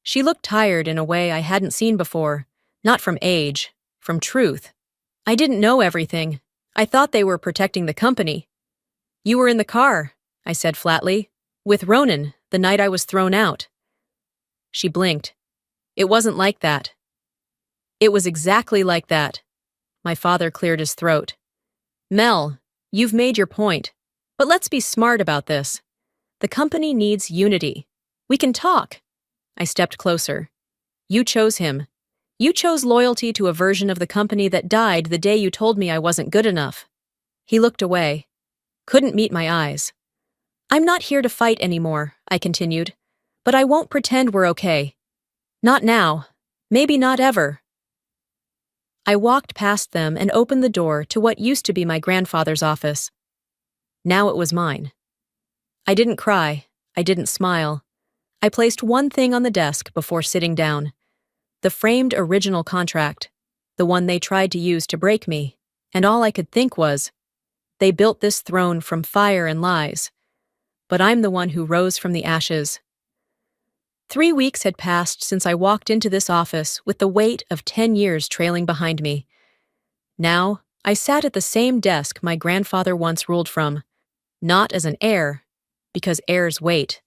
She looked tired in a way I hadn't seen before, not from age, from truth. I didn't know everything. I thought they were protecting the company. "You were in the car," I said flatly, "with Ronan the night I was thrown out." She blinked. "It wasn't like that." "It was exactly like that." My father cleared his throat. "Mel, you've made your point. But let's be smart about this. The company needs unity. We can talk." I stepped closer. "You chose him. You chose loyalty to a version of the company that died the day you told me I wasn't good enough." He looked away. Couldn't meet my eyes. "I'm not here to fight anymore," I continued. "But I won't pretend we're okay. Not now. Maybe not ever." I walked past them and opened the door to what used to be my grandfather's office. Now it was mine. I didn't cry. I didn't smile. I placed one thing on the desk before sitting down. The framed original contract. The one they tried to use to break me. And all I could think was, they built this throne from fire and lies. But I'm the one who rose from the ashes. 3 weeks had passed since I walked into this office with the weight of 10 years trailing behind me. Now, I sat at the same desk my grandfather once ruled from, not as an heir, because heirs wait,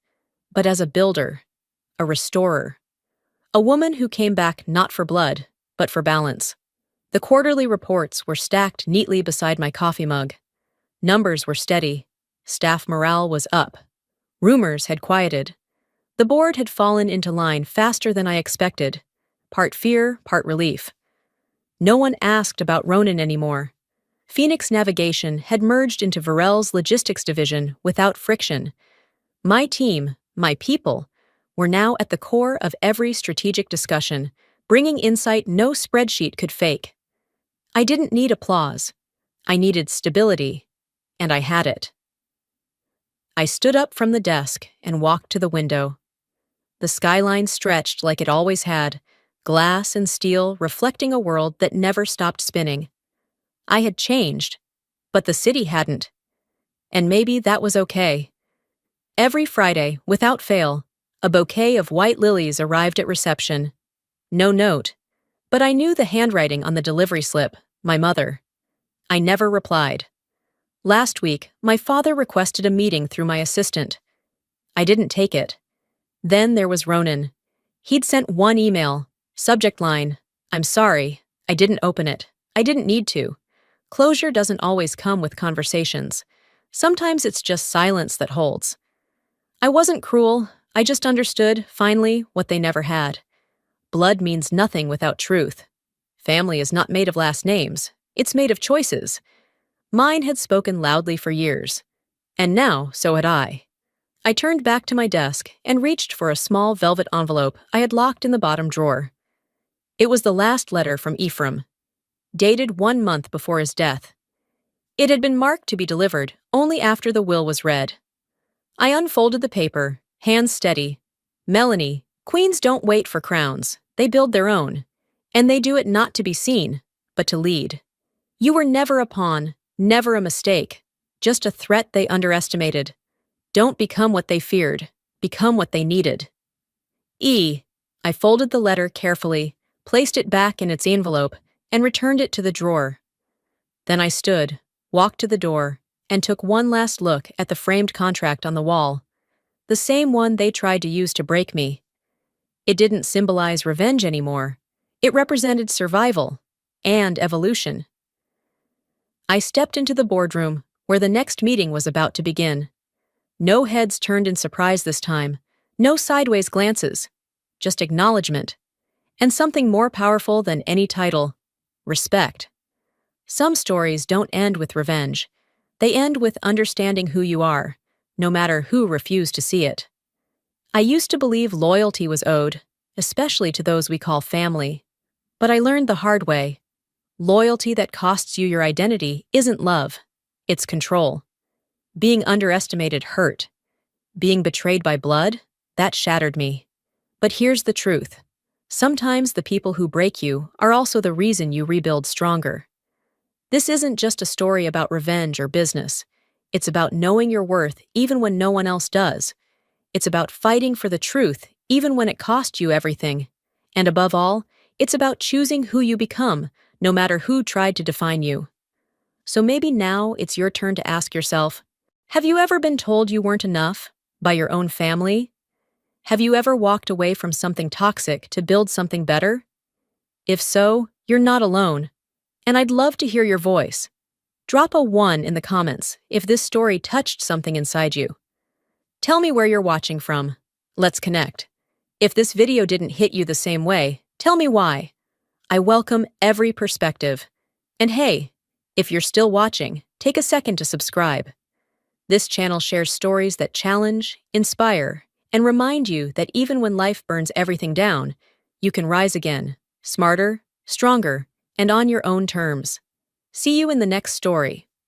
but as a builder, a restorer, a woman who came back not for blood, but for balance. The quarterly reports were stacked neatly beside my coffee mug. Numbers were steady. Staff morale was up. Rumors had quieted. The board had fallen into line faster than I expected, part fear, part relief. No one asked about Ronan anymore. Phoenix Navigation had merged into Varel's logistics division without friction. My team, my people, were now at the core of every strategic discussion, bringing insight no spreadsheet could fake. I didn't need applause. I needed stability, and I had it. I stood up from the desk and walked to the window. The skyline stretched like it always had, glass and steel reflecting a world that never stopped spinning. I had changed, but the city hadn't. And maybe that was okay. Every Friday, without fail, a bouquet of white lilies arrived at reception. No note, but I knew the handwriting on the delivery slip, my mother. I never replied. Last week, my father requested a meeting through my assistant. I didn't take it. Then there was Ronan. He'd sent one email, subject line, "I'm sorry, I didn't open it. I didn't need to." Closure doesn't always come with conversations. Sometimes it's just silence that holds. I wasn't cruel, I just understood, finally, what they never had. Blood means nothing without truth. Family is not made of last names, it's made of choices. Mine had spoken loudly for years. And now, so had I. I turned back to my desk and reached for a small velvet envelope I had locked in the bottom drawer. It was the last letter from Ephraim, dated 1 month before his death. It had been marked to be delivered only after the will was read. I unfolded the paper, hands steady. "Melanie, queens don't wait for crowns, they build their own. And they do it not to be seen, but to lead. You were never a pawn, never a mistake, just a threat they underestimated. Don't become what they feared, become what they needed." I folded the letter carefully, placed it back in its envelope, and returned it to the drawer. Then I stood, walked to the door, and took one last look at the framed contract on the wall, the same one they tried to use to break me. It didn't symbolize revenge anymore. It represented survival and evolution. I stepped into the boardroom, where the next meeting was about to begin. No heads turned in surprise this time, no sideways glances, just acknowledgement, and something more powerful than any title: respect. Some stories don't end with revenge. They end with understanding who you are, no matter who refused to see it. I used to believe loyalty was owed, especially to those we call family. But I learned the hard way. Loyalty that costs you your identity isn't love, it's control. Being underestimated hurt. Being betrayed by blood, that shattered me. But here's the truth. Sometimes the people who break you are also the reason you rebuild stronger. This isn't just a story about revenge or business. It's about knowing your worth even when no one else does. It's about fighting for the truth even when it costs you everything. And above all, it's about choosing who you become, no matter who tried to define you. So maybe now it's your turn to ask yourself, have you ever been told you weren't enough by your own family? Have you ever walked away from something toxic to build something better? If so, you're not alone. And I'd love to hear your voice. Drop a 1 in the comments if this story touched something inside you. Tell me where you're watching from. Let's connect. If this video didn't hit you the same way, tell me why. I welcome every perspective. And hey, if you're still watching, take a second to subscribe. This channel shares stories that challenge, inspire, and remind you that even when life burns everything down, you can rise again, smarter, stronger, and on your own terms. See you in the next story.